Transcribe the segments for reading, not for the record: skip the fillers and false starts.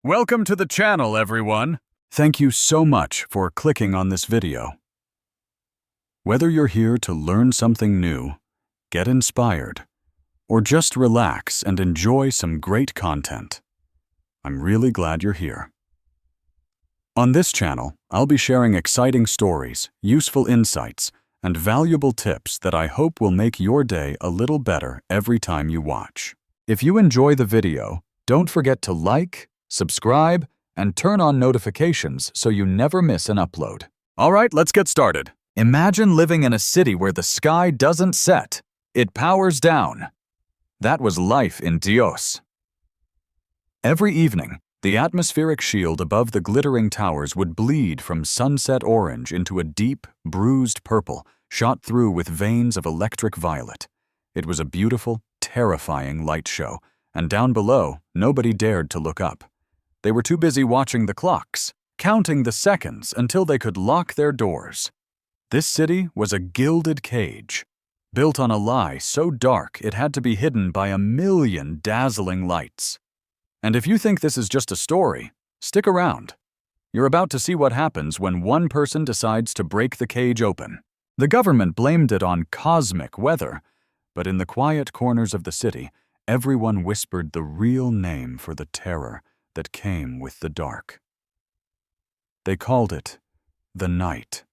Welcome to the channel, everyone. Thank you so much for clicking on this video. Whether you're here to learn something new, get inspired, or just relax and enjoy some great content, I'm really glad you're here. On this channel, I'll be sharing exciting stories, useful insights, and valuable tips that I hope will make your day a little better every time you watch. If you enjoy the video, don't forget to like, subscribe, and turn on notifications so you never miss an upload. All right, let's get started. Imagine living in a city where the sky doesn't set, it powers down. That was life in Dios. Every evening, the atmospheric shield above the glittering towers would bleed from sunset orange into a deep, bruised purple, shot through with veins of electric violet. It was a beautiful, terrifying light show, and down below, nobody dared to look up. They were too busy watching the clocks, counting the seconds until they could lock their doors. This city was a gilded cage, built on a lie so dark it had to be hidden by 1,000,000 dazzling lights. And if you think this is just a story, stick around. You're about to see what happens when one person decides to break the cage open. The government blamed it on cosmic weather, but in the quiet corners of the city, everyone whispered the real name for the terror that came with the dark. They called it the night.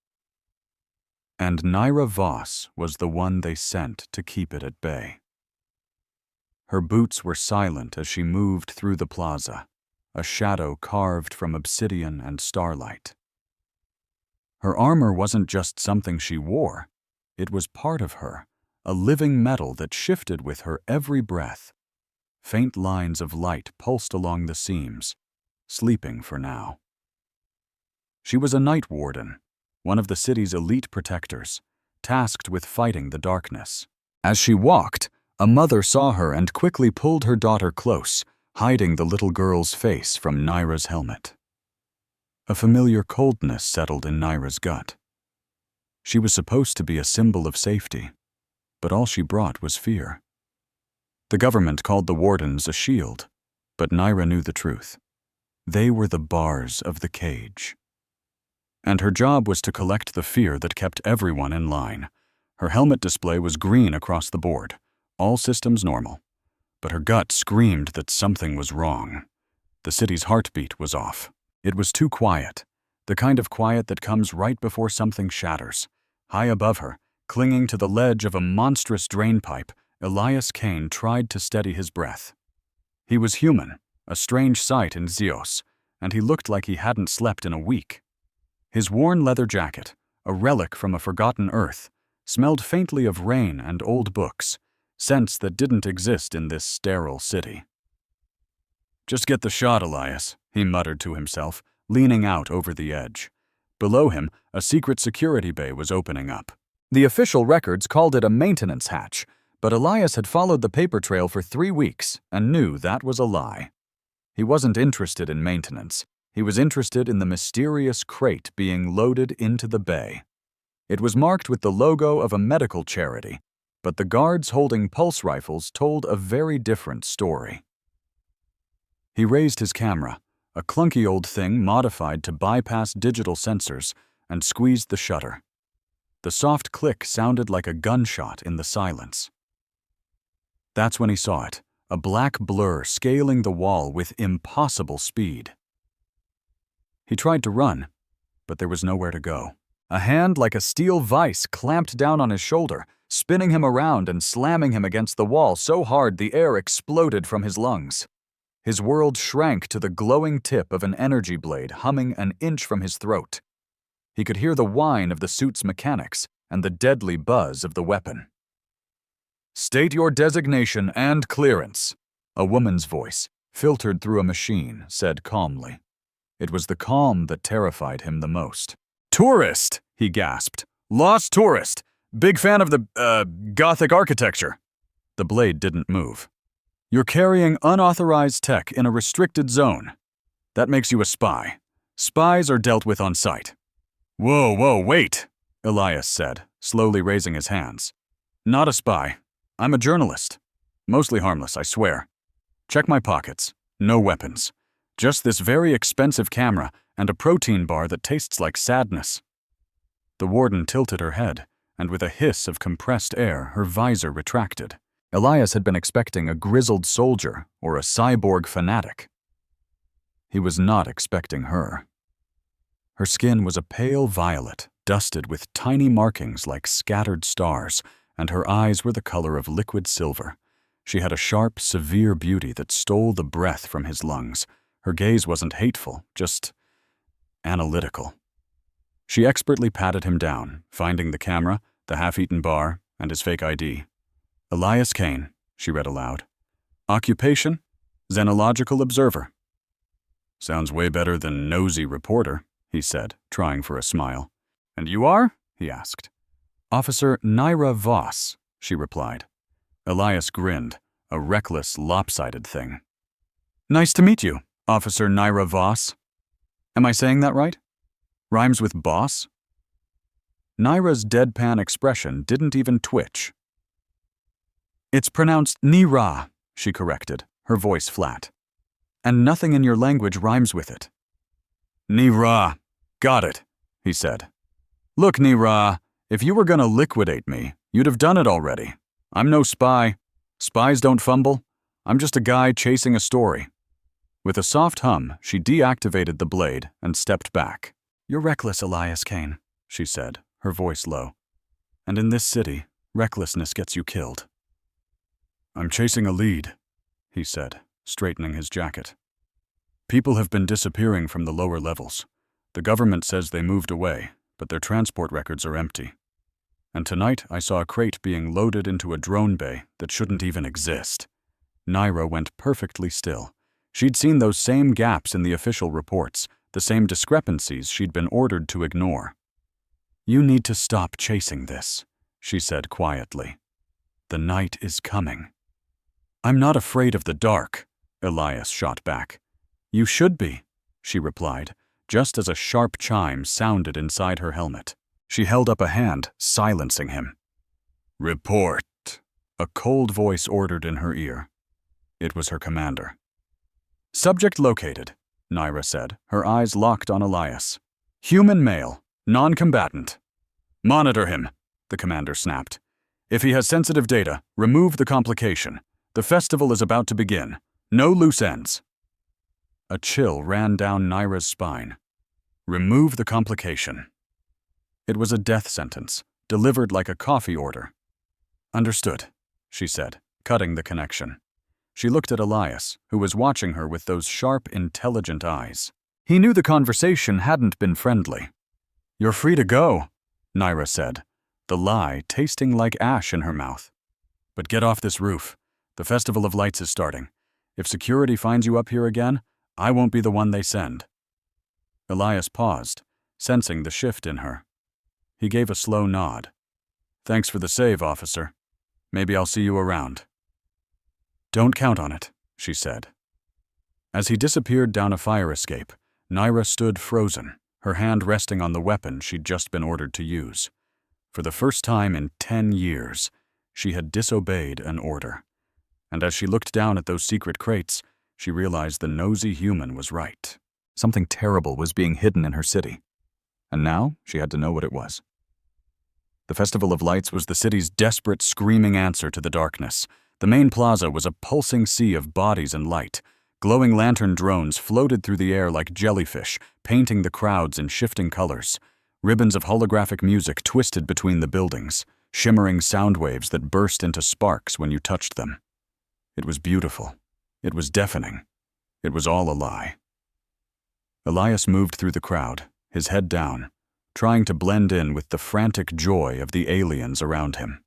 And Naira Voss was the one they sent to keep it at bay. Her boots were silent as she moved through the plaza, a shadow carved from obsidian and starlight. Her armor wasn't just something she wore, it was part of her, a living metal that shifted with her every breath. Faint lines of light pulsed along the seams, sleeping for now. She was a night warden, one of the city's elite protectors, tasked with fighting the darkness. As she walked, a mother saw her and quickly pulled her daughter close, hiding the little girl's face from Naira's helmet. A familiar coldness settled in Naira's gut. She was supposed to be a symbol of safety, but all she brought was fear. The government called the wardens a shield, but Naira knew the truth. They were the bars of the cage. And her job was to collect the fear that kept everyone in line. Her helmet display was green across the board, all systems normal. But her gut screamed that something was wrong. The city's heartbeat was off. It was too quiet, the kind of quiet that comes right before something shatters. High above her, clinging to the ledge of a monstrous drainpipe, Elias Kane tried to steady his breath. He was human, a strange sight in Zeus, and he looked like he hadn't slept in a week. His worn leather jacket, a relic from a forgotten Earth, smelled faintly of rain and old books, scents that didn't exist in this sterile city. "Just get the shot, Elias," he muttered to himself, leaning out over the edge. Below him, a secret security bay was opening up. The official records called it a maintenance hatch, but Elias had followed the paper trail for 3 weeks and knew that was a lie. He wasn't interested in maintenance. He was interested in the mysterious crate being loaded into the bay. It was marked with the logo of a medical charity, but the guards holding pulse rifles told a very different story. He raised his camera, a clunky old thing modified to bypass digital sensors, and squeezed the shutter. The soft click sounded like a gunshot in the silence. That's when he saw it, a black blur scaling the wall with impossible speed. He tried to run, but there was nowhere to go. A hand like a steel vice clamped down on his shoulder, spinning him around and slamming him against the wall so hard the air exploded from his lungs. His world shrank to the glowing tip of an energy blade humming an inch from his throat. He could hear the whine of the suit's mechanics and the deadly buzz of the weapon. "State your designation and clearance," a woman's voice, filtered through a machine, said calmly. It was the calm that terrified him the most. "Tourist," he gasped. "Lost tourist. Big fan of the, Gothic architecture." The blade didn't move. "You're carrying unauthorized tech in a restricted zone. That makes you a spy. Spies are dealt with on site." Whoa, wait," Elias said, slowly raising his hands. "Not a spy. I'm a journalist. Mostly harmless, I swear. Check my pockets. No weapons. Just this very expensive camera and a protein bar that tastes like sadness." The warden tilted her head, and with a hiss of compressed air, her visor retracted. Elias had been expecting a grizzled soldier or a cyborg fanatic. He was not expecting her. Her skin was a pale violet, dusted with tiny markings like scattered stars, and her eyes were the color of liquid silver. She had a sharp, severe beauty that stole the breath from his lungs. Her gaze wasn't hateful, just analytical. She expertly patted him down, finding the camera, the half-eaten bar, and his fake ID. "Elias Kane," she read aloud. "Occupation? Xenological observer." "Sounds way better than nosy reporter," he said, trying for a smile. "And you are?" he asked. "Officer Naira Voss," she replied. Elias grinned, a reckless, lopsided thing. "Nice to meet you, Officer Naira Voss. Am I saying that right? Rhymes with boss?" Naira's deadpan expression didn't even twitch. "It's pronounced Nira," she corrected, her voice flat. "And nothing in your language rhymes with it." "Nira. Got it," he said. "Look, Nira, if you were gonna liquidate me, you'd have done it already. I'm no spy. Spies don't fumble. I'm just a guy chasing a story." With a soft hum, she deactivated the blade and stepped back. "You're reckless, Elias Kane," she said, her voice low. "And in this city, recklessness gets you killed." "I'm chasing a lead," he said, straightening his jacket. "People have been disappearing from the lower levels. The government says they moved away, but their transport records are empty. And tonight I saw a crate being loaded into a drone bay that shouldn't even exist." Naira went perfectly still. She'd seen those same gaps in the official reports, the same discrepancies she'd been ordered to ignore. "You need to stop chasing this," she said quietly. "The night is coming." "I'm not afraid of the dark," Elias shot back. "You should be," she replied, just as a sharp chime sounded inside her helmet. She held up a hand, silencing him. "Report," a cold voice ordered in her ear. It was her commander. "Subject located," Naira said, her eyes locked on Elias. "Human male, non-combatant." "Monitor him," the commander snapped. "If he has sensitive data, remove the complication. The festival is about to begin. No loose ends." A chill ran down Naira's spine. Remove the complication. It was a death sentence, delivered like a coffee order. "Understood," she said, cutting the connection. She looked at Elias, who was watching her with those sharp, intelligent eyes. He knew the conversation hadn't been friendly. "You're free to go," Naira said, the lie tasting like ash in her mouth. "But get off this roof. The Festival of Lights is starting. If security finds you up here again, I won't be the one they send." Elias paused, sensing the shift in her. He gave a slow nod. "Thanks for the save, officer. Maybe I'll see you around." "Don't count on it," she said. As he disappeared down a fire escape, Naira stood frozen, her hand resting on the weapon she'd just been ordered to use. For the first time in 10 years, she had disobeyed an order. And as she looked down at those secret crates, she realized the nosy human was right. Something terrible was being hidden in her city. And now she had to know what it was. The Festival of Lights was the city's desperate, screaming answer to the darkness. The main plaza was a pulsing sea of bodies and light. Glowing lantern drones floated through the air like jellyfish, painting the crowds in shifting colors. Ribbons of holographic music twisted between the buildings, shimmering sound waves that burst into sparks when you touched them. It was beautiful. It was deafening. It was all a lie. Elias moved through the crowd, his head down, trying to blend in with the frantic joy of the aliens around him.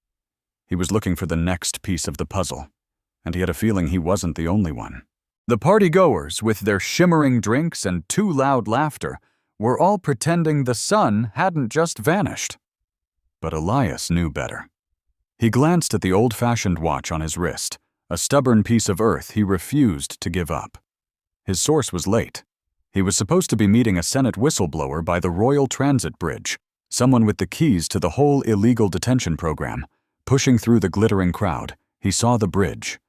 He was looking for the next piece of the puzzle, and he had a feeling he wasn't the only one. The party-goers, with their shimmering drinks and too loud laughter, were all pretending the sun hadn't just vanished. But Elias knew better. He glanced at the old-fashioned watch on his wrist, a stubborn piece of earth he refused to give up. His source was late. He was supposed to be meeting a Senate whistleblower by the Royal Transit Bridge, someone with the keys to the whole illegal detention program. Pushing through the glittering crowd, he saw the bridge,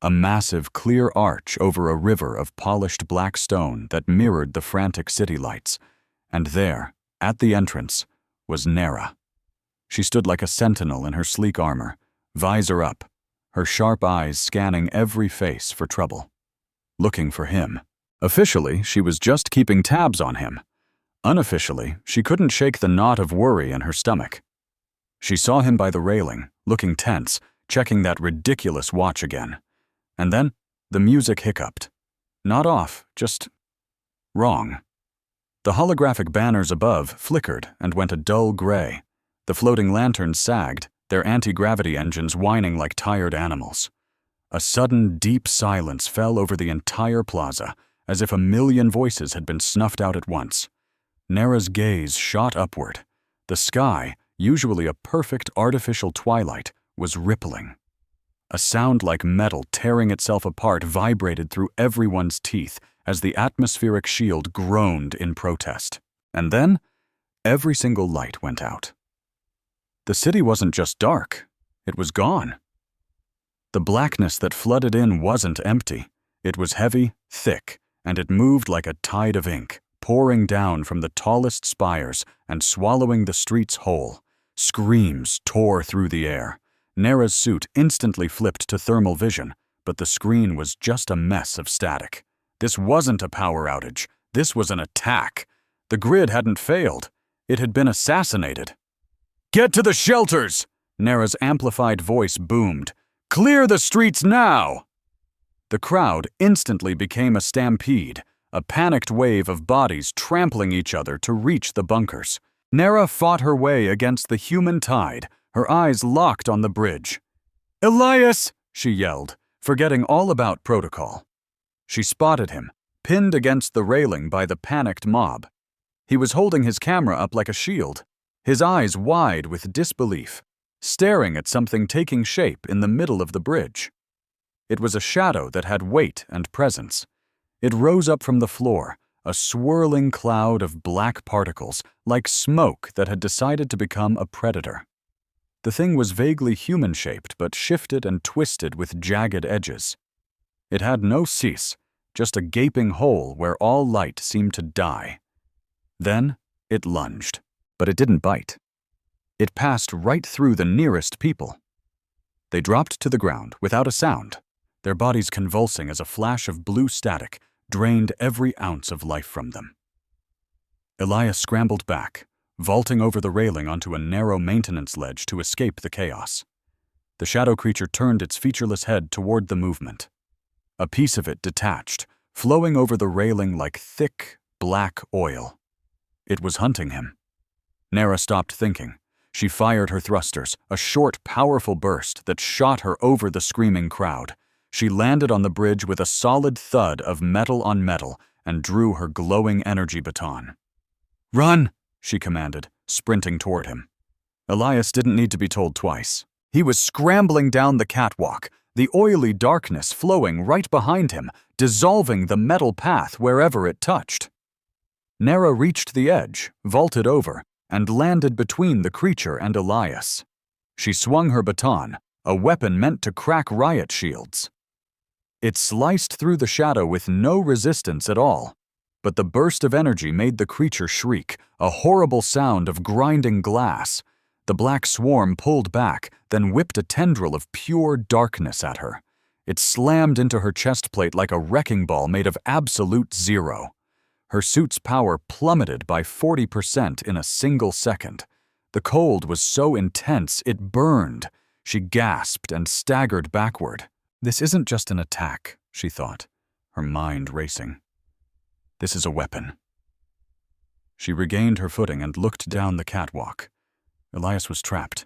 a massive clear arch over a river of polished black stone that mirrored the frantic city lights. And there, at the entrance, was Nera. She stood like a sentinel in her sleek armor, visor up, her sharp eyes scanning every face for trouble. Looking for him. Officially, she was just keeping tabs on him. Unofficially, she couldn't shake the knot of worry in her stomach. She saw him by the railing, looking tense, checking that ridiculous watch again. And then, the music hiccuped. Not off, just wrong. The holographic banners above flickered and went a dull gray. The floating lanterns sagged, their anti-gravity engines whining like tired animals. A sudden, deep silence fell over the entire plaza, as if a million voices had been snuffed out at once. Nera's gaze shot upward. The sky, usually a perfect artificial twilight, was rippling. A sound like metal tearing itself apart vibrated through everyone's teeth as the atmospheric shield groaned in protest. And then, every single light went out. The city wasn't just dark, it was gone. The blackness that flooded in wasn't empty. It was heavy, thick, and it moved like a tide of ink, pouring down from the tallest spires and swallowing the streets whole. Screams tore through the air. Nera's suit instantly flipped to thermal vision, but the screen was just a mess of static. This wasn't a power outage. This was an attack. The grid hadn't failed. It had been assassinated. "Get to the shelters!" Nera's amplified voice boomed. "Clear the streets now!" The crowd instantly became a stampede, a panicked wave of bodies trampling each other to reach the bunkers. Nera fought her way against the human tide, her eyes locked on the bridge. "Elias!" she yelled, forgetting all about protocol. She spotted him, pinned against the railing by the panicked mob. He was holding his camera up like a shield, his eyes wide with disbelief, staring at something taking shape in the middle of the bridge. It was a shadow that had weight and presence. It rose up from the floor, a swirling cloud of black particles, like smoke that had decided to become a predator. The thing was vaguely human-shaped, but shifted and twisted with jagged edges. It had no cease, just a gaping hole where all light seemed to die. Then it lunged, but it didn't bite. It passed right through the nearest people. They dropped to the ground without a sound, their bodies convulsing as a flash of blue static drained every ounce of life from them. Elias scrambled back, vaulting over the railing onto a narrow maintenance ledge to escape the chaos. The shadow creature turned its featureless head toward the movement. A piece of it detached, flowing over the railing like thick, black oil. It was hunting him. Nera stopped thinking. She fired her thrusters, a short, powerful burst that shot her over the screaming crowd. She landed on the bridge with a solid thud of metal on metal and drew her glowing energy baton. "Run!" she commanded, sprinting toward him. Elias didn't need to be told twice. He was scrambling down the catwalk, the oily darkness flowing right behind him, dissolving the metal path wherever it touched. Nera reached the edge, vaulted over, and landed between the creature and Elias. She swung her baton, a weapon meant to crack riot shields. It sliced through the shadow with no resistance at all, but the burst of energy made the creature shriek, a horrible sound of grinding glass. The black swarm pulled back, then whipped a tendril of pure darkness at her. It slammed into her chest plate like a wrecking ball made of absolute zero. Her suit's power plummeted by 40% in a single second. The cold was so intense it burned. She gasped and staggered backward. This isn't just an attack, she thought, her mind racing. This is a weapon. She regained her footing and looked down the catwalk. Elias was trapped.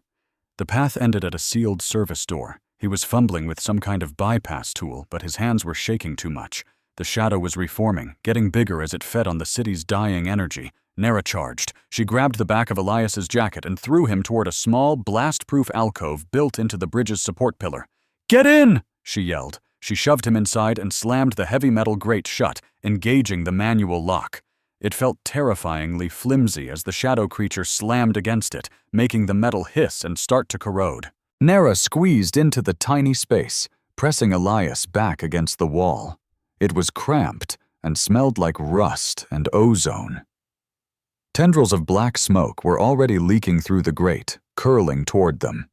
The path ended at a sealed service door. He was fumbling with some kind of bypass tool, but his hands were shaking too much. The shadow was reforming, getting bigger as it fed on the city's dying energy. Nera charged. She grabbed the back of Elias's jacket and threw him toward a small, blast-proof alcove built into the bridge's support pillar. "Get in!" she yelled. She shoved him inside and slammed the heavy metal grate shut, engaging the manual lock. It felt terrifyingly flimsy as the shadow creature slammed against it, making the metal hiss and start to corrode. Nera squeezed into the tiny space, pressing Elias back against the wall. It was cramped and smelled like rust and ozone. Tendrils of black smoke were already leaking through the grate, curling toward them.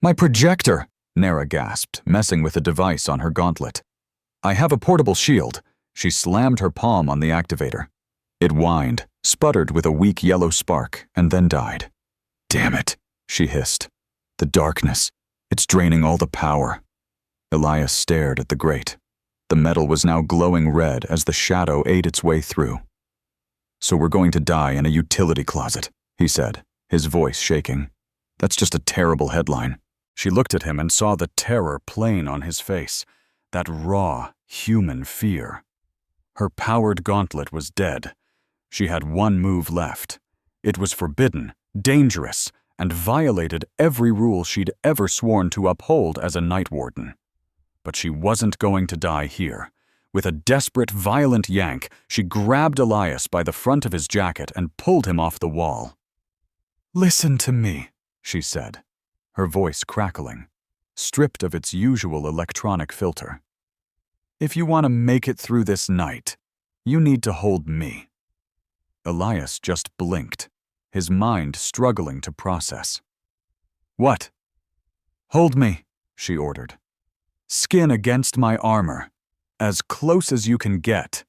"My projector!" Nera gasped, messing with a device on her gauntlet. "I have a portable shield." She slammed her palm on the activator. It whined, sputtered with a weak yellow spark, and then died. "Damn it," she hissed. "The darkness. It's draining all the power." Elias stared at the grate. The metal was now glowing red as the shadow ate its way through. "So we're going to die in a utility closet," he said, his voice shaking. "That's just a terrible headline." She looked at him and saw the terror plain on his face, that raw, human fear. Her powered gauntlet was dead. She had one move left. It was forbidden, dangerous, and violated every rule she'd ever sworn to uphold as a Night Warden. But she wasn't going to die here. With a desperate, violent yank, she grabbed Elias by the front of his jacket and pulled him off the wall. "Listen to me," she said, her voice crackling, stripped of its usual electronic filter. "If you want to make it through this night, you need to hold me." Elias just blinked, his mind struggling to process. "What?" "Hold me," she ordered. "Skin against my armor. As close as you can get.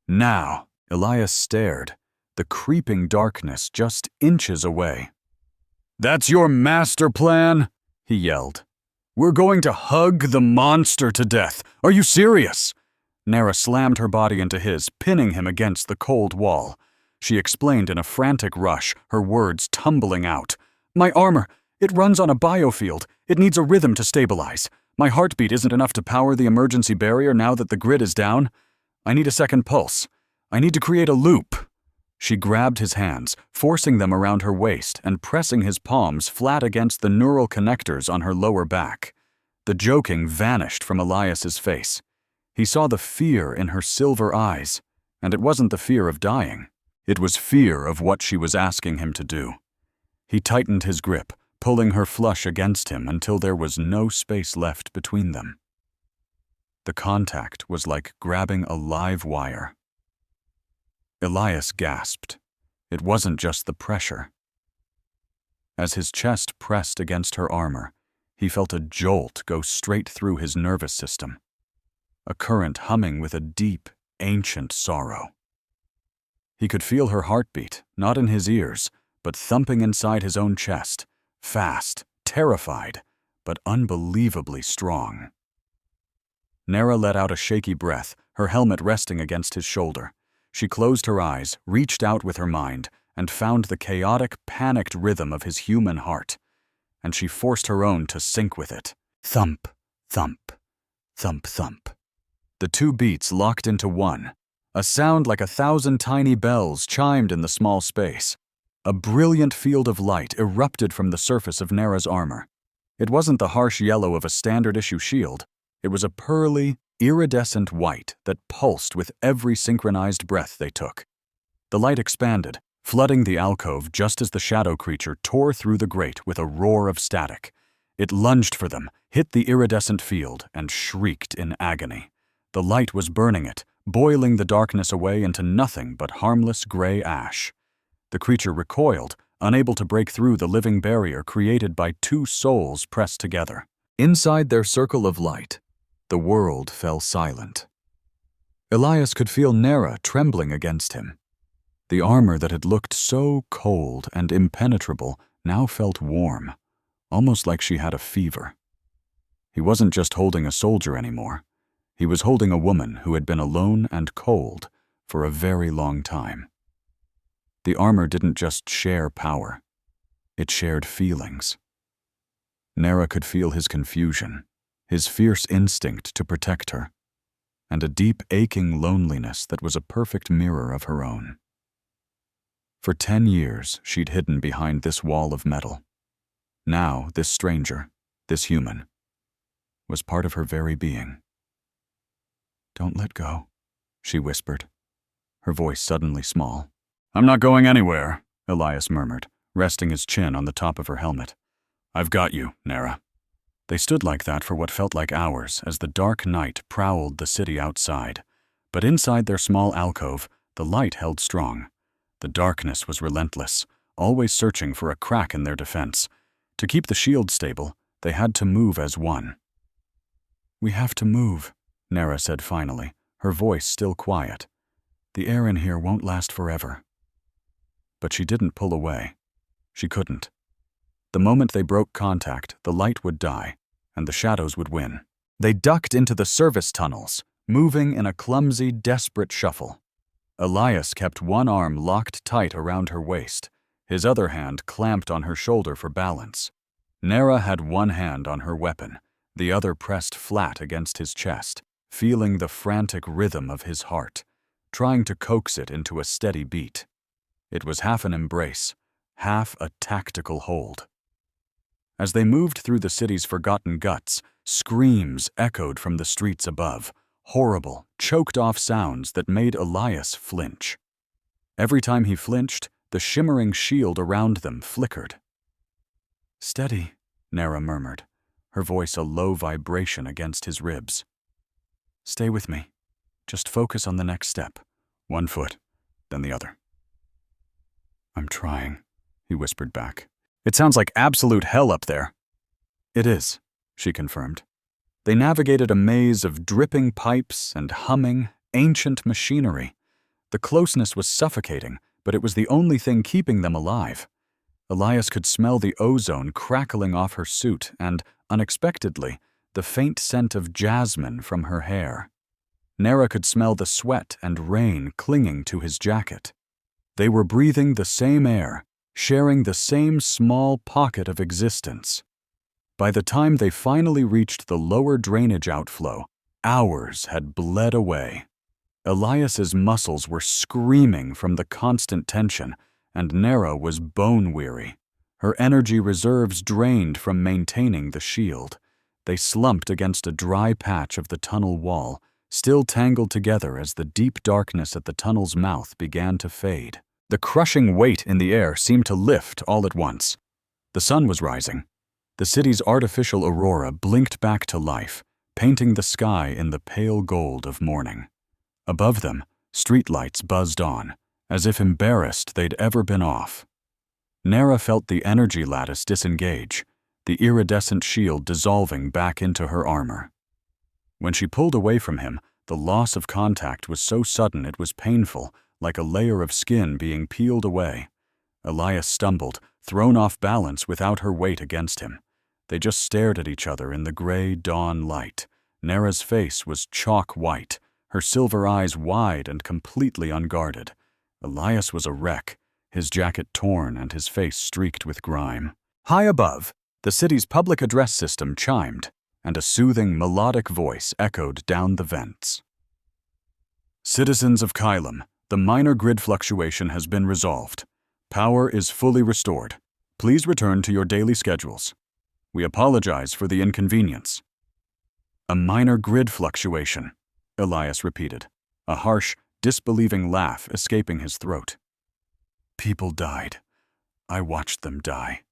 Now." Elias stared, the creeping darkness just inches away. "That's your master plan?" he yelled. "We're going to hug the monster to death. Are you serious?" Nera slammed her body into his, pinning him against the cold wall. She explained in a frantic rush, her words tumbling out. "My armor, it runs on a biofield. It needs a rhythm to stabilize. My heartbeat isn't enough to power the emergency barrier now that the grid is down. I need a second pulse. I need to create a loop." She grabbed his hands, forcing them around her waist and pressing his palms flat against the neural connectors on her lower back. The joking vanished from Elias's face. He saw the fear in her silver eyes, and it wasn't the fear of dying. It was fear of what she was asking him to do. He tightened his grip, pulling her flush against him until there was no space left between them. The contact was like grabbing a live wire. Elias gasped. It wasn't just the pressure. As his chest pressed against her armor, he felt a jolt go straight through his nervous system, a current humming with a deep, ancient sorrow. He could feel her heartbeat, not in his ears, but thumping inside his own chest, fast, terrified, but unbelievably strong. Nera let out a shaky breath, her helmet resting against his shoulder. She closed her eyes, reached out with her mind, and found the chaotic, panicked rhythm of his human heart. And she forced her own to sync with it. Thump, thump, thump, thump. The two beats locked into one. A sound like 1,000 tiny bells chimed in the small space. A brilliant field of light erupted from the surface of Nera's armor. It wasn't the harsh yellow of a standard-issue shield. It was a pearly, iridescent white that pulsed with every synchronized breath they took. The light expanded, flooding the alcove just as the shadow creature tore through the grate with a roar of static. It lunged for them, hit the iridescent field, and shrieked in agony. The light was burning it, boiling the darkness away into nothing but harmless gray ash. The creature recoiled, unable to break through the living barrier created by two souls pressed together. Inside their circle of light, the world fell silent. Elias could feel Nera trembling against him. The armor that had looked so cold and impenetrable now felt warm, almost like she had a fever. He wasn't just holding a soldier anymore. He was holding a woman who had been alone and cold for a very long time. The armor didn't just share power. It shared feelings. Nera could feel his confusion, his fierce instinct to protect her, and a deep aching loneliness that was a perfect mirror of her own. For 10 years, she'd hidden behind this wall of metal. Now, this stranger, this human, was part of her very being. "Don't let go," she whispered, her voice suddenly small. "I'm not going anywhere," Elias murmured, resting his chin on the top of her helmet. "I've got you, Nera." They stood like that for what felt like hours as the dark night prowled the city outside. But inside their small alcove, the light held strong. The darkness was relentless, always searching for a crack in their defense. To keep the shield stable, they had to move as one. "We have to move," Nera said finally, her voice still quiet. "The air in here won't last forever." But she didn't pull away. She couldn't. The moment they broke contact, the light would die, and the shadows would win. They ducked into the service tunnels, moving in a clumsy, desperate shuffle. Elias kept one arm locked tight around her waist, his other hand clamped on her shoulder for balance. Nera had one hand on her weapon, the other pressed flat against his chest, feeling the frantic rhythm of his heart, trying to coax it into a steady beat. It was half an embrace, half a tactical hold. As they moved through the city's forgotten guts, screams echoed from the streets above, horrible, choked-off sounds that made Elias flinch. Every time he flinched, the shimmering shield around them flickered. "Steady," Nera murmured, her voice a low vibration against his ribs. "Stay with me. Just focus on the next step. One foot, then the other." "I'm trying," he whispered back. "It sounds like absolute hell up there." "It is," she confirmed. They navigated a maze of dripping pipes and humming, ancient machinery. The closeness was suffocating, but it was the only thing keeping them alive. Elias could smell the ozone crackling off her suit and, unexpectedly, the faint scent of jasmine from her hair. Nera could smell the sweat and rain clinging to his jacket. They were breathing the same air, sharing the same small pocket of existence. By the time they finally reached the lower drainage outflow, hours had bled away. Elias's muscles were screaming from the constant tension, and Nera was bone-weary, her energy reserves drained from maintaining the shield. They slumped against a dry patch of the tunnel wall, still tangled together as the deep darkness at the tunnel's mouth began to fade. The crushing weight in the air seemed to lift all at once. The sun was rising. The city's artificial aurora blinked back to life, painting the sky in the pale gold of morning. Above them, streetlights buzzed on, as if embarrassed they'd ever been off. Nera felt the energy lattice disengage, the iridescent shield dissolving back into her armor. When she pulled away from him, the loss of contact was so sudden it was painful, like a layer of skin being peeled away. Elias stumbled, thrown off balance without her weight against him. They just stared at each other in the gray dawn light. Nera's face was chalk white, her silver eyes wide and completely unguarded. Elias was a wreck, his jacket torn and his face streaked with grime. High above, the city's public address system chimed, and a soothing, melodic voice echoed down the vents. "Citizens of Kylum, the minor grid fluctuation has been resolved. Power is fully restored. Please return to your daily schedules. We apologize for the inconvenience." "A minor grid fluctuation," Elias repeated, a harsh, disbelieving laugh escaping his throat. "People died. I watched them die."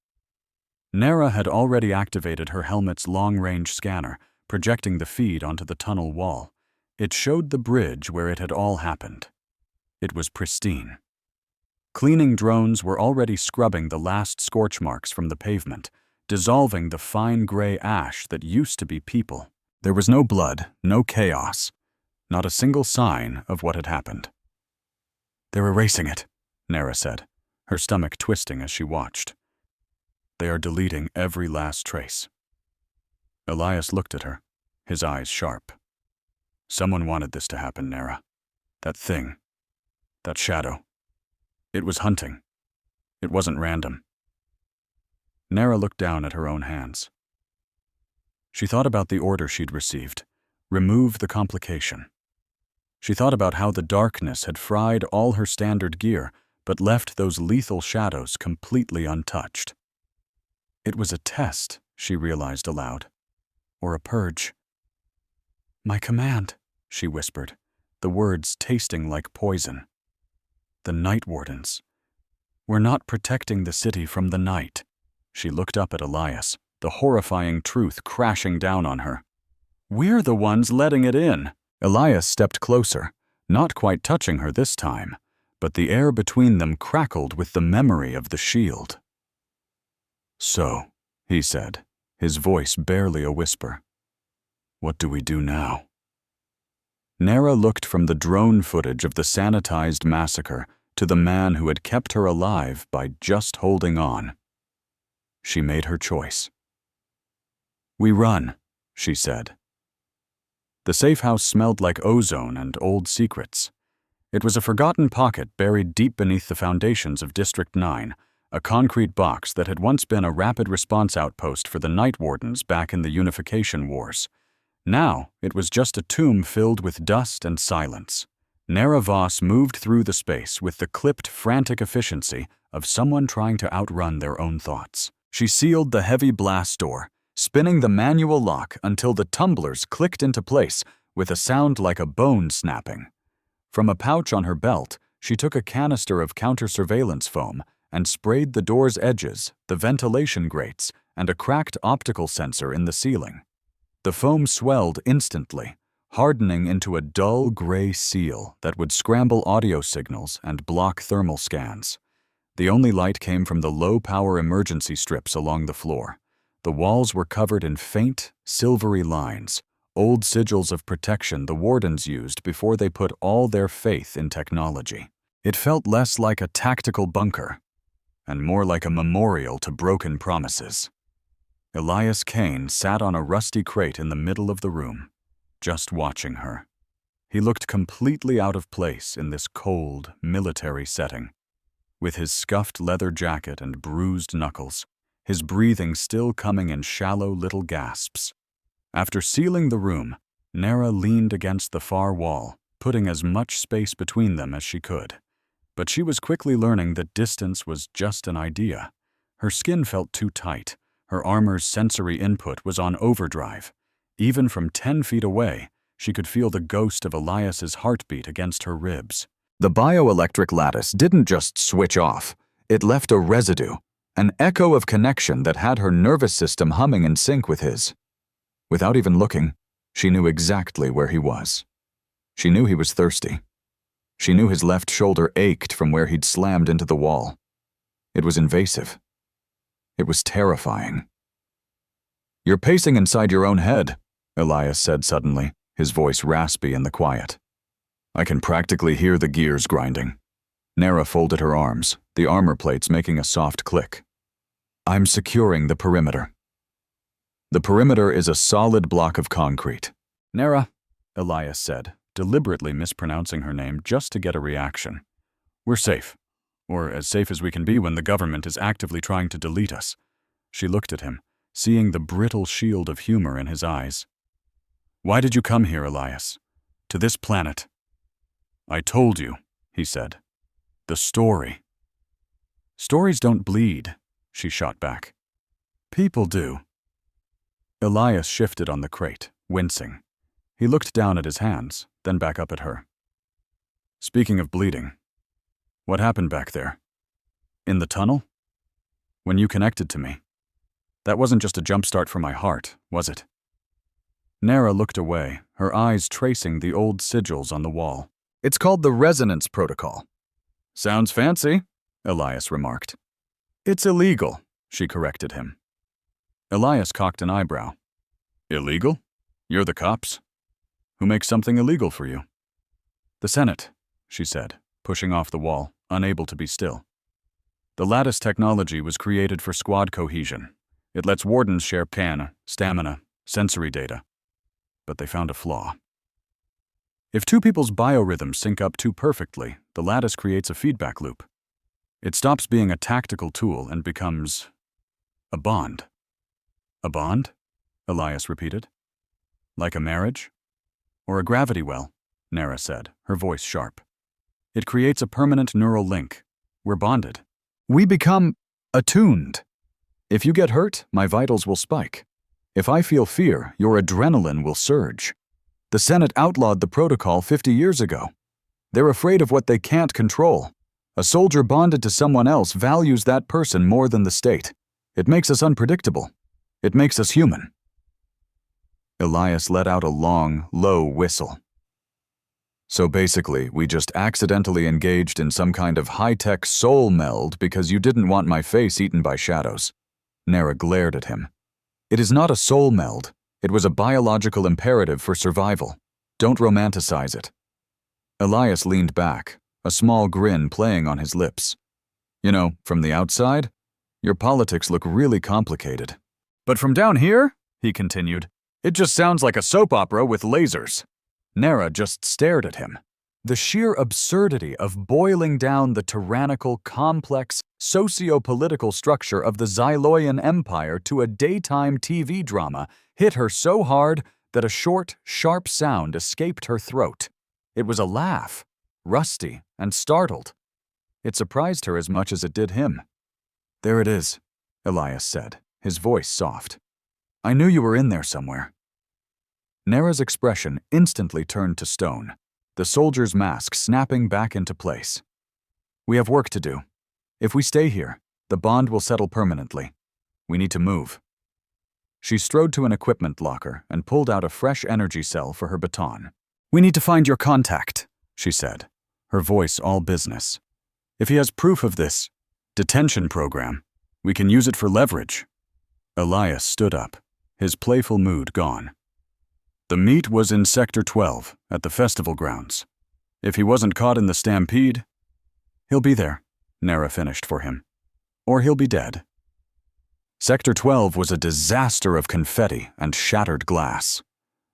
Nera had already activated her helmet's long-range scanner, projecting the feed onto the tunnel wall. It showed the bridge where it had all happened. It was pristine. Cleaning drones were already scrubbing the last scorch marks from the pavement, dissolving the fine gray ash that used to be people. There was no blood, no chaos, not a single sign of what had happened. "They're erasing it," Nera said, her stomach twisting as she watched. "They are deleting every last trace." Elias looked at her, his eyes sharp. "Someone wanted this to happen, Nera. That thing. That shadow. It was hunting. It wasn't random." Nera looked down at her own hands. She thought about the order she'd received. Remove the complication. She thought about how the darkness had fried all her standard gear, but left those lethal shadows completely untouched. It was a test, she realized aloud. Or a purge. "My command," she whispered, the words tasting like poison. "The Night Wardens. We're not protecting the city from the night." She looked up at Elias, the horrifying truth crashing down on her. "We're the ones letting it in." Elias stepped closer, not quite touching her this time, but the air between them crackled with the memory of the shield. "So," he said, his voice barely a whisper, "what do we do now?" Nara looked from the drone footage of the sanitized massacre to the man who had kept her alive by just holding on. She made her choice. "We run," she said. The safe house smelled like ozone and old secrets. It was a forgotten pocket buried deep beneath the foundations of District 9, a concrete box that had once been a rapid response outpost for the night wardens back in the Unification Wars. Now, it was just a tomb filled with dust and silence. Nara Voss moved through the space with the clipped, frantic efficiency of someone trying to outrun their own thoughts. She sealed the heavy blast door, spinning the manual lock until the tumblers clicked into place with a sound like a bone snapping. From a pouch on her belt, she took a canister of counter-surveillance foam and sprayed the door's edges, the ventilation grates, and a cracked optical sensor in the ceiling. The foam swelled instantly, hardening into a dull gray seal that would scramble audio signals and block thermal scans. The only light came from the low-power emergency strips along the floor. The walls were covered in faint, silvery lines, old sigils of protection the wardens used before they put all their faith in technology. It felt less like a tactical bunker, and more like a memorial to broken promises. Elias Kane sat on a rusty crate in the middle of the room, just watching her. He looked completely out of place in this cold, military setting. With his scuffed leather jacket and bruised knuckles, his breathing still coming in shallow little gasps. After sealing the room, Nara leaned against the far wall, putting as much space between them as she could. But she was quickly learning that distance was just an idea. Her skin felt too tight. Her armor's sensory input was on overdrive. Even from 10 feet away, she could feel the ghost of Elias's heartbeat against her ribs. The bioelectric lattice didn't just switch off. It left a residue, an echo of connection that had her nervous system humming in sync with his. Without even looking, she knew exactly where he was. She knew he was thirsty. She knew his left shoulder ached from where he'd slammed into the wall. It was invasive. It was terrifying. "You're pacing inside your own head," Elias said suddenly, his voice raspy in the quiet. "I can practically hear the gears grinding." Nara folded her arms, the armor plates making a soft click. "I'm securing the perimeter." "The perimeter is a solid block of concrete." "Nara," Elias said, deliberately mispronouncing her name just to get a reaction. "We're safe. Or as safe as we can be when the government is actively trying to delete us." She looked at him, seeing the brittle shield of humor in his eyes. "Why did you come here, Elias? To this planet?" "I told you," he said. "The story." "Stories don't bleed," she shot back. "People do." Elias shifted on the crate, wincing. He looked down at his hands, then back up at her. "Speaking of bleeding, what happened back there? In the tunnel? When you connected to me? That wasn't just a jumpstart for my heart, was it?" Nara looked away, her eyes tracing the old sigils on the wall. "It's called the Resonance Protocol." "Sounds fancy," Elias remarked. "It's illegal," she corrected him. Elias cocked an eyebrow. "Illegal? You're the cops? Who makes something illegal for you?" "The Senate," she said, pushing off the wall, unable to be still. "The lattice technology was created for squad cohesion. It lets wardens share PAN, stamina, sensory data. But they found a flaw. If two people's biorhythms sync up too perfectly, the lattice creates a feedback loop. It stops being a tactical tool and becomes a bond." "A bond?" Elias repeated. "Like a marriage? Or a gravity well?" Nara said, her voice sharp. "It creates a permanent neural link. We're bonded. We become attuned. If you get hurt, my vitals will spike. If I feel fear, your adrenaline will surge. The Senate outlawed the protocol 50 years ago. They're afraid of what they can't control. A soldier bonded to someone else values that person more than the state. It makes us unpredictable. It makes us human." Elias let out a long, low whistle. "So basically, we just accidentally engaged in some kind of high-tech soul meld because you didn't want my face eaten by shadows." Nara glared at him. "It is not a soul meld. It was a biological imperative for survival. Don't romanticize it." Elias leaned back, a small grin playing on his lips. "You know, from the outside, your politics look really complicated. But from down here," he continued, "it just sounds like a soap opera with lasers." Nara just stared at him. The sheer absurdity of boiling down the tyrannical, complex, socio-political structure of the Xyloian Empire to a daytime TV drama hit her so hard that a short, sharp sound escaped her throat. It was a laugh, rusty and startled. It surprised her as much as it did him. "There it is," Elias said, his voice soft. "I knew you were in there somewhere." Nara's expression instantly turned to stone, the soldier's mask snapping back into place. "We have work to do. If we stay here, the bond will settle permanently. We need to move." She strode to an equipment locker and pulled out a fresh energy cell for her baton. "We need to find your contact," she said, her voice all business. "If he has proof of this detention program, we can use it for leverage." Elias stood up, his playful mood gone. "The meet was in Sector 12, at the festival grounds. If he wasn't caught in the stampede—" "He'll be there," Nara finished for him. "Or he'll be dead." Sector 12 was a disaster of confetti and shattered glass.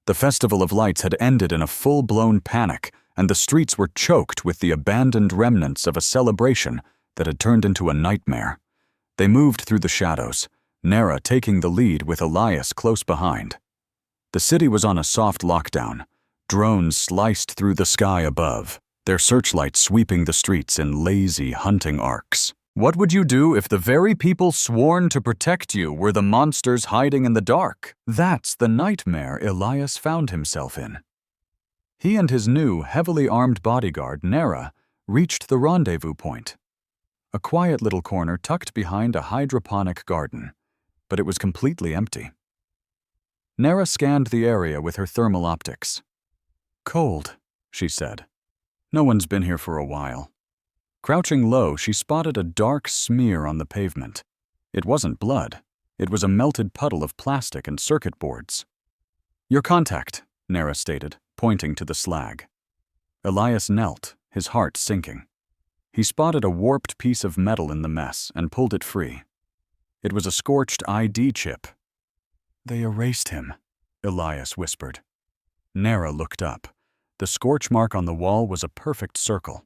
The Festival of Lights had ended in a full-blown panic, and the streets were choked with the abandoned remnants of a celebration that had turned into a nightmare. They moved through the shadows, Nara taking the lead with Elias close behind. The city was on a soft lockdown. Drones sliced through the sky above, their searchlights sweeping the streets in lazy hunting arcs. What would you do if the very people sworn to protect you were the monsters hiding in the dark? That's the nightmare Elias found himself in. He and his new, heavily armed bodyguard, Nara, reached the rendezvous point. A quiet little corner tucked behind a hydroponic garden, but it was completely empty. Nara scanned the area with her thermal optics. "Cold," she said. "No one's been here for a while." Crouching low, she spotted a dark smear on the pavement. It wasn't blood. It was a melted puddle of plastic and circuit boards. "Your contact," Nara stated, pointing to the slag. Elias knelt, his heart sinking. He spotted a warped piece of metal in the mess and pulled it free. It was a scorched ID chip. "They erased him," Elias whispered. Nara looked up. The scorch mark on the wall was a perfect circle.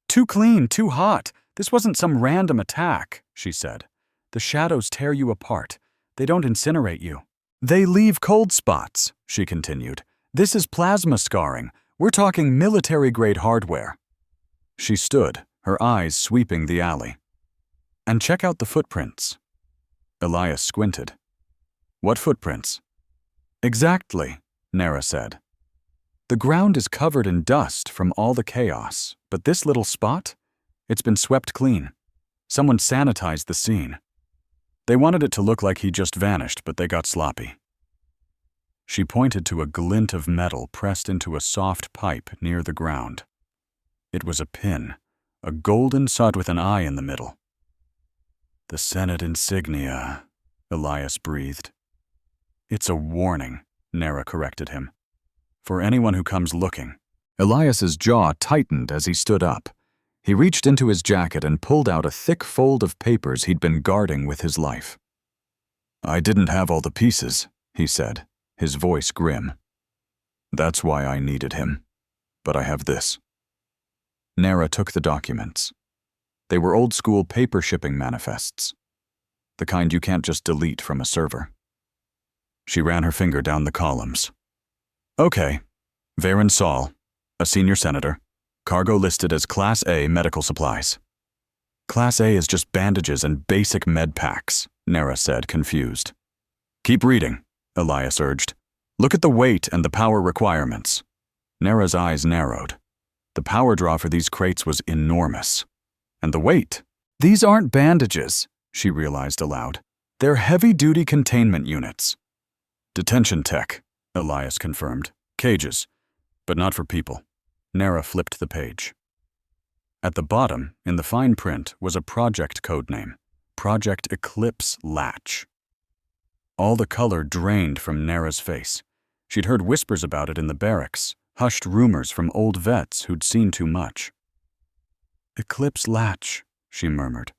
"Too clean, too hot. This wasn't some random attack," she said. "The shadows tear you apart. They don't incinerate you. They leave cold spots," she continued. "This is plasma scarring. We're talking military-grade hardware." She stood, her eyes sweeping the alley. "And check out the footprints." Elias squinted. "What footprints?" "Exactly," Nara said. "The ground is covered in dust from all the chaos, but this little spot? It's been swept clean. Someone sanitized the scene. They wanted it to look like he just vanished, but they got sloppy." She pointed to a glint of metal pressed into a soft pipe near the ground. It was a pin, a golden sod with an eye in the middle. "The Senate insignia," Elias breathed. "It's a warning," Nara corrected him. "For anyone who comes looking." Elias's jaw tightened as he stood up. He reached into his jacket and pulled out a thick fold of papers he'd been guarding with his life. "I didn't have all the pieces," he said, his voice grim. "That's why I needed him. But I have this." Nara took the documents. They were old-school paper shipping manifests, the kind you can't just delete from a server. She ran her finger down the columns. "Okay, Varen Saul, a senior senator, cargo listed as Class A medical supplies." "Class A is just bandages and basic med packs," Nara said, confused. "Keep reading," Elias urged. "Look at the weight and the power requirements." Nara's eyes narrowed. The power draw for these crates was enormous. And the weight. "These aren't bandages," she realized aloud. They're heavy-duty containment units. Detention tech, Elias confirmed. Cages, but not for people. Nara flipped the page. At the bottom, in the fine print, was a project codename, Project Eclipse Latch. All the color drained from Nara's face. She'd heard whispers about it in the barracks, hushed rumors from old vets who'd seen too much. Eclipse Latch, she murmured.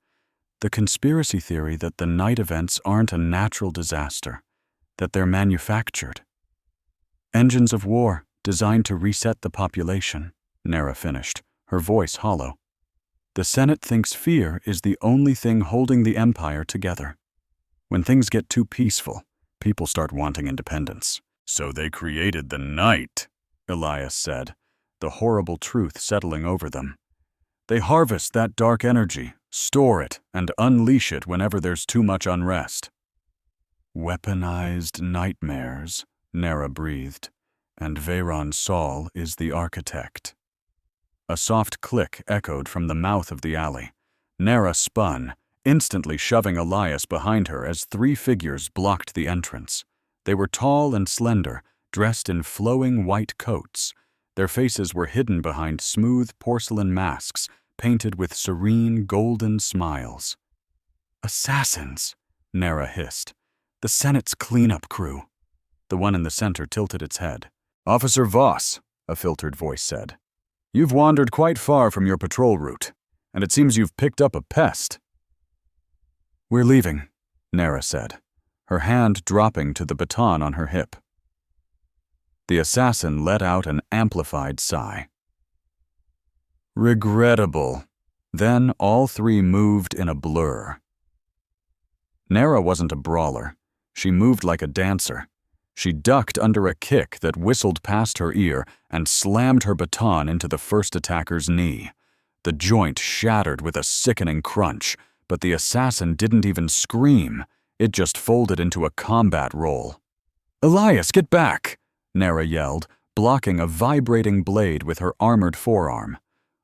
The conspiracy theory that the night events aren't a natural disaster, that they're manufactured. Engines of war designed to reset the population, Nara finished, her voice hollow. The Senate thinks fear is the only thing holding the empire together. When things get too peaceful, people start wanting independence. So they created the night, Elias said, the horrible truth settling over them. They harvest that dark energy, store it, and unleash it whenever there's too much unrest. Weaponized nightmares, Nara breathed, and Veyron Saul is the architect. A soft click echoed from the mouth of the alley. Nara spun, instantly shoving Elias behind her as 3 figures blocked the entrance. They were tall and slender, dressed in flowing white coats. Their faces were hidden behind smooth porcelain masks, painted with serene golden smiles. Assassins, Nara hissed. The Senate's cleanup crew. The one in the center tilted its head. Officer Voss, a filtered voice said. You've wandered quite far from your patrol route, and it seems you've picked up a pest. We're leaving, Nara said, her hand dropping to the baton on her hip. The assassin let out an amplified sigh. Regrettable. Then all 3 moved in a blur. Nara wasn't a brawler. She moved like a dancer. She ducked under a kick that whistled past her ear and slammed her baton into the first attacker's knee. The joint shattered with a sickening crunch, but the assassin didn't even scream. It just folded into a combat roll. Elias, get back! Nara yelled, blocking a vibrating blade with her armored forearm.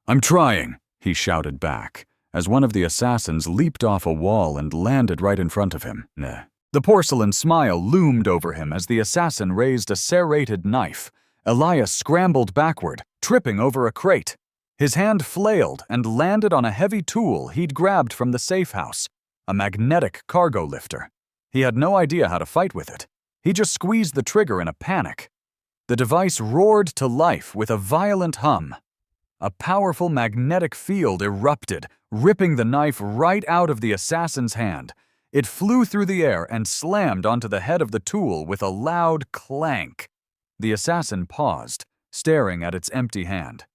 I'm trying, he shouted back, as one of the assassins leaped off a wall and landed right in front of him. The porcelain smile loomed over him as the assassin raised a serrated knife. Elias scrambled backward, tripping over a crate. His hand flailed and landed on a heavy tool he'd grabbed from the safe house, a magnetic cargo lifter. He had no idea how to fight with it. He just squeezed the trigger in a panic. The device roared to life with a violent hum. A powerful magnetic field erupted, ripping the knife right out of the assassin's hand. It flew through the air and slammed onto the head of the tool with a loud clank. The assassin paused, staring at its empty hand.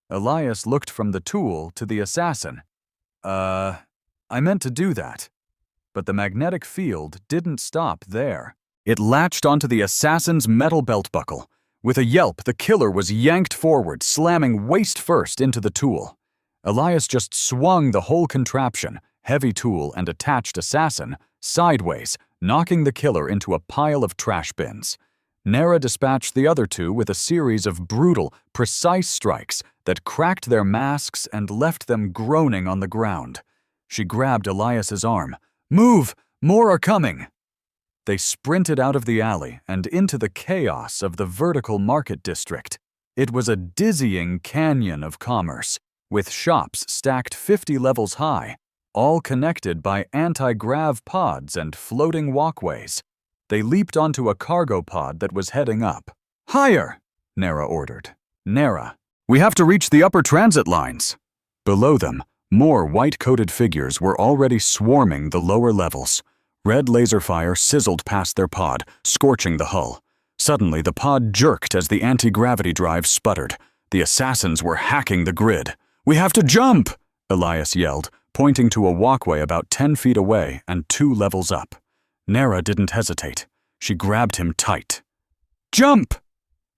Elias looked from the tool to the assassin. I meant to do that. But the magnetic field didn't stop there. It latched onto the assassin's metal belt buckle. With a yelp, the killer was yanked forward, slamming waist first into the tool. Elias just swung the whole contraption, heavy tool and attached assassin, sideways, knocking the killer into a pile of trash bins. Nara dispatched the other 2 with a series of brutal, precise strikes that cracked their masks and left them groaning on the ground. She grabbed Elias's arm. Move! More are coming! They sprinted out of the alley and into the chaos of the vertical market district. It was a dizzying canyon of commerce, with shops stacked 50 levels high, all connected by anti-grav pods and floating walkways. They leaped onto a cargo pod that was heading up. Higher! Nara ordered. Nara, we have to reach the upper transit lines. Below them, more white-coated figures were already swarming the lower levels. Red laser fire sizzled past their pod, scorching the hull. Suddenly, the pod jerked as the anti-gravity drive sputtered. The assassins were hacking the grid. We have to jump! Elias yelled, pointing to a walkway about 10 feet away and 2 levels up. Nara didn't hesitate. She grabbed him tight. Jump!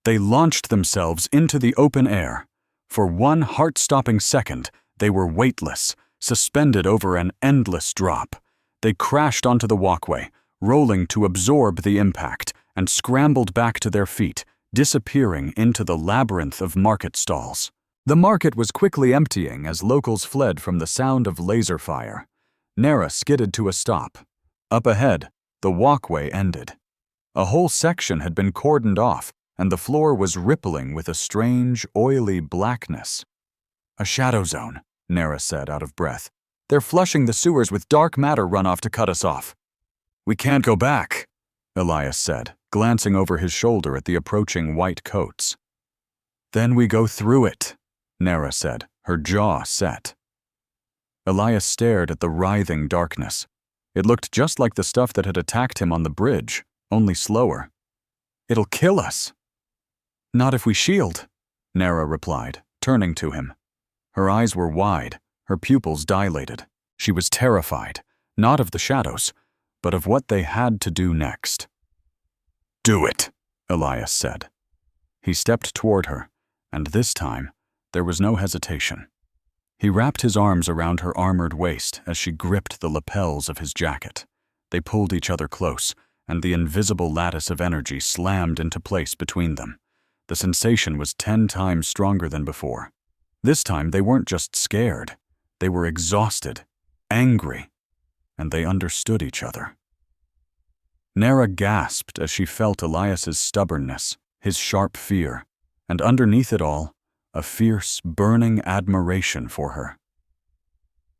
They launched themselves into the open air. For one heart-stopping second, they were weightless, suspended over an endless drop. They crashed onto the walkway, rolling to absorb the impact, and scrambled back to their feet, disappearing into the labyrinth of market stalls. The market was quickly emptying as locals fled from the sound of laser fire. Nara skidded to a stop. Up ahead, the walkway ended. A whole section had been cordoned off, and the floor was rippling with a strange, oily blackness. "A shadow zone," Nara said, out of breath. "They're flushing the sewers with dark matter runoff to cut us off." "We can't go back," Elias said, glancing over his shoulder at the approaching white coats. "Then we go through it," Nara said, her jaw set. Elias stared at the writhing darkness. It looked just like the stuff that had attacked him on the bridge, only slower. "It'll kill us." "Not if we shield," Nara replied, turning to him. Her eyes were wide, her pupils dilated. She was terrified, not of the shadows, but of what they had to do next. "Do it," Elias said. He stepped toward her, and this time, there was no hesitation. He wrapped his arms around her armored waist as she gripped the lapels of his jacket. They pulled each other close, and the invisible lattice of energy slammed into place between them. The sensation was 10 times stronger than before. This time, they weren't just scared. They were exhausted, angry, and they understood each other. Nara gasped as she felt Elias's stubbornness, his sharp fear, and underneath it all, a fierce, burning admiration for her.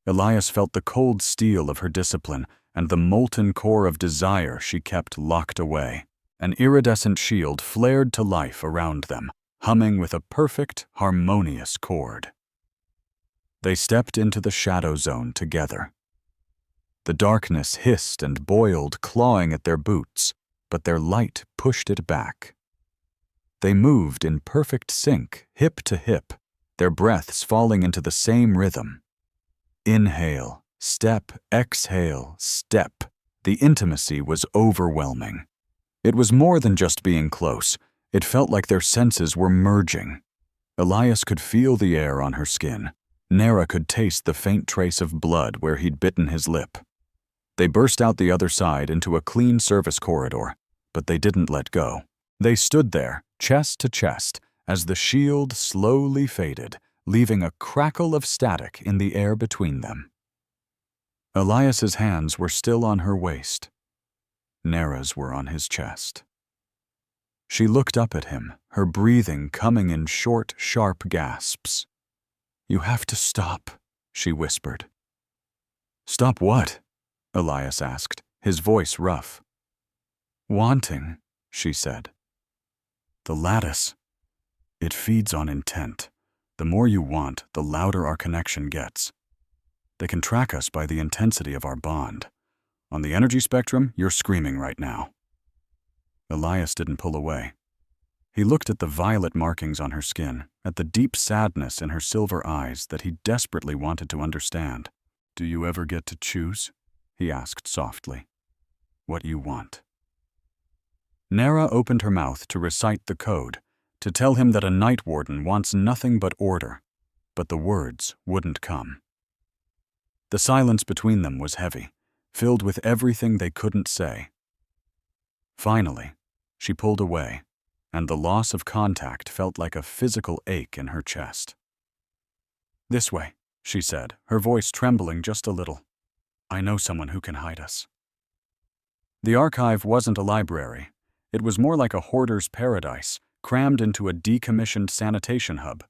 Elias felt the cold steel of her discipline and the molten core of desire she kept locked away. An iridescent shield flared to life around them, humming with a perfect, harmonious chord. They stepped into the shadow zone together. The darkness hissed and boiled, clawing at their boots, but their light pushed it back. They moved in perfect sync, hip to hip, their breaths falling into the same rhythm. Inhale, step, exhale, step. The intimacy was overwhelming. It was more than just being close. It felt like their senses were merging. Elias could feel the air on her skin. Nara could taste the faint trace of blood where he'd bitten his lip. They burst out the other side into a clean service corridor, but they didn't let go. They stood there, chest to chest, as the shield slowly faded, leaving a crackle of static in the air between them. Elias's hands were still on her waist. Nara's were on his chest. She looked up at him, her breathing coming in short, sharp gasps. "You have to stop," she whispered. "Stop what?" Elias asked, his voice rough. "Wanting," she said. "The lattice. It feeds on intent. The more you want, the louder our connection gets. They can track us by the intensity of our bond. On the energy spectrum, you're screaming right now." Elias didn't pull away. He looked at the violet markings on her skin, at the deep sadness in her silver eyes that he desperately wanted to understand. "Do you ever get to choose?" he asked softly. "What you want?" Nara opened her mouth to recite the code, to tell him that a night warden wants nothing but order, but the words wouldn't come. The silence between them was heavy, filled with everything they couldn't say. Finally, she pulled away, and the loss of contact felt like a physical ache in her chest. "This way," she said, her voice trembling just a little. "I know someone who can hide us." The archive wasn't a library. It was more like a hoarder's paradise, crammed into a decommissioned sanitation hub.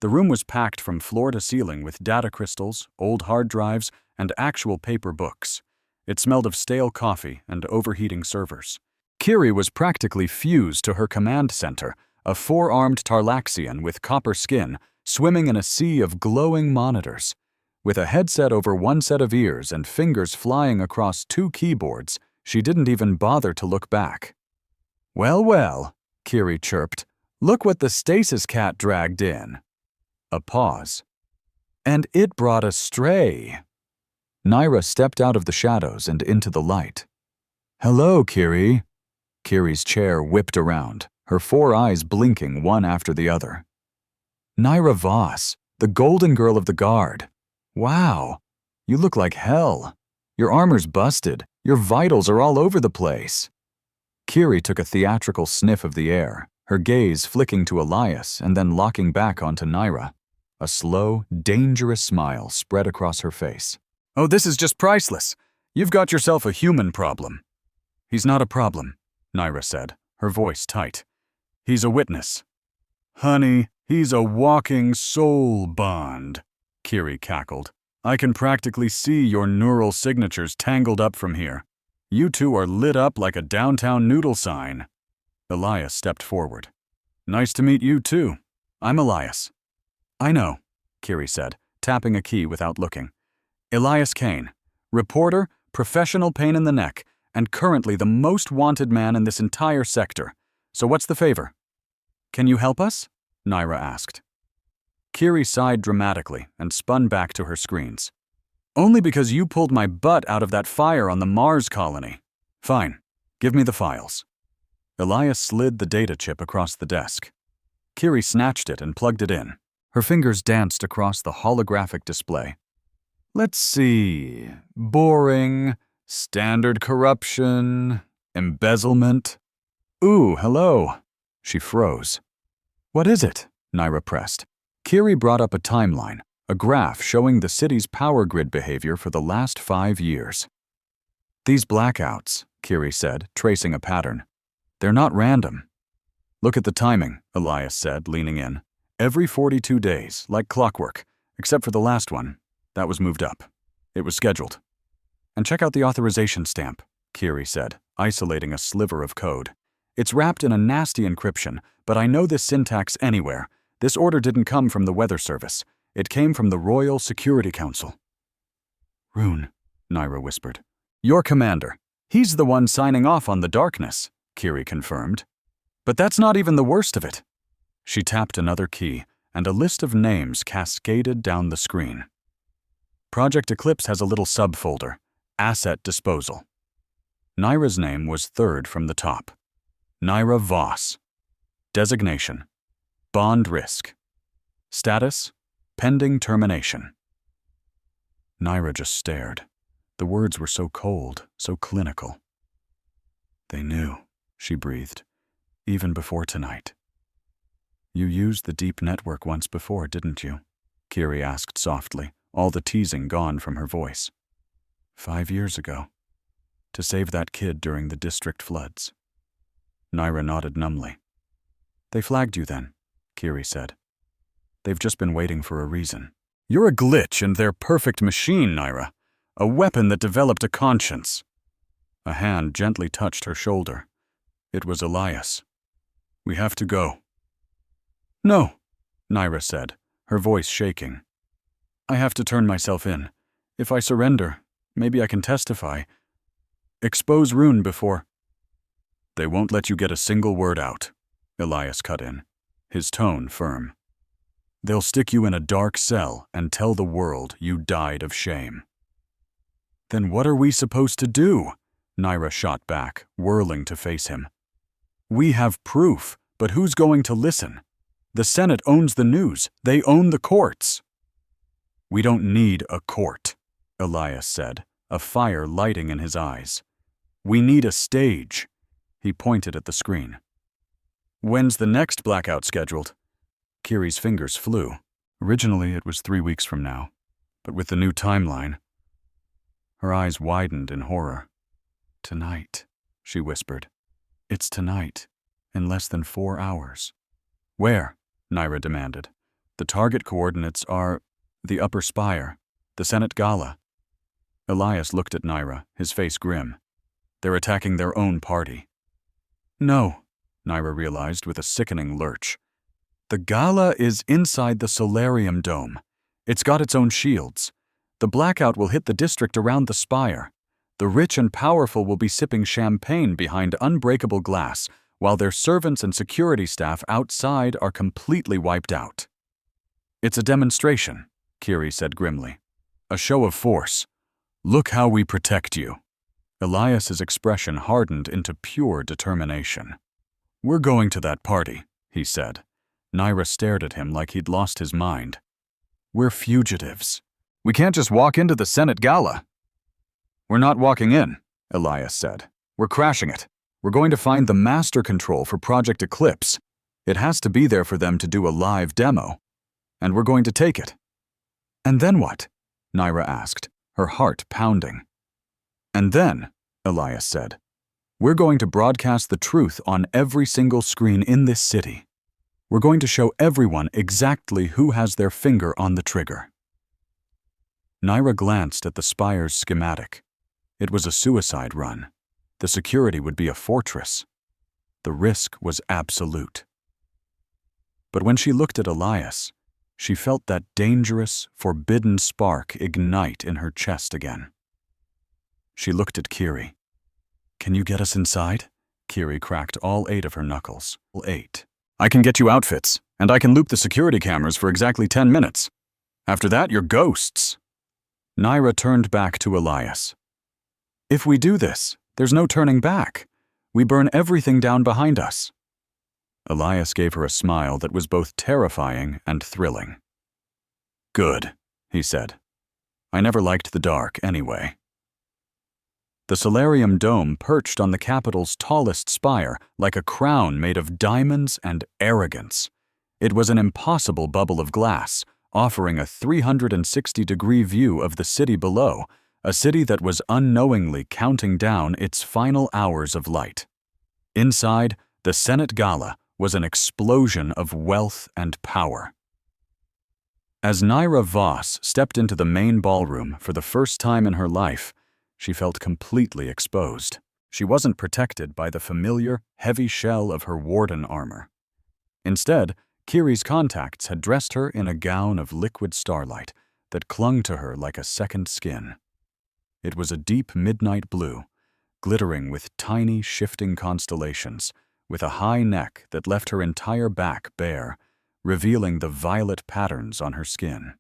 The room was packed from floor to ceiling with data crystals, old hard drives, and actual paper books. It smelled of stale coffee and overheating servers. Kiri was practically fused to her command center, a 4-armed Tarlaxian with copper skin, swimming in a sea of glowing monitors. With a headset over one set of ears and fingers flying across 2 keyboards, she didn't even bother to look back. "Well, well," Kiri chirped. "Look what the stasis cat dragged in." A pause. "And it brought a stray." Naira stepped out of the shadows and into the light. "Hello, Kiri." Kiri's chair whipped around, her 4 eyes blinking one after the other. "Naira Voss, the golden girl of the guard. Wow, you look like hell. Your armor's busted, your vitals are all over the place." Kiri took a theatrical sniff of the air, her gaze flicking to Elias and then locking back onto Naira. A slow, dangerous smile spread across her face. "Oh, this is just priceless. You've got yourself a human problem. He's not a problem, Naira said, her voice tight. He's a witness. Honey, he's a walking soul bond, Kiri cackled. I can practically see your neural signatures tangled up from here. You two are lit up like a downtown noodle sign. Elias stepped forward. Nice to meet you too. I'm Elias. I know, Kiri said, tapping a key without looking. Elias Kane, reporter, professional pain in the neck, and currently the most wanted man in this entire sector. So what's the favor? Can you help us? Naira asked. Kiri sighed dramatically and spun back to her screens. Only because you pulled my butt out of that fire on the Mars colony. Fine, give me the files. Elias slid the data chip across the desk. Kiri snatched it and plugged it in. Her fingers danced across the holographic display. Let's see. Boring, standard corruption, embezzlement. Ooh, hello. She froze. What is it? Naira pressed. Kiri brought up a timeline, a graph showing the city's power grid behavior for the last 5 years. These blackouts, Kiri said, tracing a pattern. They're not random. Look at the timing, Elias said, leaning in. Every 42 days, like clockwork, except for the last one. That was moved up. It was scheduled. And check out the authorization stamp, Kiri said, isolating a sliver of code. It's wrapped in a nasty encryption, but I know this syntax anywhere. This order didn't come from the Weather Service. It came from the Royal Security Council. Rune, Naira whispered. Your commander. He's the one signing off on the darkness, Kiri confirmed. But that's not even the worst of it. She tapped another key, and a list of names cascaded down the screen. Project Eclipse has a little subfolder, Asset Disposal. Naira's name was third from the top. Naira Voss. Designation: Bond Risk. Status: Pending termination. Naira just stared. The words were so cold, so clinical. They knew, she breathed, even before tonight. You used the deep network once before, didn't you? Kiri asked softly, all the teasing gone from her voice. 5 years ago. To save that kid during the district floods. Naira nodded numbly. They flagged you then, Kiri said. They've just been waiting for a reason. You're a glitch in their perfect machine, Naira. A weapon that developed a conscience. A hand gently touched her shoulder. It was Elias. We have to go. No, Naira said, her voice shaking. I have to turn myself in. If I surrender, maybe I can testify. Expose Rune before. They won't let you get a single word out, Elias cut in, his tone firm. They'll stick you in a dark cell and tell the world you died of shame. Then what are we supposed to do? Naira shot back, whirling to face him. We have proof, but who's going to listen? The Senate owns the news. They own the courts. We don't need a court, Elias said, a fire lighting in his eyes. We need a stage. He pointed at the screen. When's the next blackout scheduled? Kiri's fingers flew. Originally, it was 3 weeks from now, but with the new timeline. Her eyes widened in horror. Tonight, she whispered. It's tonight, in less than 4 hours. Where? Naira demanded. The target coordinates are the upper spire, the Senate Gala. Elias looked at Naira, his face grim. They're attacking their own party. No, Naira realized with a sickening lurch. The Gala is inside the solarium dome. It's got its own shields. The blackout will hit the district around the spire. The rich and powerful will be sipping champagne behind unbreakable glass, while their servants and security staff outside are completely wiped out. It's a demonstration, Kiri said grimly. A show of force. Look how we protect you. Elias's expression hardened into pure determination. We're going to that party, he said. Naira stared at him like he'd lost his mind. We're fugitives. We can't just walk into the Senate Gala. We're not walking in, Elias said. We're crashing it. We're going to find the master control for Project Eclipse. It has to be there for them to do a live demo. And we're going to take it. And then what? Naira asked, her heart pounding. And then, Elias said, we're going to broadcast the truth on every single screen in this city. We're going to show everyone exactly who has their finger on the trigger. Naira glanced at the spire's schematic. It was a suicide run. The security would be a fortress. The risk was absolute. But when she looked at Elias, she felt that dangerous, forbidden spark ignite in her chest again. She looked at Kiri. "Can you get us inside?" Kiri cracked all 8 of her knuckles. 8. "I can get you outfits, and I can loop the security cameras for exactly 10 minutes. After that, you're ghosts." Naira turned back to Elias. "If we do this, there's no turning back. We burn everything down behind us." Elias gave her a smile that was both terrifying and thrilling. "Good," he said. "I never liked the dark anyway." The solarium dome perched on the capital's tallest spire like a crown made of diamonds and arrogance. It was an impossible bubble of glass, offering a 360-degree view of the city below, a city that was unknowingly counting down its final hours of light. Inside, the Senate Gala was an explosion of wealth and power. As Naira Voss stepped into the main ballroom for the first time in her life, she felt completely exposed. She wasn't protected by the familiar, heavy shell of her warden armor. Instead, Kiri's contacts had dressed her in a gown of liquid starlight that clung to her like a second skin. It was a deep midnight blue, glittering with tiny, shifting constellations, with a high neck that left her entire back bare, revealing the violet patterns on her skin.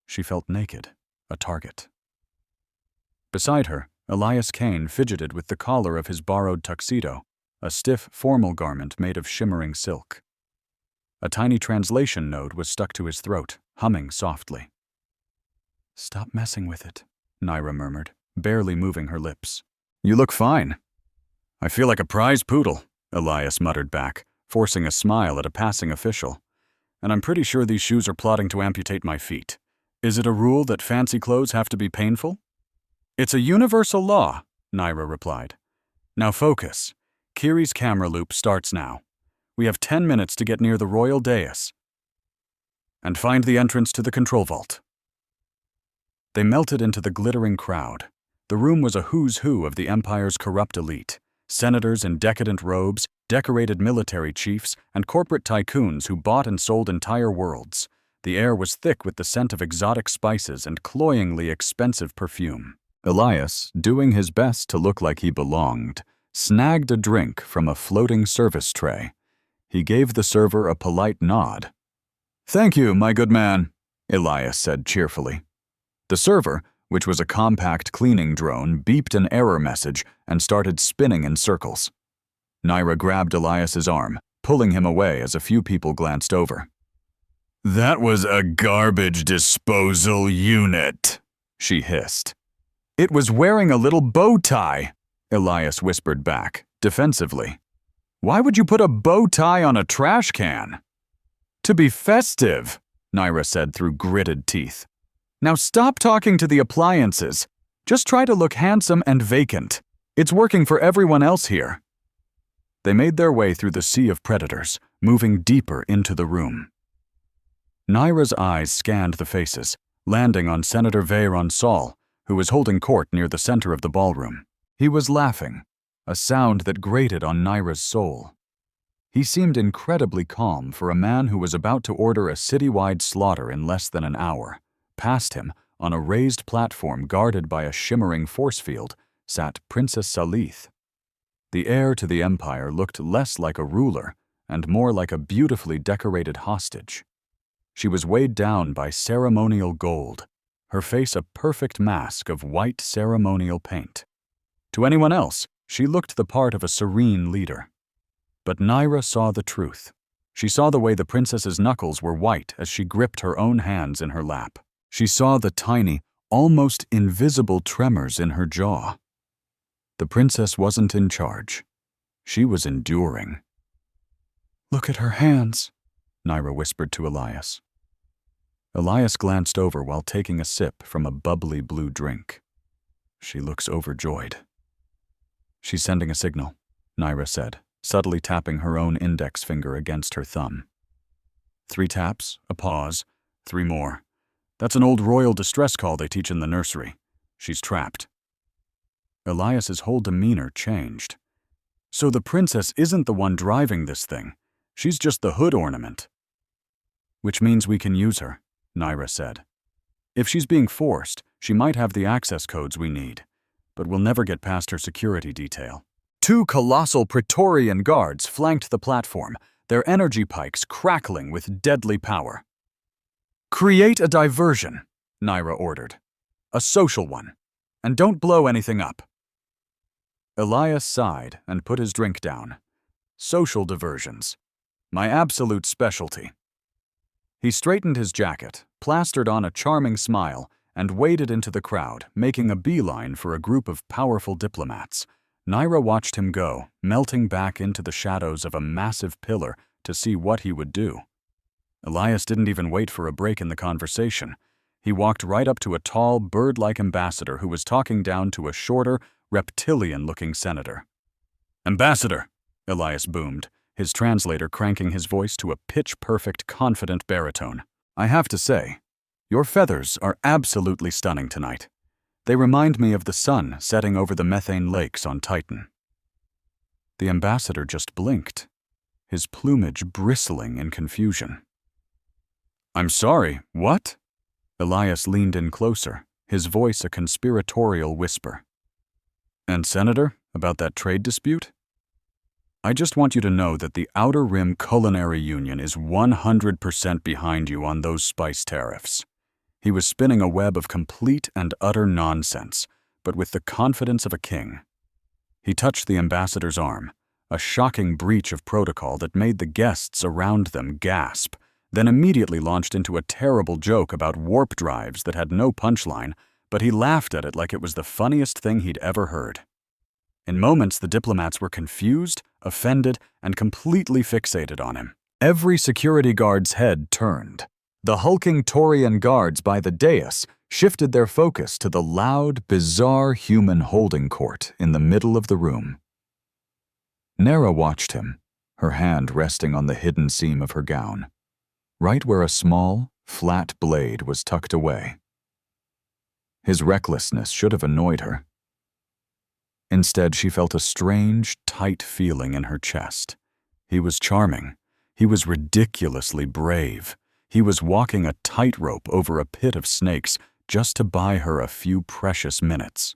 She felt naked, a target. Beside her, Elias Kane fidgeted with the collar of his borrowed tuxedo, a stiff, formal garment made of shimmering silk. A tiny translation node was stuck to his throat, humming softly. "Stop messing with it," Naira murmured, barely moving her lips. "You look fine." "I feel like a prize poodle," Elias muttered back, forcing a smile at a passing official. "And I'm pretty sure these shoes are plotting to amputate my feet. Is it a rule that fancy clothes have to be painful?" "It's a universal law," Naira replied. "Now focus. Kiri's camera loop starts now. We have 10 minutes to get near the royal dais and find the entrance to the control vault." They melted into the glittering crowd. The room was a who's who of the Empire's corrupt elite. Senators in decadent robes, decorated military chiefs, and corporate tycoons who bought and sold entire worlds. The air was thick with the scent of exotic spices and cloyingly expensive perfume. Elias, doing his best to look like he belonged, snagged a drink from a floating service tray. He gave the server a polite nod. "Thank you, my good man," Elias said cheerfully. The server, which was a compact cleaning drone, beeped an error message and started spinning in circles. Naira grabbed Elias's arm, pulling him away as a few people glanced over. "That was a garbage disposal unit," she hissed. "It was wearing a little bow tie," Elias whispered back, defensively. "Why would you put a bow tie on a trash can?" "To be festive," Naira said through gritted teeth. "Now stop talking to the appliances. Just try to look handsome and vacant. It's working for everyone else here." They made their way through the sea of predators, moving deeper into the room. Naira's eyes scanned the faces, landing on Senator Veyron Saul, who was holding court near the center of the ballroom. He was laughing, a sound that grated on Naira's soul. He seemed incredibly calm for a man who was about to order a citywide slaughter in less than an hour. Past him, on a raised platform guarded by a shimmering force field, sat Princess Salith. The heir to the empire looked less like a ruler and more like a beautifully decorated hostage. She was weighed down by ceremonial gold, her face a perfect mask of white ceremonial paint. To anyone else, she looked the part of a serene leader. But Naira saw the truth. She saw the way the princess's knuckles were white as she gripped her own hands in her lap. She saw the tiny, almost invisible tremors in her jaw. The princess wasn't in charge. She was enduring. "Look at her hands," Naira whispered to Elias. Elias glanced over while taking a sip from a bubbly blue drink. She looks overjoyed. She's sending a signal, Naira said, subtly tapping her own index finger against her thumb. 3 taps, a pause, 3 more. That's an old royal distress call they teach in the nursery. She's trapped. Elias's whole demeanor changed. So the princess isn't the one driving this thing. She's just the hood ornament. Which means we can use her, Naira said. If she's being forced, she might have the access codes we need, but we'll never get past her security detail. 2 colossal Praetorian guards flanked the platform, their energy pikes crackling with deadly power. Create a diversion, Naira ordered. A social one. And don't blow anything up. Elias sighed and put his drink down. Social diversions. My absolute specialty. He straightened his jacket, plastered on a charming smile, and waded into the crowd, making a beeline for a group of powerful diplomats. Naira watched him go, melting back into the shadows of a massive pillar to see what he would do. Elias didn't even wait for a break in the conversation. He walked right up to a tall, bird-like ambassador who was talking down to a shorter, reptilian-looking senator. "Ambassador," Elias boomed, his translator cranking his voice to a pitch-perfect, confident baritone. "I have to say, your feathers are absolutely stunning tonight. They remind me of the sun setting over the methane lakes on Titan." The ambassador just blinked, his plumage bristling in confusion. "I'm sorry, what?" Elias leaned in closer, his voice a conspiratorial whisper. "And Senator, about that trade dispute? I just want you to know that the Outer Rim Culinary Union is 100% behind you on those spice tariffs." He was spinning a web of complete and utter nonsense, but with the confidence of a king. He touched the ambassador's arm, a shocking breach of protocol that made the guests around them gasp, then immediately launched into a terrible joke about warp drives that had no punchline, but he laughed at it like it was the funniest thing he'd ever heard. In moments, the diplomats were confused, offended, and completely fixated on him. Every security guard's head turned. The hulking Taurian guards by the dais shifted their focus to the loud, bizarre human holding court in the middle of the room. Nera watched him, her hand resting on the hidden seam of her gown, right where a small, flat blade was tucked away. His recklessness should have annoyed her. Instead, she felt a strange, tight feeling in her chest. He was charming. He was ridiculously brave. He was walking a tightrope over a pit of snakes just to buy her a few precious minutes.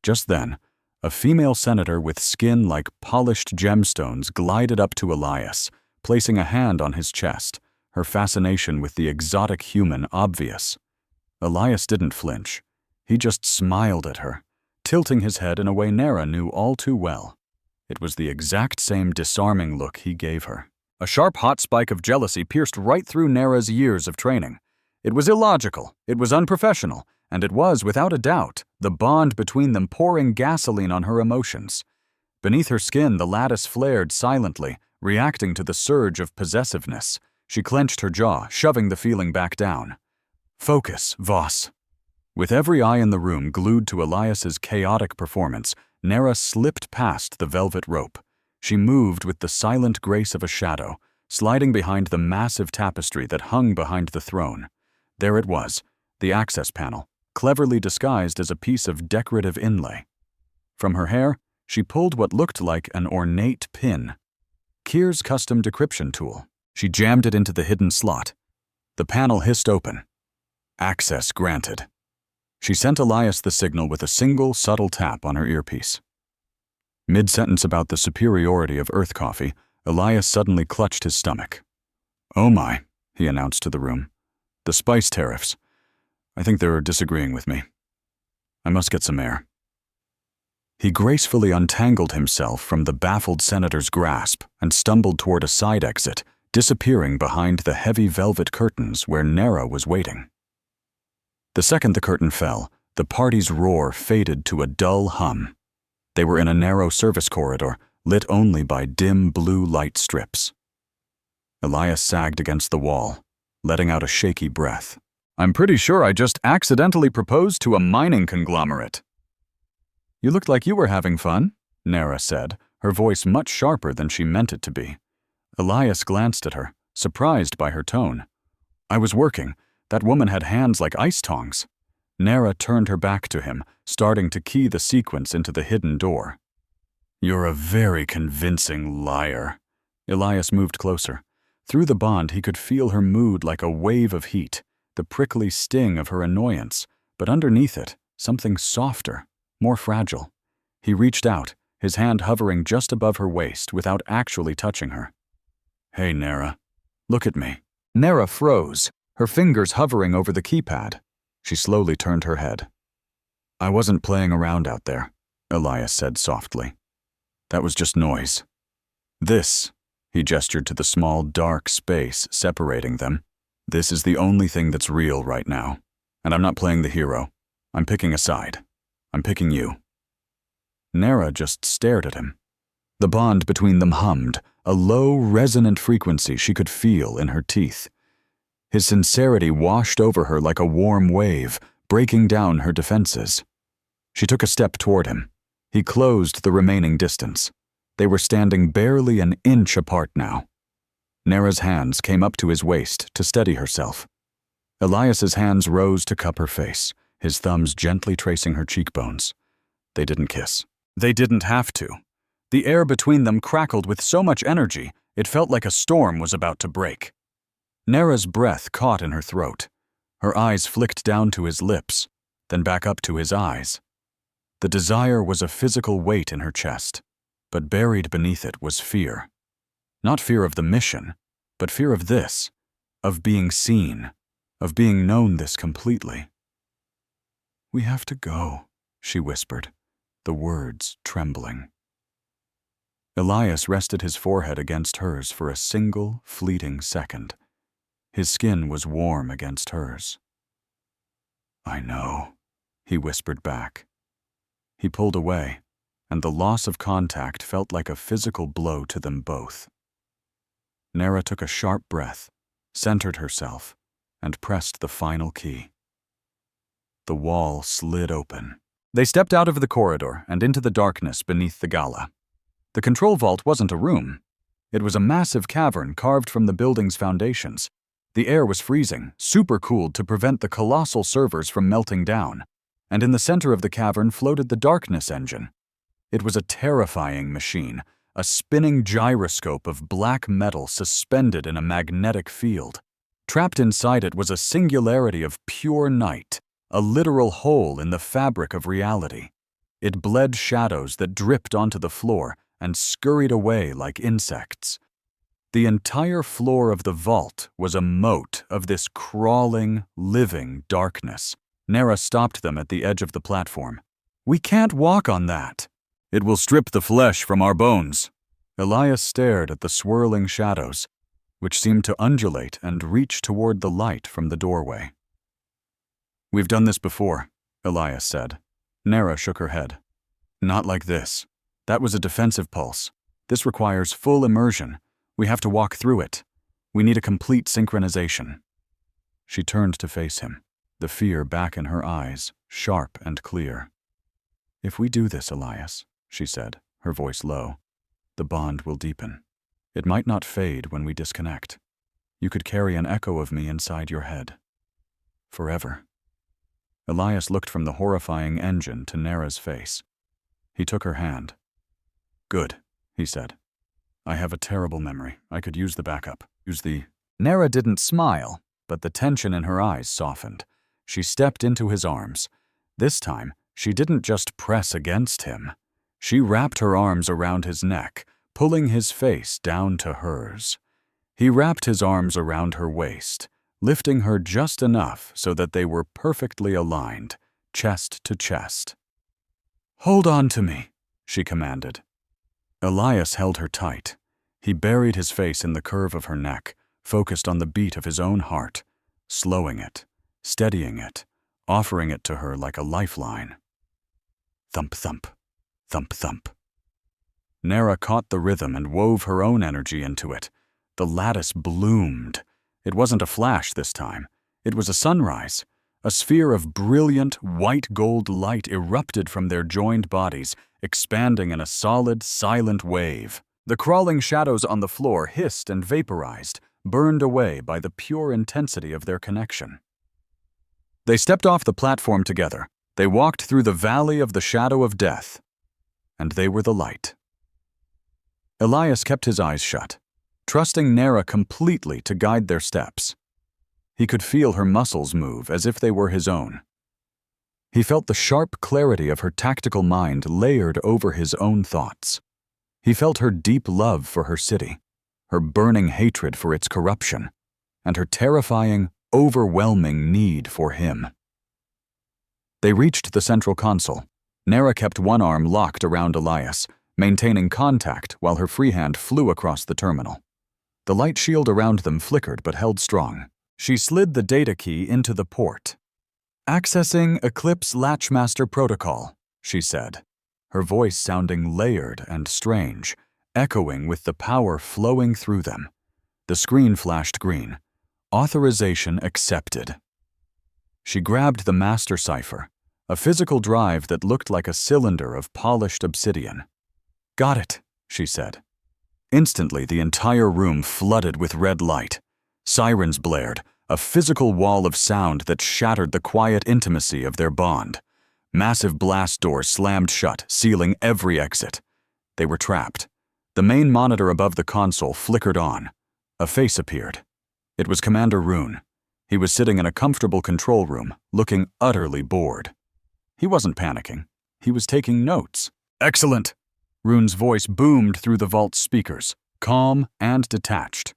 Just then, a female senator with skin like polished gemstones glided up to Elias, placing a hand on his chest, her fascination with the exotic human obvious. Elias didn't flinch. He just smiled at her, tilting his head in a way Nera knew all too well. It was the exact same disarming look he gave her. A sharp hot spike of jealousy pierced right through Nera's years of training. It was illogical, it was unprofessional, and it was, without a doubt, the bond between them pouring gasoline on her emotions. Beneath her skin, the lattice flared silently, reacting to the surge of possessiveness. She clenched her jaw, shoving the feeling back down. "Focus, Voss." With every eye in the room glued to Elias's chaotic performance, Nera slipped past the velvet rope. She moved with the silent grace of a shadow, sliding behind the massive tapestry that hung behind the throne. There it was, the access panel, cleverly disguised as a piece of decorative inlay. From her hair, she pulled what looked like an ornate pin. Kyr's custom decryption tool. She jammed it into the hidden slot. The panel hissed open. Access granted. She sent Elias the signal with a single, subtle tap on her earpiece. Mid-sentence about the superiority of Earth coffee, Elias suddenly clutched his stomach. "Oh my," he announced to the room. "The spice tariffs. I think they're disagreeing with me. I must get some air." He gracefully untangled himself from the baffled senator's grasp and stumbled toward a side exit, disappearing behind the heavy velvet curtains where Nera was waiting. The second the curtain fell, the party's roar faded to a dull hum. They were in a narrow service corridor, lit only by dim blue light strips. Elias sagged against the wall, letting out a shaky breath. "I'm pretty sure I just accidentally proposed to a mining conglomerate." You looked like you were having fun, Nara said, her voice much sharper than she meant it to be. Elias glanced at her, surprised by her tone. I was working. That woman had hands like ice tongs. Nara turned her back to him, starting to key the sequence into the hidden door. You're a very convincing liar. Elias moved closer. Through the bond, he could feel her mood like a wave of heat, the prickly sting of her annoyance, but underneath it, something softer, more fragile. He reached out, his hand hovering just above her waist without actually touching her. Hey, Nara. Look at me. Nara froze, her fingers hovering over the keypad. She slowly turned her head. I wasn't playing around out there, Elias said softly. That was just noise. This, he gestured to the small, dark space separating them. This is the only thing that's real right now. And I'm not playing the hero. I'm picking a side. I'm picking you. Nara just stared at him. The bond between them hummed, a low, resonant frequency she could feel in her teeth. His sincerity washed over her like a warm wave, breaking down her defenses. She took a step toward him. He closed the remaining distance. They were standing barely an inch apart now. Nara's hands came up to his waist to steady herself. Elias's hands rose to cup her face, his thumbs gently tracing her cheekbones. They didn't kiss. They didn't have to. The air between them crackled with so much energy, it felt like a storm was about to break. Nara's breath caught in her throat. Her eyes flicked down to his lips, then back up to his eyes. The desire was a physical weight in her chest, but buried beneath it was fear. Not fear of the mission, but fear of this, of being seen, of being known this completely. We have to go, she whispered, the words trembling. Elias rested his forehead against hers for a single, fleeting second. His skin was warm against hers. I know, he whispered back. He pulled away, and the loss of contact felt like a physical blow to them both. Nara took a sharp breath, centered herself, and pressed the final key. The wall slid open. They stepped out of the corridor and into the darkness beneath the gala. The control vault wasn't a room. It was a massive cavern carved from the building's foundations. The air was freezing, super-cooled to prevent the colossal servers from melting down, and in the center of the cavern floated the darkness engine. It was a terrifying machine, a spinning gyroscope of black metal suspended in a magnetic field. Trapped inside it was a singularity of pure night, a literal hole in the fabric of reality. It bled shadows that dripped onto the floor and scurried away like insects. The entire floor of the vault was a moat of this crawling, living darkness. Nara stopped them at the edge of the platform. We can't walk on that. It will strip the flesh from our bones. Elias stared at the swirling shadows, which seemed to undulate and reach toward the light from the doorway. We've done this before, Elias said. Nara shook her head. Not like this. That was a defensive pulse. This requires full immersion. We have to walk through it. We need a complete synchronization. She turned to face him, the fear back in her eyes, sharp and clear. If we do this, Elias, she said, her voice low, the bond will deepen. It might not fade when we disconnect. You could carry an echo of me inside your head. Forever. Elias looked from the horrifying engine to Nara's face. He took her hand. Good, he said. I have a terrible memory. I could use the backup. Nara didn't smile, but the tension in her eyes softened. She stepped into his arms. This time, she didn't just press against him. She wrapped her arms around his neck, pulling his face down to hers. He wrapped his arms around her waist, lifting her just enough so that they were perfectly aligned, chest to chest. Hold on to me, she commanded. Elias held her tight. He buried his face in the curve of her neck, focused on the beat of his own heart, slowing it, steadying it, offering it to her like a lifeline. Thump, thump, thump, thump. Nara caught the rhythm and wove her own energy into it. The lattice bloomed. It wasn't a flash this time. It was a sunrise, A sphere of brilliant, white-gold light erupted from their joined bodies, expanding in a solid, silent wave. The crawling shadows on the floor hissed and vaporized, burned away by the pure intensity of their connection. They stepped off the platform together. They walked through the valley of the shadow of death, and they were the light. Elias kept his eyes shut, trusting Nera completely to guide their steps. He could feel her muscles move as if they were his own. He felt the sharp clarity of her tactical mind layered over his own thoughts. He felt her deep love for her city, her burning hatred for its corruption, and her terrifying, overwhelming need for him. They reached the central console. Nera kept one arm locked around Elias, maintaining contact while her free hand flew across the terminal. The light shield around them flickered but held strong. She slid the data key into the port. "Accessing Eclipse Latchmaster Protocol," she said, her voice sounding layered and strange, echoing with the power flowing through them. The screen flashed green. Authorization accepted. She grabbed the master cipher, a physical drive that looked like a cylinder of polished obsidian. "Got it," she said. Instantly, the entire room flooded with red light. Sirens blared, a physical wall of sound that shattered the quiet intimacy of their bond. Massive blast doors slammed shut, sealing every exit. They were trapped. The main monitor above the console flickered on. A face appeared. It was Commander Rune. He was sitting in a comfortable control room, looking utterly bored. He wasn't panicking. He was taking notes. "Excellent!" Rune's voice boomed through the vault's speakers, calm and detached.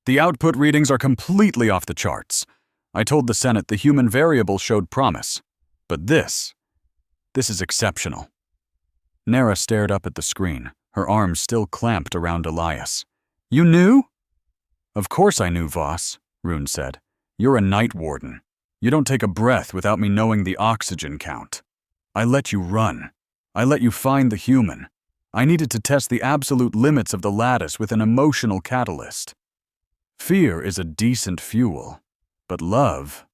"The output readings are completely off the charts. I told the Senate the human variable showed promise. But this is exceptional." Nera stared up at the screen, her arms still clamped around Elias. "You knew?" "Of course I knew, Voss," Rune said. "You're a night warden. You don't take a breath without me knowing the oxygen count. I let you run. I let you find the human. I needed to test the absolute limits of the lattice with an emotional catalyst. Fear is a decent fuel, but love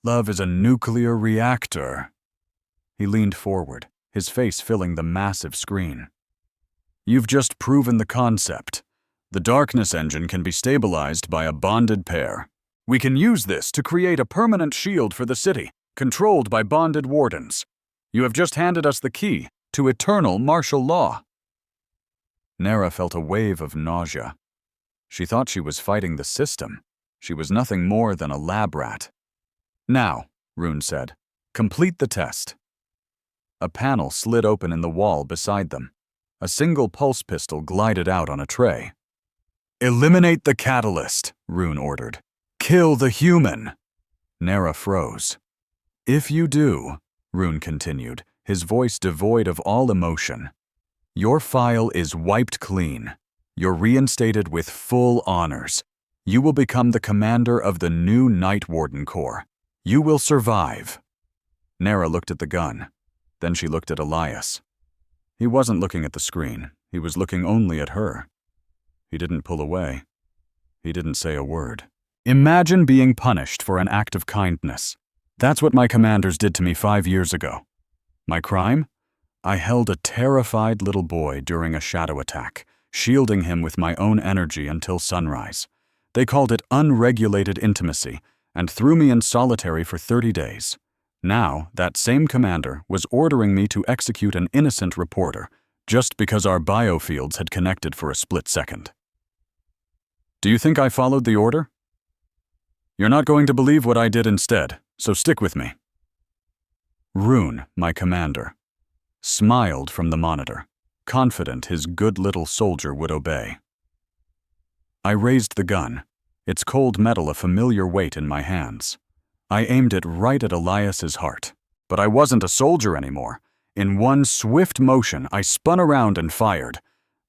is a nuclear reactor." He leaned forward, his face filling the massive screen. "You've just proven the concept. The darkness engine can be stabilized by a bonded pair. We can use this to create a permanent shield for the city, controlled by bonded wardens. You have just handed us the key to eternal martial law." Nera felt a wave of nausea. She thought she was fighting the system. She was nothing more than a lab rat. "Now," Rune said, "complete the test." A panel slid open in the wall beside them. A single pulse pistol glided out on a tray. "Eliminate the catalyst," Rune ordered. "Kill the human." Nera froze. "If you do," Rune continued, his voice devoid of all emotion, "your file is wiped clean. You're reinstated with full honors. You will become the commander of the new Night Warden Corps. You will survive." Nera looked at the gun. Then she looked at Elias. He wasn't looking at the screen. He was looking only at her. He didn't pull away. He didn't say a word. "Imagine being punished for an act of kindness. That's what my commanders did to me 5 years ago. My crime? I held a terrified little boy during a shadow attack, shielding him with my own energy until sunrise. They called it unregulated intimacy and threw me in solitary for 30 days. Now, that same commander was ordering me to execute an innocent reporter just because our biofields had connected for a split second. Do you think I followed the order? You're not going to believe what I did instead, so stick with me." Rune, my commander, smiled from the monitor, confident his good little soldier would obey. I raised the gun, its cold metal a familiar weight in my hands. I aimed it right at Elias's heart, but I wasn't a soldier anymore. In one swift motion, I spun around and fired,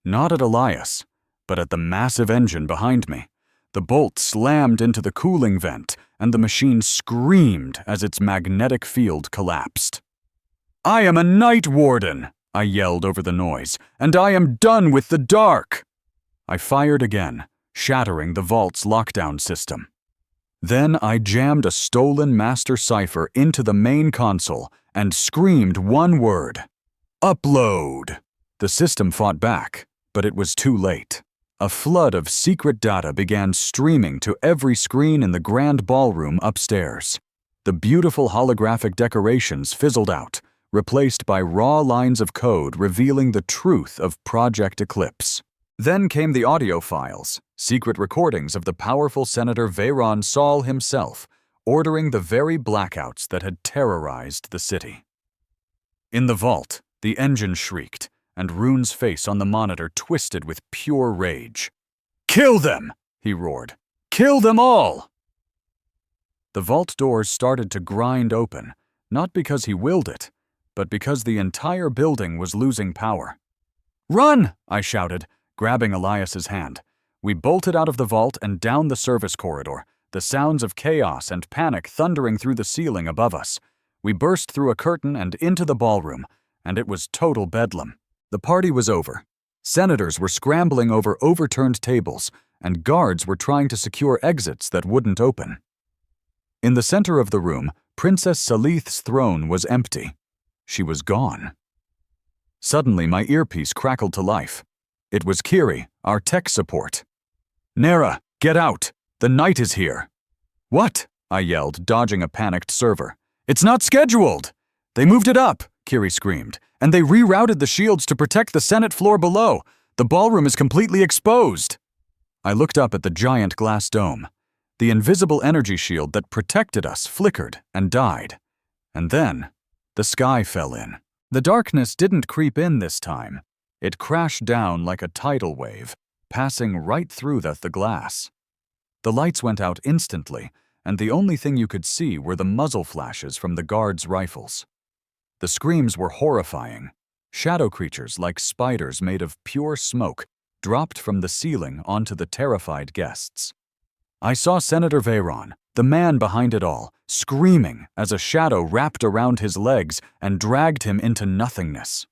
not at Elias, but at the massive engine behind me. The bolt slammed into the cooling vent, and the machine screamed as its magnetic field collapsed. "I am a Night Warden!" I yelled over the noise, "and I am done with the dark!" I fired again, shattering the vault's lockdown system. Then I jammed a stolen master cipher into the main console and screamed one word: upload! The system fought back, but it was too late. A flood of secret data began streaming to every screen in the grand ballroom upstairs. The beautiful holographic decorations fizzled out, replaced by raw lines of code revealing the truth of Project Eclipse. Then came the audio files, secret recordings of the powerful Senator Veyron Saul himself, ordering the very blackouts that had terrorized the city. In the vault, the engine shrieked, and Rune's face on the monitor twisted with pure rage. "Kill them!" he roared. "Kill them all!" The vault doors started to grind open, not because he willed it, but because the entire building was losing power. "Run!" I shouted, grabbing Elias's hand. We bolted out of the vault and down the service corridor, the sounds of chaos and panic thundering through the ceiling above us. We burst through a curtain and into the ballroom, and it was total bedlam. The party was over. Senators were scrambling over overturned tables, and guards were trying to secure exits that wouldn't open. In the center of the room, Princess Salith's throne was empty. She was gone. Suddenly, my earpiece crackled to life. It was Kiri, our tech support. "Nera, get out! The night is here!" "What?" I yelled, dodging a panicked server. "It's not scheduled!" "They moved it up," Kiri screamed, "and they rerouted the shields to protect the Senate floor below. The ballroom is completely exposed." I looked up at the giant glass dome. The invisible energy shield that protected us flickered and died. And then, the sky fell in. The darkness didn't creep in this time. It crashed down like a tidal wave, passing right through the glass. The lights went out instantly, and the only thing you could see were the muzzle flashes from the guards' rifles. The screams were horrifying. Shadow creatures like spiders made of pure smoke dropped from the ceiling onto the terrified guests. I saw Senator Veyron, the man behind it all, screaming as a shadow wrapped around his legs and dragged him into nothingness.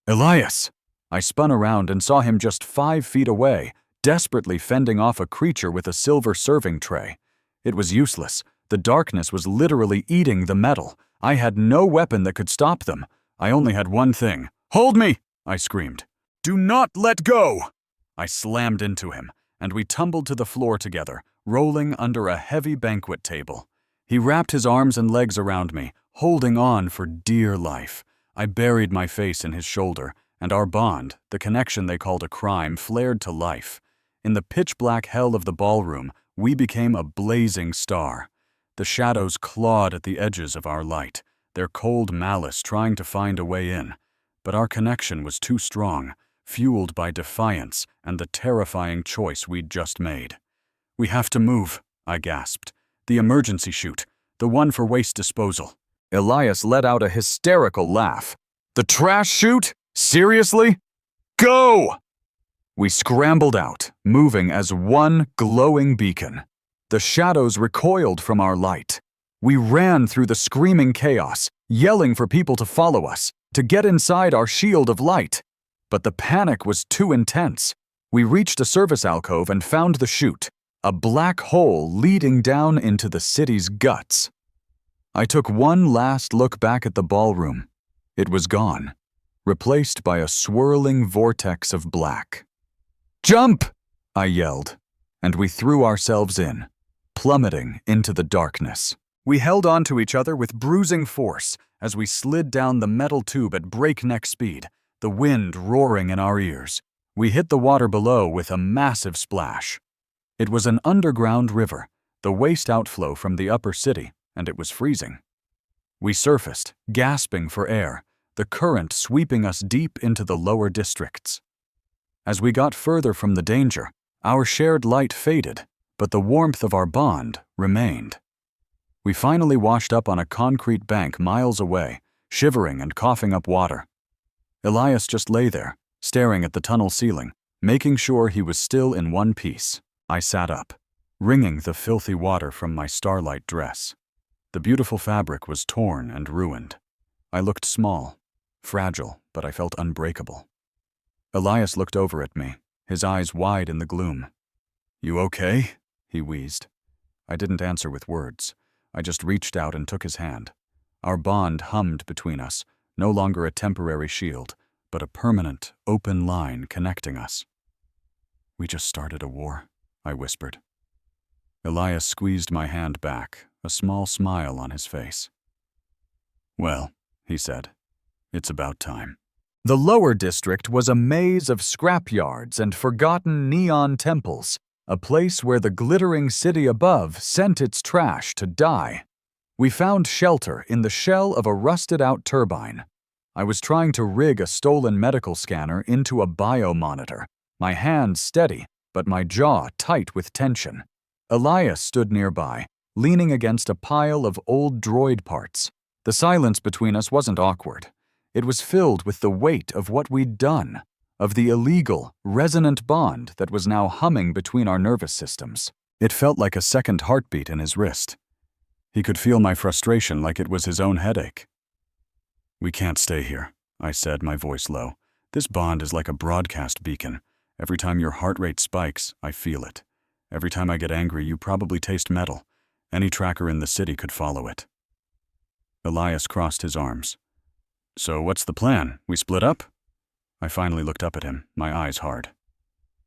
"Elias!" I spun around and saw him just 5 feet away, desperately fending off a creature with a silver serving tray. It was useless. The darkness was literally eating the metal. I had no weapon that could stop them. I only had one thing. "Hold me!" I screamed. "Do not let go!" I slammed into him, and we tumbled to the floor together, rolling under a heavy banquet table. He wrapped his arms and legs around me, holding on for dear life. I buried my face in his shoulder, and our bond, the connection they called a crime, flared to life. In the pitch-black hell of the ballroom, we became a blazing star. The shadows clawed at the edges of our light, their cold malice trying to find a way in. But our connection was too strong, fueled by defiance and the terrifying choice we'd just made. "We have to move," I gasped. "The emergency chute, the one for waste disposal." Elias let out a hysterical laugh. "The trash chute? Seriously? Go!" We scrambled out, moving as one glowing beacon. The shadows recoiled from our light. We ran through the screaming chaos, yelling for people to follow us, to get inside our shield of light. But the panic was too intense. We reached a service alcove and found the chute, a black hole leading down into the city's guts. I took one last look back at the ballroom. It was gone, replaced by a swirling vortex of black. "Jump!" I yelled, and we threw ourselves in, plummeting into the darkness. We held on to each other with bruising force as we slid down the metal tube at breakneck speed, the wind roaring in our ears. We hit the water below with a massive splash. It was an underground river, the waste outflow from the upper city, and it was freezing. We surfaced, gasping for air, the current sweeping us deep into the lower districts. As we got further from the danger, our shared light faded, but the warmth of our bond remained. We finally washed up on a concrete bank miles away, shivering and coughing up water. Elias just lay there, staring at the tunnel ceiling, making sure he was still in one piece. I sat up, wringing the filthy water from my starlight dress. The beautiful fabric was torn and ruined. I looked small, fragile, but I felt unbreakable. Elias looked over at me, his eyes wide in the gloom. "You okay?" he wheezed. I didn't answer with words. I just reached out and took his hand. Our bond hummed between us, no longer a temporary shield, but a permanent, open line connecting us. "We just started a war," I whispered. Elias squeezed my hand back, a small smile on his face. "Well," he said, "it's about time." The lower district was a maze of scrapyards and forgotten neon temples, a place where the glittering city above sent its trash to die. We found shelter in the shell of a rusted-out turbine. I was trying to rig a stolen medical scanner into a biomonitor, my hands steady, but my jaw tight with tension. Elias stood nearby, leaning against a pile of old droid parts. The silence between us wasn't awkward. It was filled with the weight of what we'd done, of the illegal, resonant bond that was now humming between our nervous systems. It felt like a second heartbeat in his wrist. He could feel my frustration like it was his own headache. "We can't stay here," I said, my voice low. "This bond is like a broadcast beacon. Every time your heart rate spikes, I feel it. Every time I get angry, you probably taste metal. Any tracker in the city could follow it." Elias crossed his arms. "So what's the plan? We split up?" I finally looked up at him, my eyes hard.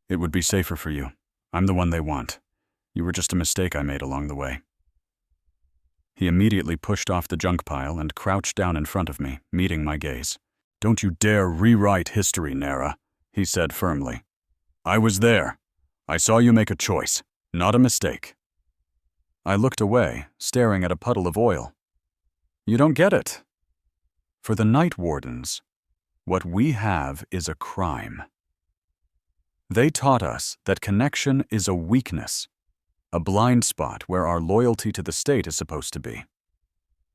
"It would be safer for you. I'm the one they want. You were just a mistake I made along the way." He immediately pushed off the junk pile and crouched down in front of me, meeting my gaze. "Don't you dare rewrite history, Nara," he said firmly. "I was there. I saw you make a choice, not a mistake." I looked away, staring at a puddle of oil. "You don't get it. For the Night Wardens, what we have is a crime. They taught us that connection is a weakness, a blind spot where our loyalty to the state is supposed to be.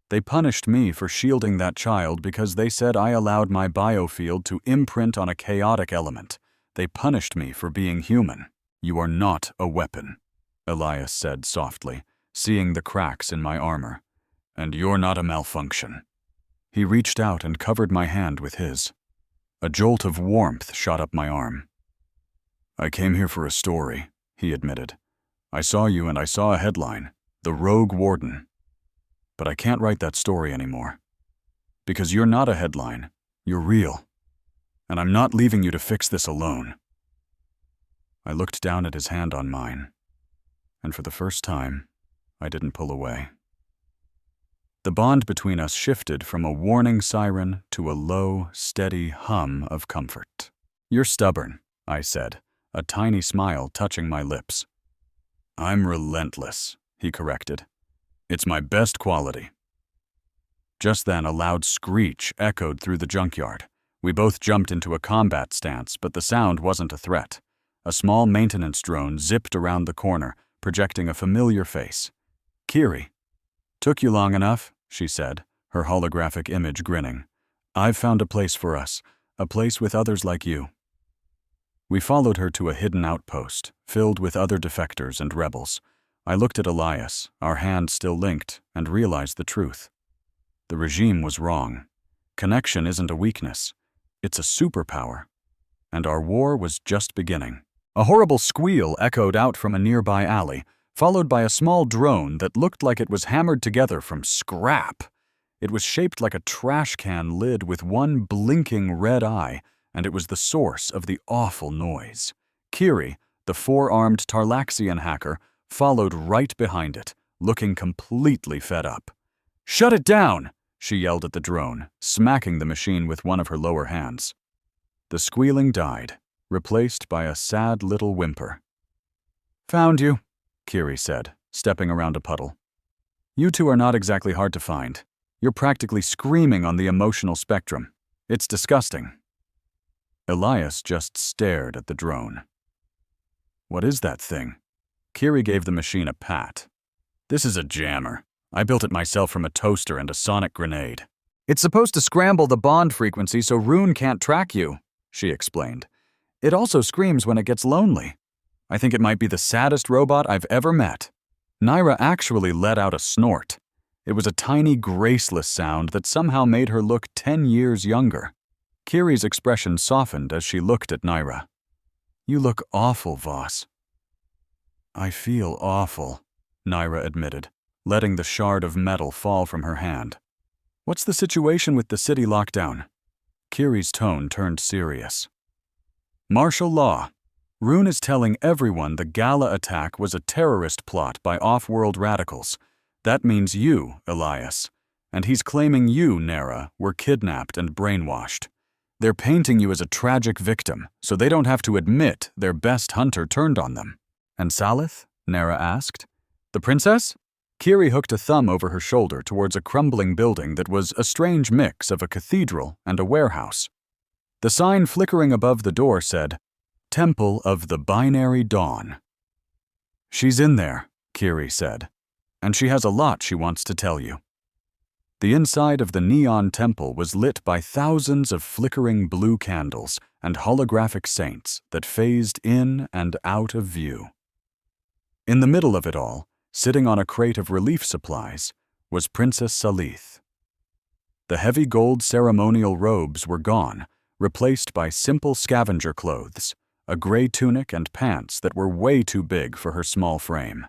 They punished me for shielding that child because they said I allowed my biofield to imprint on a chaotic element. They punished me for being human. You are not a weapon," Elias said softly, seeing the cracks in my armor. "And you're not a malfunction." He reached out and covered my hand with his. A jolt of warmth shot up my arm. "I came here for a story," he admitted. "I saw you and I saw a headline, The Rogue Warden. But I can't write that story anymore. Because you're not a headline, you're real. And I'm not leaving you to fix this alone." I looked down at his hand on mine, and for the first time, I didn't pull away. The bond between us shifted from a warning siren to a low, steady hum of comfort. "You're stubborn," I said, a tiny smile touching my lips. "I'm relentless," he corrected. "It's my best quality." Just then, a loud screech echoed through the junkyard. We both jumped into a combat stance, but the sound wasn't a threat. A small maintenance drone zipped around the corner, projecting a familiar face. "Kiri." "Took you long enough," she said, her holographic image grinning. "I've found a place for us, a place with others like you." We followed her to a hidden outpost, filled with other defectors and rebels. I looked at Elias, our hands still linked, and realized the truth. The regime was wrong. Connection isn't a weakness. It's a superpower. And our war was just beginning. A horrible squeal echoed out from a nearby alley, followed by a small drone that looked like it was hammered together from scrap. It was shaped like a trash can lid with one blinking red eye, and it was the source of the awful noise. Kiri, the four-armed Tarlaxian hacker, followed right behind it, looking completely fed up. "Shut it down!" she yelled at the drone, smacking the machine with one of her lower hands. The squealing died, replaced by a sad little whimper. "Found you," Kiri said, stepping around a puddle. "You two are not exactly hard to find. You're practically screaming on the emotional spectrum. It's disgusting." Elias just stared at the drone. "What is that thing?" Kiri gave the machine a pat. "This is a jammer. I built it myself from a toaster and a sonic grenade. It's supposed to scramble the bond frequency so Rune can't track you," she explained. "It also screams when it gets lonely. I think it might be the saddest robot I've ever met." Naira actually let out a snort. It was a tiny, graceless sound that somehow made her look 10 years younger. Kiri's expression softened as she looked at Naira. "You look awful, Voss." "I feel awful," Naira admitted, letting the shard of metal fall from her hand. What's the situation with the city lockdown? Kiri's tone turned serious. Martial law. Rune is telling everyone the Gala attack was a terrorist plot by off-world radicals. That means you, Elias. And he's claiming you, Nara, were kidnapped and brainwashed. They're painting you as a tragic victim, so they don't have to admit their best hunter turned on them. And Salith? Nara asked. The princess? Kiri hooked a thumb over her shoulder towards a crumbling building that was a strange mix of a cathedral and a warehouse. The sign flickering above the door said, Temple of the Binary Dawn. She's in there, Kiri said, and she has a lot she wants to tell you. The inside of the neon temple was lit by thousands of flickering blue candles and holographic saints that phased in and out of view. In the middle of it all, sitting on a crate of relief supplies, was Princess Salith. The heavy gold ceremonial robes were gone, replaced by simple scavenger clothes, a gray tunic and pants that were way too big for her small frame.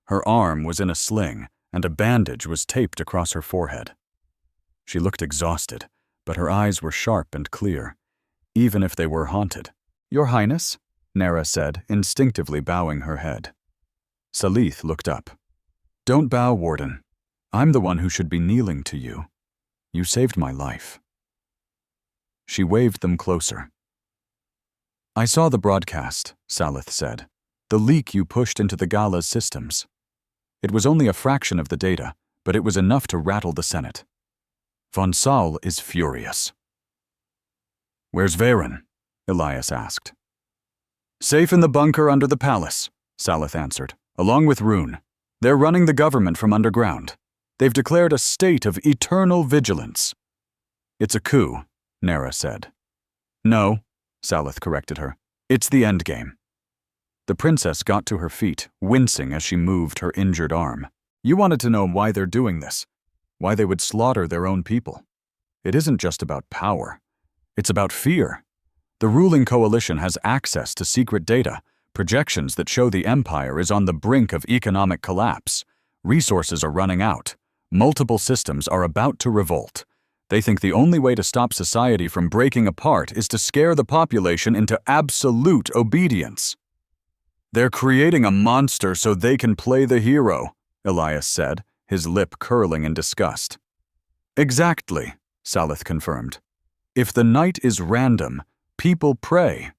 Her arm was in a sling, and a bandage was taped across her forehead. She looked exhausted, but her eyes were sharp and clear, even if they were haunted. Your Highness, Nara said, instinctively bowing her head. Salith looked up. Don't bow, Warden. I'm the one who should be kneeling to you. You saved my life. She waved them closer. I saw the broadcast, Salith said. The leak you pushed into the Gala's systems. It was only a fraction of the data, but it was enough to rattle the Senate. Von Saul is furious. Where's Varen? Elias asked. Safe in the bunker under the palace, Salith answered, along with Rune. They're running the government from underground. They've declared a state of eternal vigilance. It's a coup, Nara said. No, Salith corrected her. It's the endgame. The princess got to her feet, wincing as she moved her injured arm. You wanted to know why they're doing this, why they would slaughter their own people. It isn't just about power. It's about fear. The ruling coalition has access to secret data, projections that show the empire is on the brink of economic collapse. Resources are running out. Multiple systems are about to revolt. They think the only way to stop society from breaking apart is to scare the population into absolute obedience. They're creating a monster so they can play the hero, Elias said, his lip curling in disgust. Exactly, Salith confirmed. If the night is random, people pray.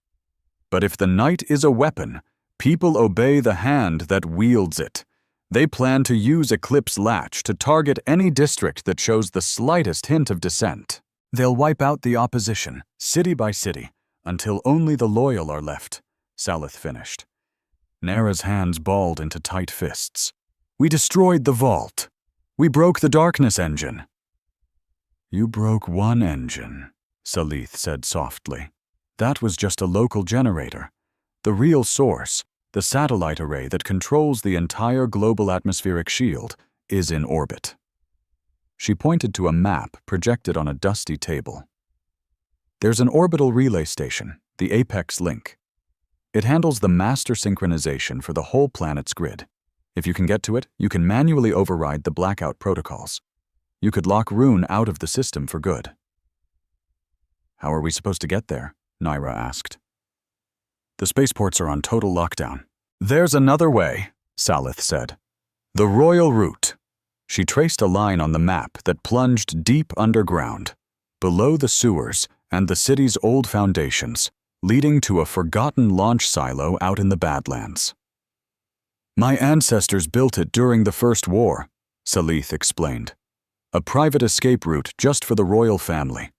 But if the night is a weapon, people obey the hand that wields it. They plan to use Eclipse Latch to target any district that shows the slightest hint of dissent. They'll wipe out the opposition, city by city, until only the loyal are left, Salith finished. Nara's hands balled into tight fists. We destroyed the vault. We broke the darkness engine. You broke one engine, Salith said softly. That was just a local generator. The real source, the satellite array that controls the entire global atmospheric shield, is in orbit. She pointed to a map projected on a dusty table. There's an orbital relay station, the Apex Link. It handles the master synchronization for the whole planet's grid. If you can get to it, you can manually override the blackout protocols. You could lock Rune out of the system for good. How are we supposed to get there? Naira asked. The spaceports are on total lockdown. There's another way, Salith said. The royal route. She traced a line on the map that plunged deep underground, below the sewers and the city's old foundations, leading to a forgotten launch silo out in the Badlands. My ancestors built it during the First War, Salith explained. A private escape route just for the royal family.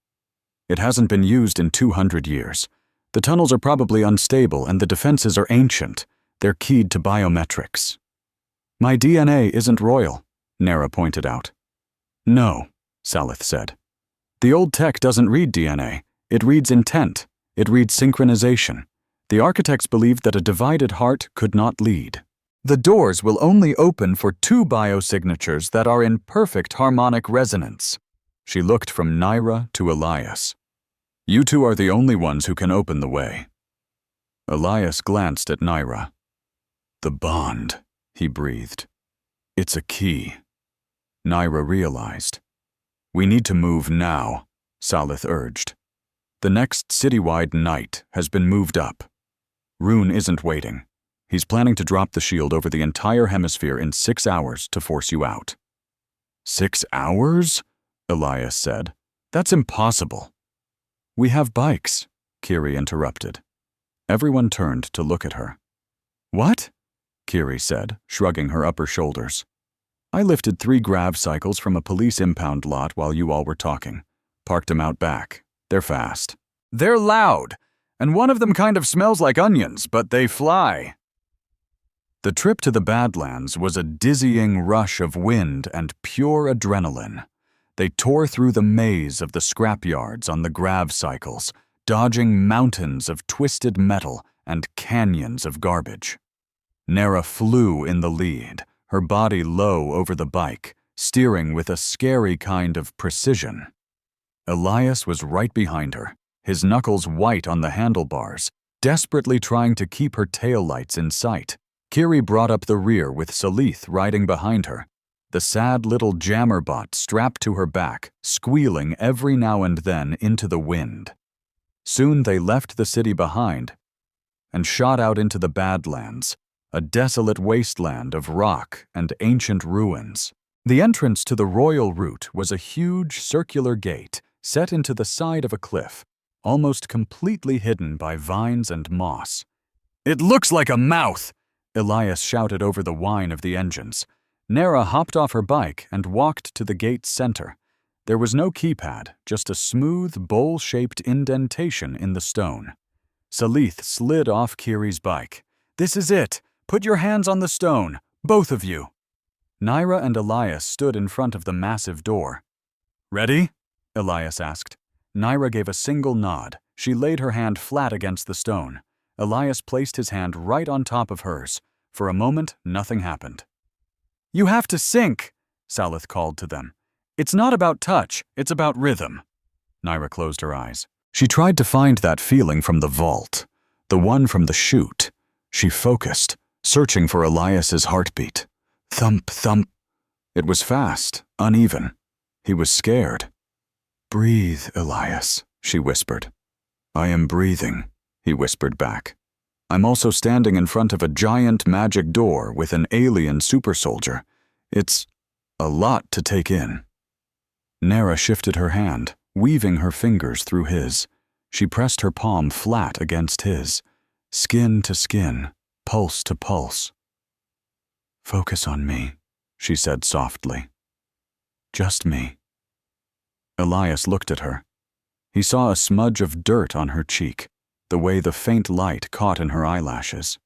It hasn't been used in 200 years. The tunnels are probably unstable and the defenses are ancient. They're keyed to biometrics. My DNA isn't royal, Nara pointed out. No, Salith said. The old tech doesn't read DNA. It reads intent. It reads synchronization. The architects believed that a divided heart could not lead. The doors will only open for two biosignatures that are in perfect harmonic resonance. She looked from Naira to Elias. You two are the only ones who can open the way. Elias glanced at Naira. The bond, he breathed. It's a key, Naira realized. We need to move now, Salith urged. The next citywide night has been moved up. Rune isn't waiting. He's planning to drop the shield over the entire hemisphere in 6 hours to force you out. 6 hours? Elias said. That's impossible. We have bikes, Kiri interrupted. Everyone turned to look at her. What? Kiri said, shrugging her upper shoulders. I lifted 3 grav cycles from a police impound lot while you all were talking. Parked them out back. They're fast. They're loud, and one of them kind of smells like onions, but they fly. The trip to the Badlands was a dizzying rush of wind and pure adrenaline. They tore through the maze of the scrapyards on the grav cycles, dodging mountains of twisted metal and canyons of garbage. Nara flew in the lead, her body low over the bike, steering with a scary kind of precision. Elias was right behind her, his knuckles white on the handlebars, desperately trying to keep her taillights in sight. Kiri brought up the rear with Salith riding behind her, the sad little jammerbot strapped to her back, squealing every now and then into the wind. Soon they left the city behind and shot out into the Badlands, a desolate wasteland of rock and ancient ruins. The entrance to the royal route was a huge circular gate set into the side of a cliff, almost completely hidden by vines and moss. It looks like a mouth, Elias shouted over the whine of the engines. Nara hopped off her bike and walked to the gate's center. There was no keypad, just a smooth, bowl-shaped indentation in the stone. Salith slid off Kiri's bike. This is it. Put your hands on the stone, both of you. Naira and Elias stood in front of the massive door. Ready? Elias asked. Naira gave a single nod. She laid her hand flat against the stone. Elias placed his hand right on top of hers. For a moment, nothing happened. You have to sync, Salith called to them. It's not about touch, it's about rhythm. Naira closed her eyes. She tried to find that feeling from the vault, the one from the chute. She focused, searching for Elias's heartbeat. Thump, thump. It was fast, uneven. He was scared. Breathe, Elias, she whispered. I am breathing, he whispered back. I'm also standing in front of a giant magic door with an alien super soldier. It's a lot to take in. Nara shifted her hand, weaving her fingers through his. She pressed her palm flat against his, skin to skin, pulse to pulse. Focus on me, she said softly. Just me. Elias looked at her. He saw a smudge of dirt on her cheek, the way the faint light caught in her eyelashes.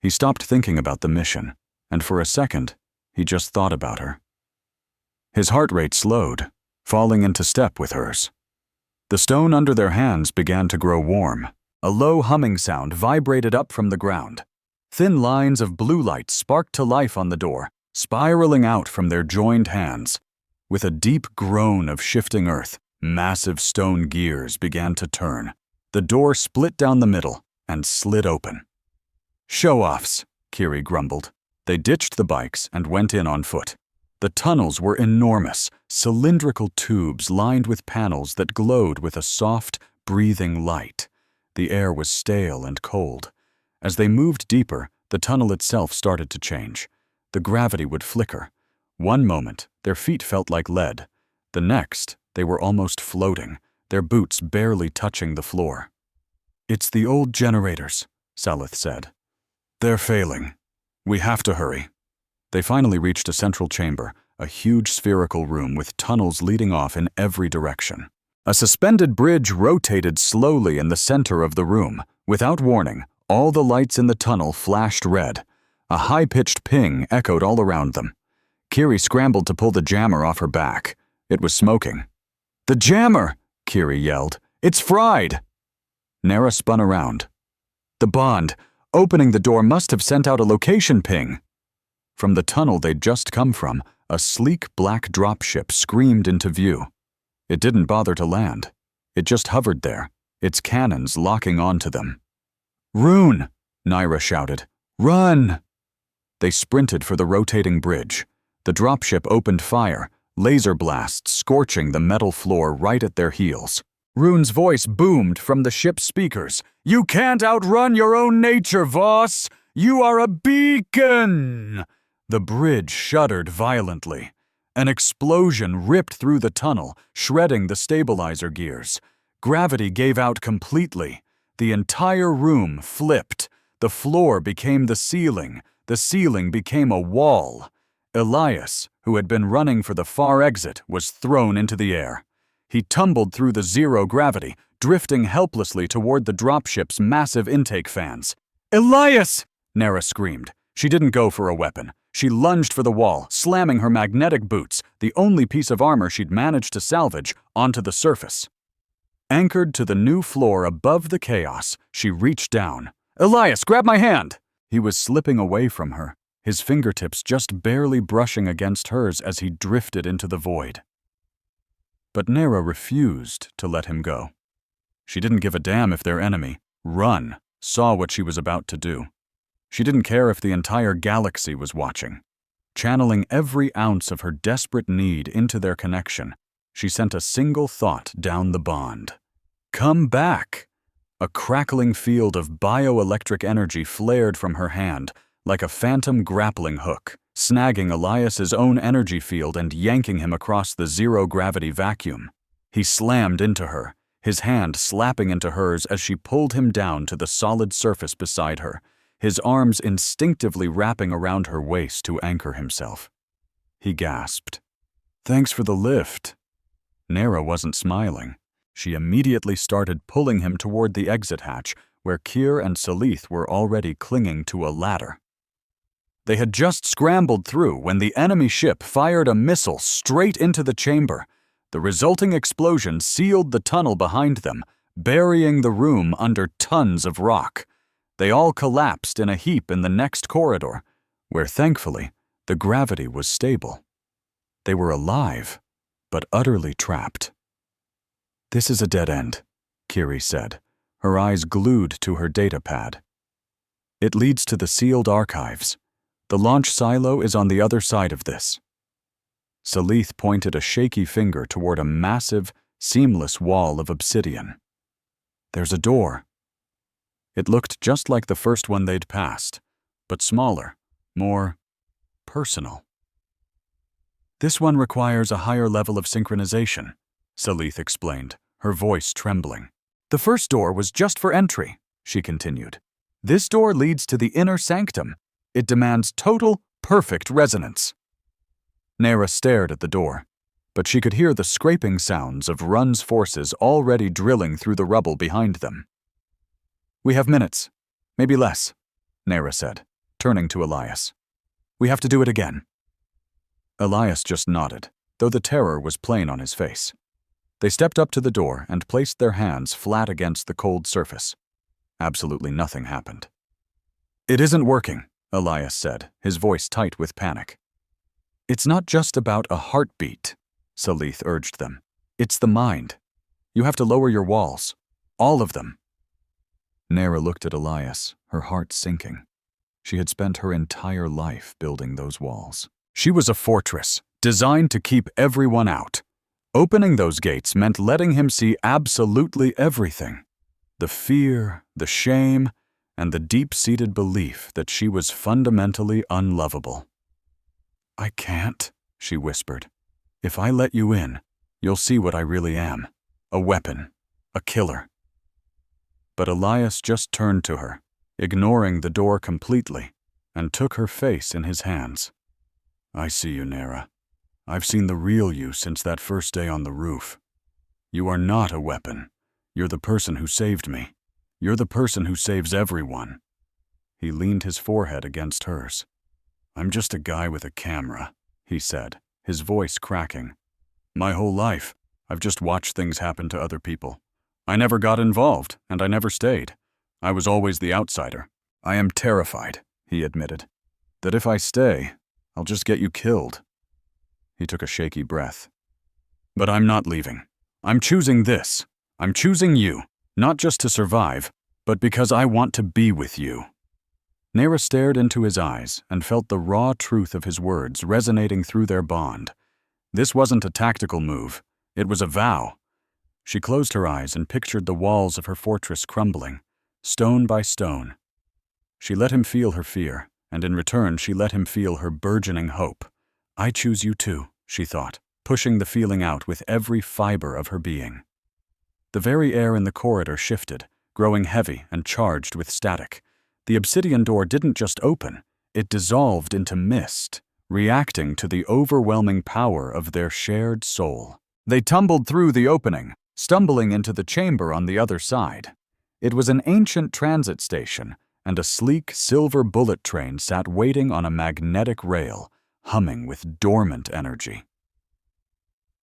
He stopped thinking about the mission, and for a second, he just thought about her. His heart rate slowed, falling into step with hers. The stone under their hands began to grow warm. A low humming sound vibrated up from the ground. Thin lines of blue light sparked to life on the door, spiraling out from their joined hands. With a deep groan of shifting earth, massive stone gears began to turn. The door split down the middle and slid open. Show-offs, Kiri grumbled. They ditched the bikes and went in on foot. The tunnels were enormous, cylindrical tubes lined with panels that glowed with a soft, breathing light. The air was stale and cold. As they moved deeper, the tunnel itself started to change. The gravity would flicker. One moment, their feet felt like lead. The next, they were almost floating, their boots barely touching the floor. It's the old generators, Salith said. They're failing. We have to hurry. They finally reached a central chamber, a huge spherical room with tunnels leading off in every direction. A suspended bridge rotated slowly in the center of the room. Without warning, all the lights in the tunnel flashed red. A high-pitched ping echoed all around them. Kiri scrambled to pull the jammer off her back. It was smoking. The jammer! Kiri yelled. It's fried! Nara spun around. The bond, opening the door, must have sent out a location ping. From the tunnel they'd just come from, a sleek black dropship screamed into view. It didn't bother to land. It just hovered there, its cannons locking onto them. Rune! Naira shouted. Run! They sprinted for the rotating bridge. The dropship opened fire, laser blasts scorching the metal floor right at their heels. Rune's voice boomed from the ship's speakers. "You can't outrun your own nature, Voss! You are a beacon!" The bridge shuddered violently. An explosion ripped through the tunnel, shredding the stabilizer gears. Gravity gave out completely. The entire room flipped. The floor became the ceiling became a wall. Elias, who had been running for the far exit, was thrown into the air. He tumbled through the zero gravity, drifting helplessly toward the dropship's massive intake fans. "Elias!" Nera screamed. She didn't go for a weapon. She lunged for the wall, slamming her magnetic boots, the only piece of armor she'd managed to salvage, onto the surface. Anchored to the new floor above the chaos, she reached down. "Elias, grab my hand!" He was slipping away from her, his fingertips just barely brushing against hers as he drifted into the void. But Nera refused to let him go. She didn't give a damn if their enemy, Run, saw what she was about to do. She didn't care if the entire galaxy was watching. Channeling every ounce of her desperate need into their connection, she sent a single thought down the bond. "Come back!" A crackling field of bioelectric energy flared from her hand, like a phantom grappling hook, snagging Elias's own energy field and yanking him across the zero-gravity vacuum. He slammed into her, his hand slapping into hers as she pulled him down to the solid surface beside her, his arms instinctively wrapping around her waist to anchor himself. He gasped. "Thanks for the lift." Nera wasn't smiling. She immediately started pulling him toward the exit hatch, where Kier and Salith were already clinging to a ladder. They had just scrambled through when the enemy ship fired a missile straight into the chamber. The resulting explosion sealed the tunnel behind them, burying the room under tons of rock. They all collapsed in a heap in the next corridor, where thankfully the gravity was stable. They were alive, but utterly trapped. "This is a dead end," Kiri said, her eyes glued to her data pad. "It leads to the sealed archives. The launch silo is on the other side of this." Salith pointed a shaky finger toward a massive, seamless wall of obsidian. "There's a door." It looked just like the first one they'd passed, but smaller, more personal. "This one requires a higher level of synchronization," Salith explained, her voice trembling. "The first door was just for entry," she continued. "This door leads to the inner sanctum. It demands total, perfect resonance." Nera stared at the door, but she could hear the scraping sounds of Run's forces already drilling through the rubble behind them. "We have minutes, maybe less," Nera said, turning to Elias. "We have to do it again." Elias just nodded, though the terror was plain on his face. They stepped up to the door and placed their hands flat against the cold surface. Absolutely nothing happened. "It isn't working," Elias said, his voice tight with panic. "It's not just about a heartbeat," Salith urged them. "It's the mind. You have to lower your walls. All of them." Nera looked at Elias, her heart sinking. She had spent her entire life building those walls. She was a fortress, designed to keep everyone out. Opening those gates meant letting him see absolutely everything. The fear, the shame, and the deep-seated belief that she was fundamentally unlovable. "I can't," she whispered. "If I let you in, you'll see what I really am. A weapon. A killer." But Elias just turned to her, ignoring the door completely, and took her face in his hands. "I see you, Nera. I've seen the real you since that first day on the roof. You are not a weapon. You're the person who saved me. You're the person who saves everyone." He leaned his forehead against hers. "I'm just a guy with a camera," he said, his voice cracking. "My whole life, I've just watched things happen to other people. I never got involved, and I never stayed. I was always the outsider. I am terrified," he admitted, "that if I stay, I'll just get you killed." He took a shaky breath. "But I'm not leaving. I'm choosing this. I'm choosing you, not just to survive, but because I want to be with you." Nera stared into his eyes and felt the raw truth of his words resonating through their bond. This wasn't a tactical move. It was a vow. She closed her eyes and pictured the walls of her fortress crumbling, stone by stone. She let him feel her fear, and in return she let him feel her burgeoning hope. I choose you too, she thought, pushing the feeling out with every fiber of her being. The very air in the corridor shifted, growing heavy and charged with static. The obsidian door didn't just open, it dissolved into mist, reacting to the overwhelming power of their shared soul. They tumbled through the opening, stumbling into the chamber on the other side. It was an ancient transit station, and a sleek silver bullet train sat waiting on a magnetic rail, humming with dormant energy.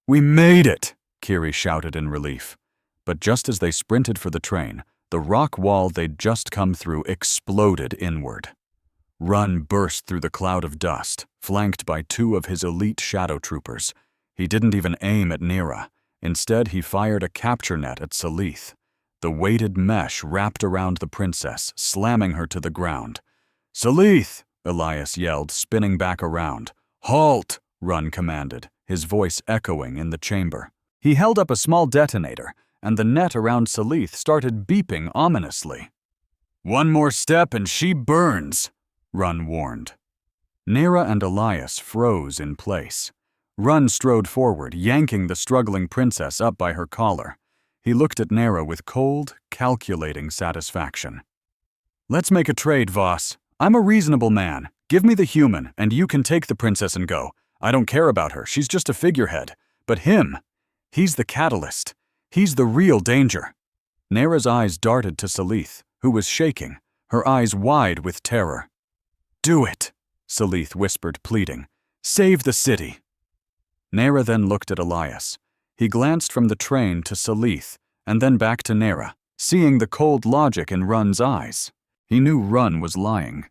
"We made it!" Kiri shouted in relief. But just as they sprinted for the train, the rock wall they'd just come through exploded inward. Run burst through the cloud of dust, flanked by two of his elite shadow troopers. He didn't even aim at Nera. Instead, he fired a capture net at Salith. The weighted mesh wrapped around the princess, slamming her to the ground. "Salith!" Elias yelled, spinning back around. "Halt!" Run commanded, his voice echoing in the chamber. He held up a small detonator, and the net around Salith started beeping ominously. "One more step and she burns," Run warned. Nera and Elias froze in place. Run strode forward, yanking the struggling princess up by her collar. He looked at Nera with cold, calculating satisfaction. "Let's make a trade, Voss. I'm a reasonable man. Give me the human, and you can take the princess and go. I don't care about her, she's just a figurehead. But him, he's the catalyst. He's the real danger." Nera's eyes darted to Salith, who was shaking, her eyes wide with terror. "Do it," Salith whispered, pleading. "Save the city." Nera then looked at Elias. He glanced from the train to Salith, and then back to Nera, seeing the cold logic in Run's eyes. He knew Run was lying.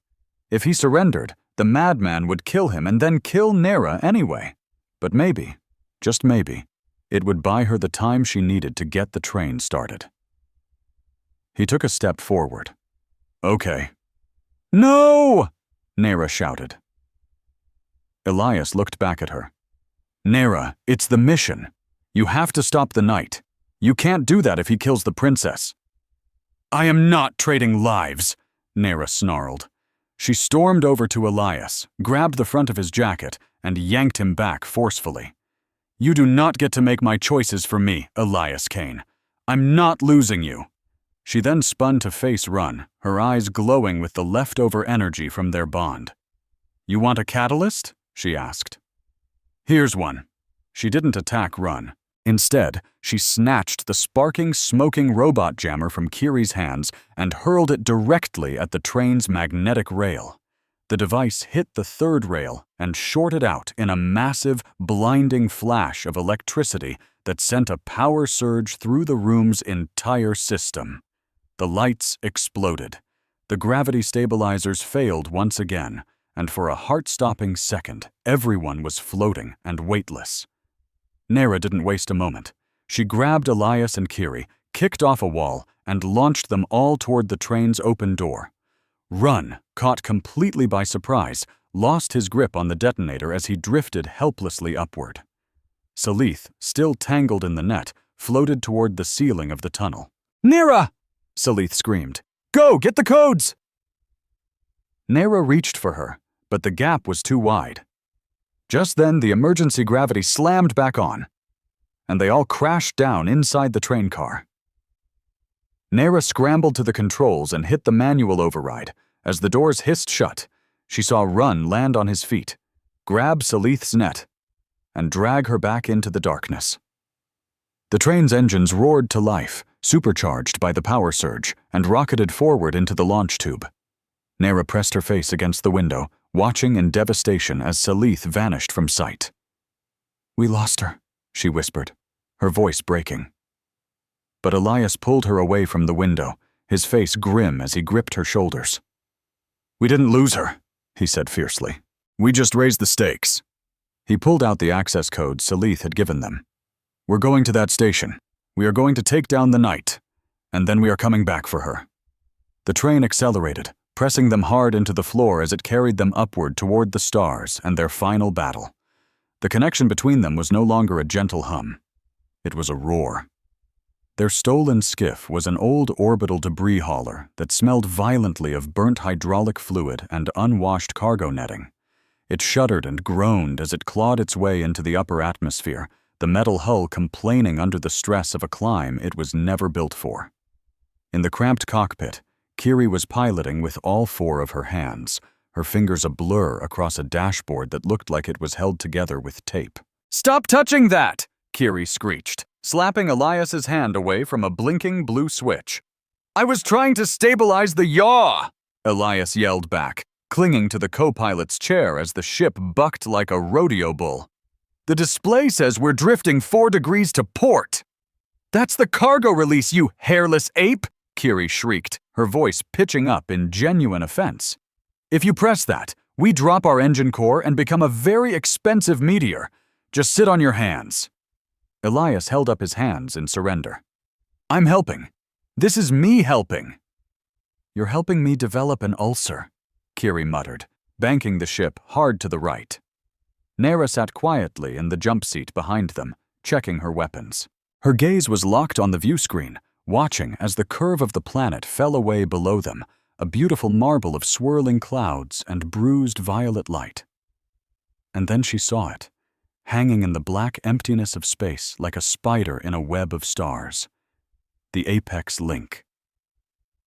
If he surrendered, the madman would kill him and then kill Nera anyway. But maybe, just maybe, it would buy her the time she needed to get the train started. He took a step forward. "Okay." "No!" Nera shouted. Elias looked back at her. "Nera, it's the mission. You have to stop the knight. You can't do that if he kills the princess." "I am not trading lives," Nera snarled. She stormed over to Elias, grabbed the front of his jacket, and yanked him back forcefully. "You do not get to make my choices for me, Elias Kane. I'm not losing you." She then spun to face Run, her eyes glowing with the leftover energy from their bond. "You want a catalyst?" she asked. "Here's one." She didn't attack Run. Instead, she snatched the sparking, smoking robot jammer from Kiri's hands and hurled it directly at the train's magnetic rail. The device hit the third rail and shorted out in a massive, blinding flash of electricity that sent a power surge through the room's entire system. The lights exploded. The gravity stabilizers failed once again, and for a heart-stopping second, everyone was floating and weightless. Nera didn't waste a moment. She grabbed Elias and Kiri, kicked off a wall, and launched them all toward the train's open door. Run, caught completely by surprise, lost his grip on the detonator as he drifted helplessly upward. Salith, still tangled in the net, floated toward the ceiling of the tunnel. "Nera!" Salith screamed. "Go, get the codes!" Nera reached for her, but the gap was too wide. Just then, the emergency gravity slammed back on, and they all crashed down inside the train car. Nera scrambled to the controls and hit the manual override. As the doors hissed shut, she saw Run land on his feet, grab Salith's net, and drag her back into the darkness. The train's engines roared to life, supercharged by the power surge, and rocketed forward into the launch tube. Nera pressed her face against the window, watching in devastation as Salith vanished from sight. "We lost her," she whispered, her voice breaking. But Elias pulled her away from the window, his face grim as he gripped her shoulders. "We didn't lose her," he said fiercely. "We just raised the stakes." He pulled out the access code Salith had given them. "We're going to that station. We are going to take down the knight, and then we are coming back for her." The train accelerated, pressing them hard into the floor as it carried them upward toward the stars and their final battle. The connection between them was no longer a gentle hum. It was a roar. Their stolen skiff was an old orbital debris hauler that smelled violently of burnt hydraulic fluid and unwashed cargo netting. It shuddered and groaned as it clawed its way into the upper atmosphere, the metal hull complaining under the stress of a climb it was never built for. In the cramped cockpit, Kiri was piloting with all four of her hands, her fingers a blur across a dashboard that looked like it was held together with tape. "Stop touching that!" Kiri screeched, slapping Elias's hand away from a blinking blue switch. "I was trying to stabilize the yaw!" Elias yelled back, clinging to the co-pilot's chair as the ship bucked like a rodeo bull. "The display says we're drifting 4 degrees to port." "That's the cargo release, you hairless ape!" Kiri shrieked, her voice pitching up in genuine offense. "If you press that, we drop our engine core and become a very expensive meteor. Just sit on your hands." Elias held up his hands in surrender. "I'm helping. This is me helping." "You're helping me develop an ulcer," Kiri muttered, banking the ship hard to the right. Nara sat quietly in the jump seat behind them, checking her weapons. Her gaze was locked on the view screen, watching as the curve of the planet fell away below them, a beautiful marble of swirling clouds and bruised violet light. And then she saw it, hanging in the black emptiness of space like a spider in a web of stars. The apex link.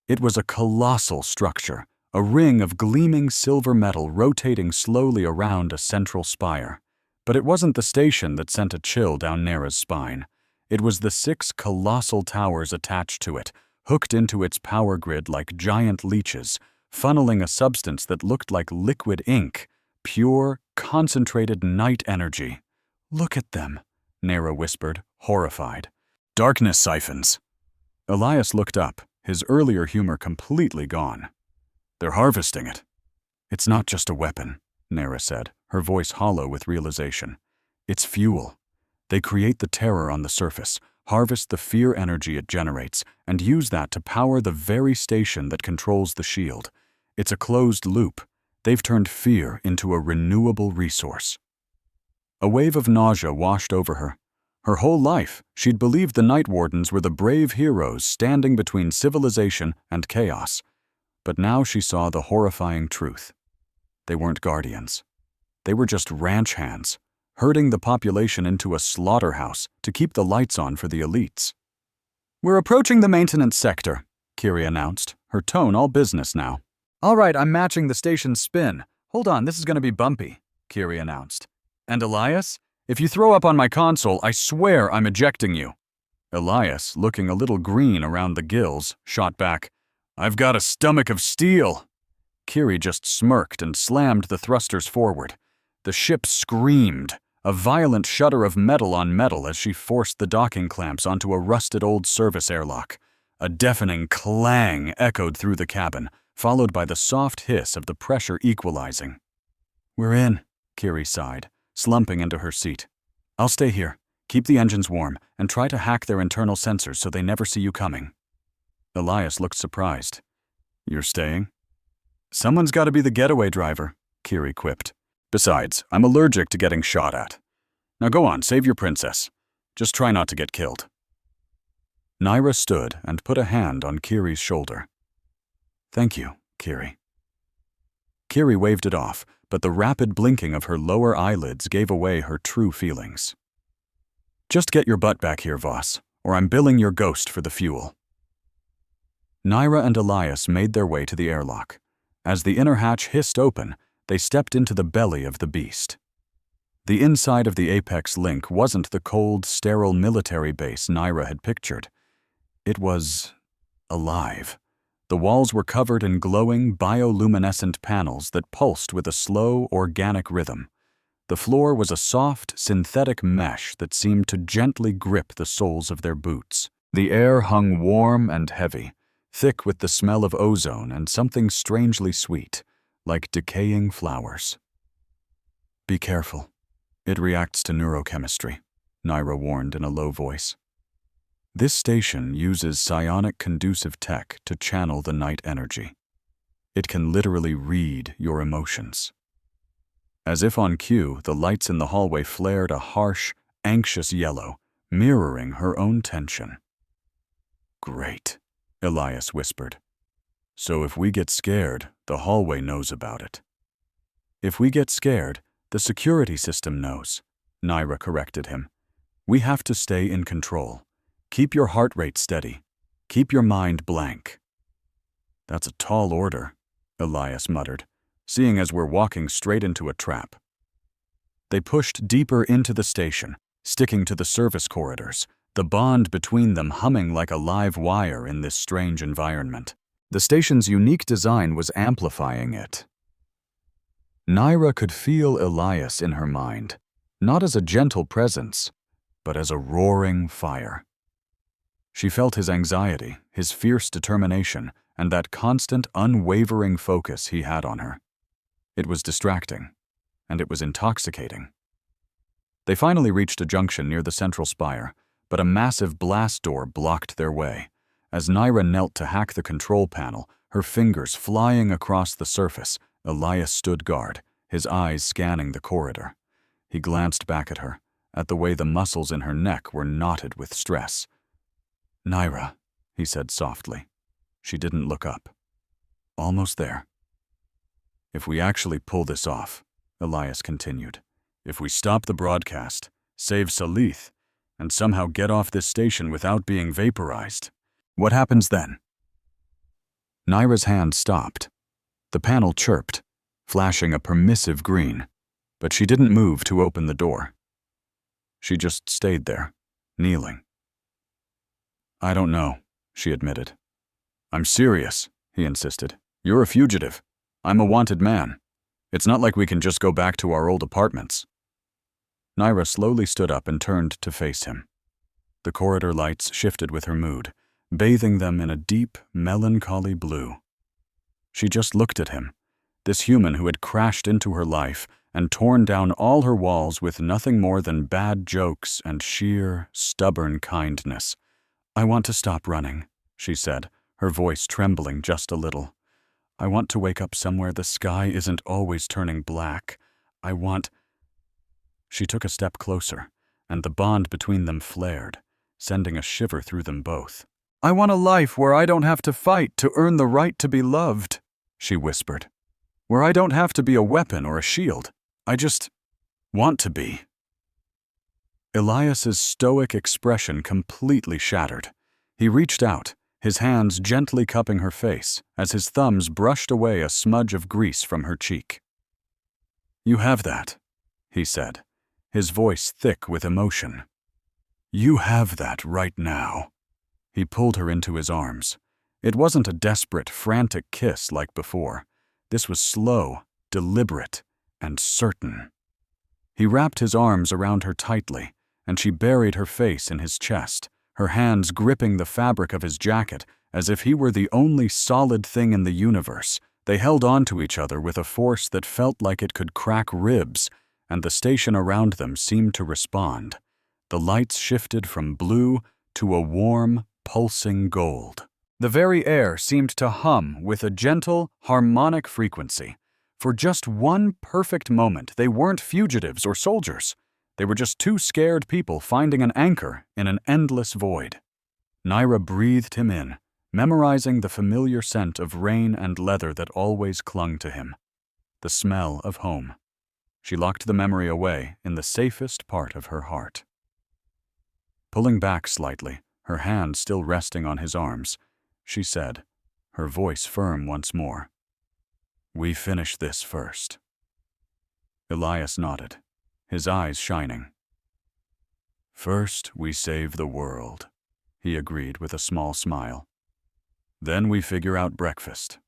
It was a colossal structure, a ring of gleaming silver metal rotating slowly around a central spire. But it wasn't the station that sent a chill down Nara's spine. It was the 6 colossal towers attached to it, hooked into its power grid like giant leeches, funneling a substance that looked like liquid ink, pure, concentrated night energy. "Look at them," Nara whispered, horrified. "Darkness siphons." Elias looked up, his earlier humor completely gone. "They're harvesting it." "It's not just a weapon," Nara said, her voice hollow with realization. "It's fuel. They create the terror on the surface, harvest the fear energy it generates, and use that to power the very station that controls the shield. It's a closed loop. They've turned fear into a renewable resource." A wave of nausea washed over her. Her whole life, she'd believed the Night Wardens were the brave heroes standing between civilization and chaos. But now she saw the horrifying truth. They weren't guardians. They were just ranch hands, herding the population into a slaughterhouse to keep the lights on for the elites. "We're approaching the maintenance sector," Kiri announced, her tone all business now. "All right, I'm matching the station's spin. Hold on, this is going to be bumpy," Kiri announced. "And Elias, if you throw up on my console, I swear I'm ejecting you." Elias, looking a little green around the gills, shot back, "I've got a stomach of steel." Kiri just smirked and slammed the thrusters forward. The ship screamed, a violent shudder of metal on metal as she forced the docking clamps onto a rusted old service airlock. A deafening clang echoed through the cabin, followed by the soft hiss of the pressure equalizing. "We're in," Kiri sighed, slumping into her seat. "I'll stay here, keep the engines warm, and try to hack their internal sensors so they never see you coming." Elias looked surprised. "You're staying?" "Someone's got to be the getaway driver," Kiri quipped. "Besides, I'm allergic to getting shot at. Now go on, save your princess. Just try not to get killed." Naira stood and put a hand on Kiri's shoulder. "Thank you, Kiri." Kiri waved it off, but the rapid blinking of her lower eyelids gave away her true feelings. "Just get your butt back here, Voss, or I'm billing your ghost for the fuel." Naira and Elias made their way to the airlock. As the inner hatch hissed open, they stepped into the belly of the beast. The inside of the Apex Link wasn't the cold, sterile military base Naira had pictured. It was alive. The walls were covered in glowing, bioluminescent panels that pulsed with a slow, organic rhythm. The floor was a soft, synthetic mesh that seemed to gently grip the soles of their boots. The air hung warm and heavy, thick with the smell of ozone and something strangely sweet, like decaying flowers. "Be careful. It reacts to neurochemistry," Naira warned in a low voice. "This station uses psionic conducive tech to channel the night energy. It can literally read your emotions. As if on cue, the lights in the hallway flared a harsh, anxious yellow, mirroring her own tension. "Great," Elias whispered. "So if we get scared, the hallway knows about it." "If we get scared, the security system knows," Naira corrected him. "We have to stay in control. Keep your heart rate steady. Keep your mind blank." "That's a tall order," Elias muttered, "seeing as we're walking straight into a trap." They pushed deeper into the station, sticking to the service corridors, the bond between them humming like a live wire in this strange environment. The station's unique design was amplifying it. Naira could feel Elias in her mind, not as a gentle presence, but as a roaring fire. She felt his anxiety, his fierce determination, and that constant, unwavering focus he had on her. It was distracting, and it was intoxicating. They finally reached a junction near the central spire, but a massive blast door blocked their way. As Naira knelt to hack the control panel, her fingers flying across the surface, Elias stood guard, his eyes scanning the corridor. He glanced back at her, at the way the muscles in her neck were knotted with stress. "Naira," he said softly. She didn't look up. "Almost there." "If we actually pull this off," Elias continued, "if we stop the broadcast, save Salith, and somehow get off this station without being vaporized, what happens then?" Naira's hand stopped. The panel chirped, flashing a permissive green, but she didn't move to open the door. She just stayed there, kneeling. "I don't know," she admitted. "I'm serious," he insisted. "You're a fugitive. I'm a wanted man. It's not like we can just go back to our old apartments." Naira slowly stood up and turned to face him. The corridor lights shifted with her mood, bathing them in a deep, melancholy blue. She just looked at him, this human who had crashed into her life and torn down all her walls with nothing more than bad jokes and sheer, stubborn kindness. "I want to stop running," she said, her voice trembling just a little. "I want to wake up somewhere the sky isn't always turning black. I want—" She took a step closer, and the bond between them flared, sending a shiver through them both. "I want a life where I don't have to fight to earn the right to be loved," she whispered. "Where I don't have to be a weapon or a shield. I just want to be." Elias's stoic expression completely shattered. He reached out, his hands gently cupping her face as his thumbs brushed away a smudge of grease from her cheek. "You have that," he said, his voice thick with emotion. "You have that right now." He pulled her into his arms. It wasn't a desperate, frantic kiss like before. This was slow, deliberate, and certain. He wrapped his arms around her tightly, and she buried her face in his chest, her hands gripping the fabric of his jacket as if he were the only solid thing in the universe. They held on to each other with a force that felt like it could crack ribs, and the station around them seemed to respond. The lights shifted from blue to a warm, pulsing gold. The very air seemed to hum with a gentle, harmonic frequency. For just one perfect moment, they weren't fugitives or soldiers. They were just two scared people finding an anchor in an endless void. Naira breathed him in, memorizing the familiar scent of rain and leather that always clung to him. The smell of home. She locked the memory away in the safest part of her heart. Pulling back slightly, her hand still resting on his arms, she said, her voice firm once more, "We finish this first." Elias nodded, his eyes shining. "First, we save the world," he agreed with a small smile. "Then we figure out breakfast."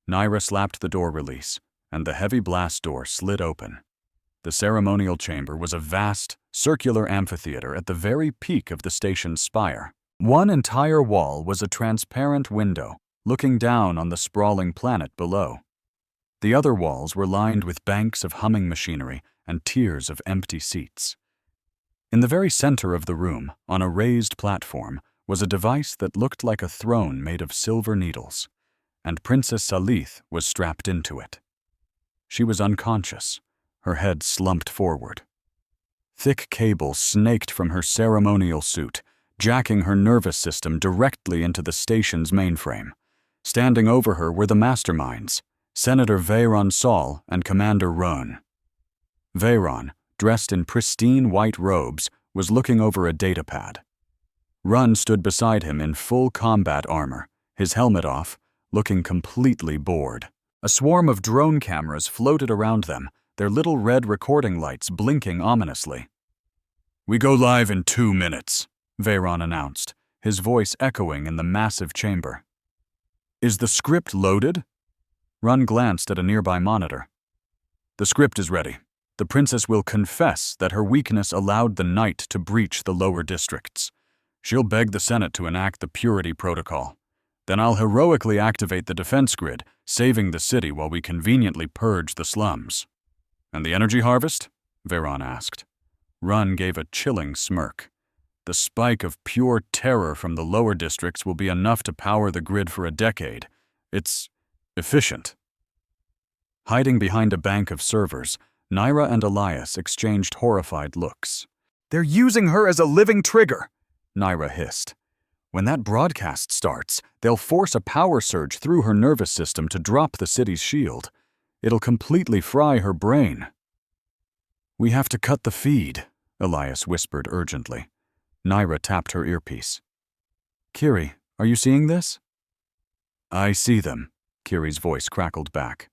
Naira slapped the door release, and the heavy blast door slid open. The ceremonial chamber was a vast, circular amphitheater at the very peak of the station's spire. One entire wall was a transparent window, looking down on the sprawling planet below. The other walls were lined with banks of humming machinery and tiers of empty seats. In the very center of the room, on a raised platform, was a device that looked like a throne made of silver needles. and Princess Salith was strapped into it. She was unconscious, her head slumped forward. Thick cable snaked from her ceremonial suit, jacking her nervous system directly into the station's mainframe. Standing over her were the masterminds, Senator Veyron Saul and Commander Roan. Veyron, dressed in pristine white robes, was looking over a datapad. Run stood beside him in full combat armor, his helmet off, looking completely bored. A swarm of drone cameras floated around them, their little red recording lights blinking ominously. "We go live in 2 minutes," Veyron announced, his voice echoing in the massive chamber. "Is the script loaded?" Run glanced at a nearby monitor. "The script is ready. The princess will confess that her weakness allowed the Knight to breach the lower districts. She'll beg the Senate to enact the purity protocol. Then I'll heroically activate the defense grid, saving the city while we conveniently purge the slums." "And the energy harvest?" Veyron asked. Run gave a chilling smirk. "The spike of pure terror from the lower districts will be enough to power the grid for a decade. It's efficient." Hiding behind a bank of servers, Naira and Elias exchanged horrified looks. "They're using her as a living trigger," Naira hissed. "When that broadcast starts, they'll force a power surge through her nervous system to drop the city's shield. It'll completely fry her brain." "We have to cut the feed," Elias whispered urgently. Naira tapped her earpiece. "Kiri, are you seeing this?" "I see them," Kiri's voice crackled back.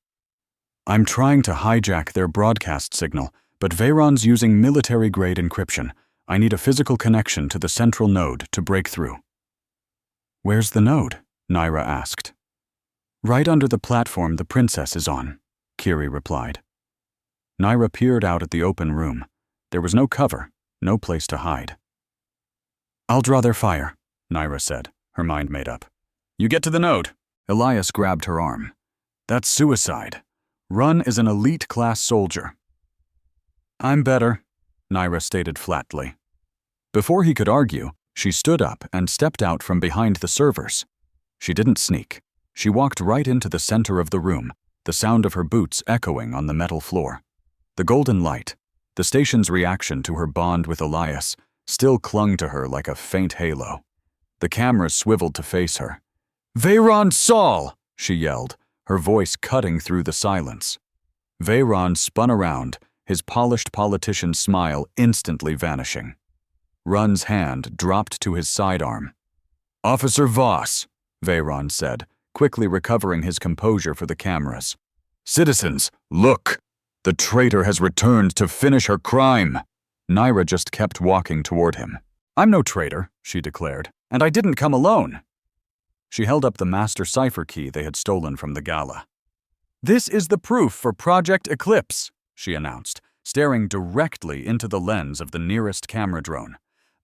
"I'm trying to hijack their broadcast signal, but Veyron's using military-grade encryption. I need a physical connection to the central node to break through." "Where's the node?" Naira asked. "Right under the platform the princess is on," Kiri replied. Naira peered out at the open room. There was no cover, no place to hide. "I'll draw their fire," Naira said, her mind made up. "You get to the node." Elias grabbed her arm. "That's suicide. Run is an elite-class soldier." "I'm better," Naira stated flatly. Before he could argue, she stood up and stepped out from behind the servers. She didn't sneak. She walked right into the center of the room, the sound of her boots echoing on the metal floor. The golden light, the station's reaction to her bond with Elias, still clung to her like a faint halo. The cameras swiveled to face her. "Veyron Saul!" she yelled, her voice cutting through the silence. Veyron spun around, his polished politician smile instantly vanishing. Run's hand dropped to his sidearm. "Officer Voss," Veyron said, quickly recovering his composure for the cameras. "Citizens, look! The traitor has returned to finish her crime." Naira just kept walking toward him. "I'm no traitor," she declared, "and I didn't come alone." She held up the master cipher key they had stolen from the gala. "This is the proof for Project Eclipse," she announced, staring directly into the lens of the nearest camera drone.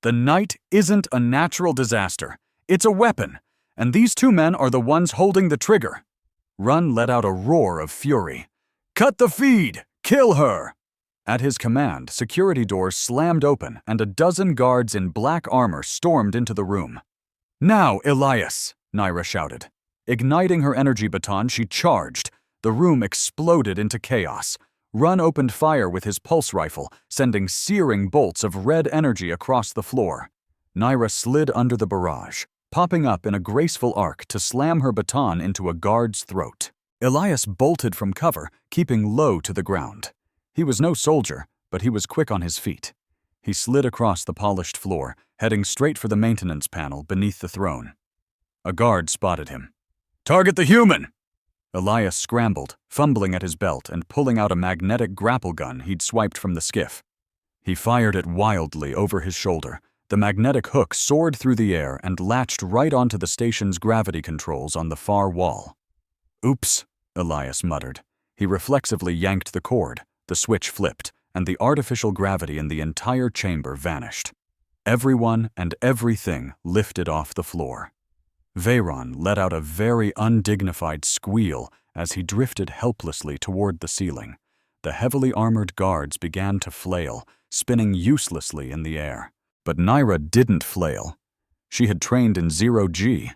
"The Knight isn't a natural disaster. It's a weapon, and these 2 men are the ones holding the trigger." Run let out a roar of fury. "Cut the feed! Kill her!" At his command, security doors slammed open and a dozen guards in black armor stormed into the room. "Now, Elias!" Naira shouted. Igniting her energy baton, she charged. The room exploded into chaos. Run opened fire with his pulse rifle, sending searing bolts of red energy across the floor. Naira slid under the barrage, popping up in a graceful arc to slam her baton into a guard's throat. Elias bolted from cover, keeping low to the ground. He was no soldier, but he was quick on his feet. He slid across the polished floor, heading straight for the maintenance panel beneath the throne. A guard spotted him. "Target the human!" Elias scrambled, fumbling at his belt and pulling out a magnetic grapple gun he'd swiped from the skiff. He fired it wildly over his shoulder. The magnetic hook soared through the air and latched right onto the station's gravity controls on the far wall. "Oops," Elias muttered. He reflexively yanked the cord, the switch flipped, and the artificial gravity in the entire chamber vanished. Everyone and everything lifted off the floor. Veyron let out a very undignified squeal as he drifted helplessly toward the ceiling. The heavily armored guards began to flail, spinning uselessly in the air. But Naira didn't flail. She had trained in 0G.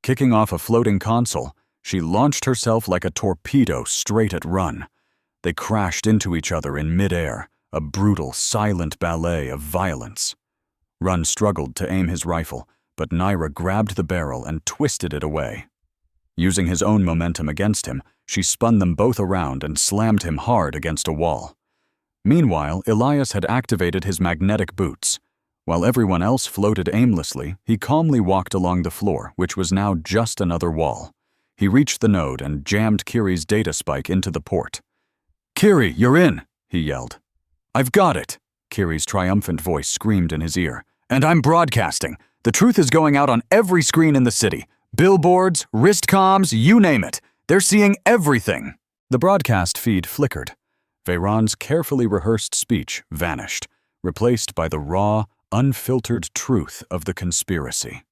Kicking off a floating console, She launched herself like a torpedo straight at Run. They crashed into each other in midair, a brutal, silent ballet of violence. Run struggled to aim his rifle, but Naira grabbed the barrel and twisted it away. Using his own momentum against him, she spun them both around and slammed him hard against a wall. Meanwhile, Elias had activated his magnetic boots. While everyone else floated aimlessly, he calmly walked along the floor, which was now just another wall. He reached the node and jammed Kiri's data spike into the port. "Kiri, you're in!" he yelled. "I've got it!" Kiri's triumphant voice screamed in his ear. "And I'm broadcasting. The truth is going out on every screen in the city. Billboards, wrist comms, you name it. They're seeing everything." The broadcast feed flickered. Veyron's carefully rehearsed speech vanished, replaced by the raw, unfiltered truth of the conspiracy.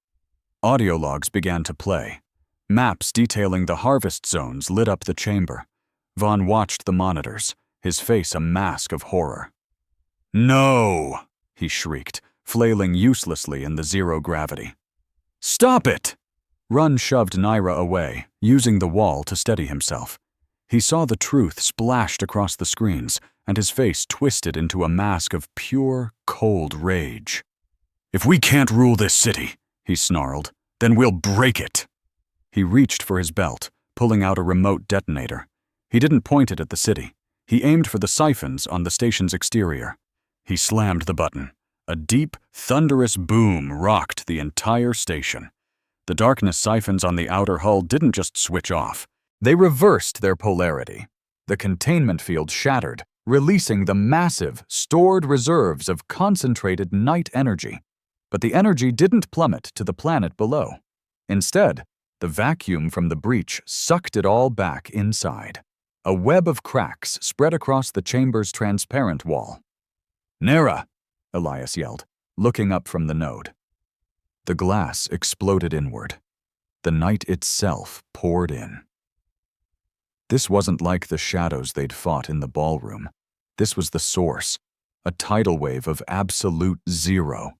Audio logs began to play. Maps detailing the harvest zones lit up the chamber. Vaughn watched the monitors, his face a mask of horror. "No!" he shrieked, flailing uselessly in the zero gravity. "Stop it!" Run shoved Naira away, using the wall to steady himself. He saw the truth splashed across the screens, and his face twisted into a mask of pure, cold rage. "If we can't rule this city," he snarled, "then we'll break it." He reached for his belt, pulling out a remote detonator. He didn't point it at the city. He aimed for the siphons on the station's exterior. He slammed the button. A deep, thunderous boom rocked the entire station. The darkness siphons on the outer hull didn't just switch off. They reversed their polarity. The containment field shattered, releasing the massive, stored reserves of concentrated night energy. But the energy didn't plummet to the planet below. Instead, the vacuum from the breach sucked it all back inside. A web of cracks spread across the chamber's transparent wall. "Nera!" Elias yelled, looking up from the node. The glass exploded inward. The night itself poured in. This wasn't like the shadows they'd fought in the ballroom. This was the source, a tidal wave of absolute zero.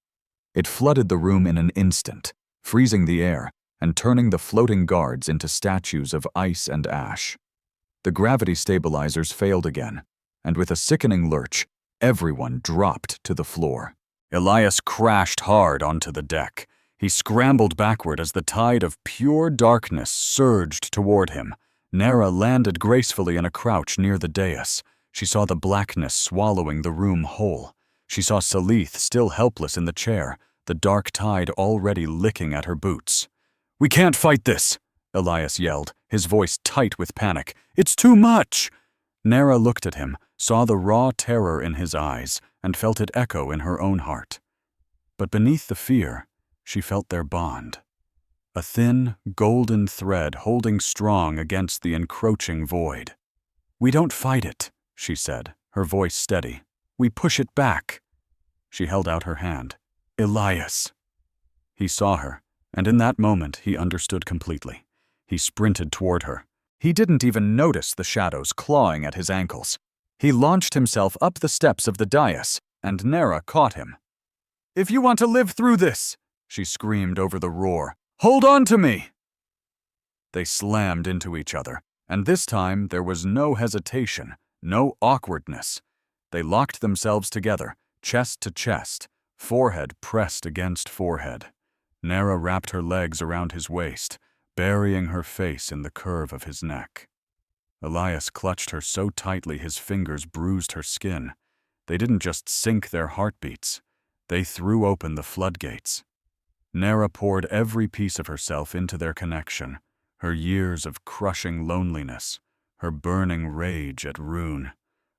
It flooded the room in an instant, freezing the air and turning the floating guards into statues of ice and ash. The gravity stabilizers failed again, and with a sickening lurch, everyone dropped to the floor. Elias crashed hard onto the deck. He scrambled backward as the tide of pure darkness surged toward him. Nera landed gracefully in a crouch near the dais. She saw the blackness swallowing the room whole. She saw Salith still helpless in the chair, the dark tide already licking at her boots. "We can't fight this!" Elias yelled, his voice tight with panic. "It's too much!" Nera looked at him, saw the raw terror in his eyes, and felt it echo in her own heart. But beneath the fear, she felt their bond. A thin, golden thread holding strong against the encroaching void. "We don't fight it," she said, her voice steady. "We push it back." She held out her hand. "Elias." He saw her, and in that moment he understood completely. He sprinted toward her. He didn't even notice the shadows clawing at his ankles. He launched himself up the steps of the dais, and Nera caught him. "If you want to live through this," she screamed over the roar, "hold on to me!" They slammed into each other, and this time there was no hesitation, no awkwardness. They locked themselves together, chest to chest, forehead pressed against forehead. Nera wrapped her legs around his waist, burying her face in the curve of his neck. Elias clutched her so tightly his fingers bruised her skin. They didn't just sync their heartbeats. They threw open the floodgates. Nera poured every piece of herself into their connection, her years of crushing loneliness, her burning rage at Rune,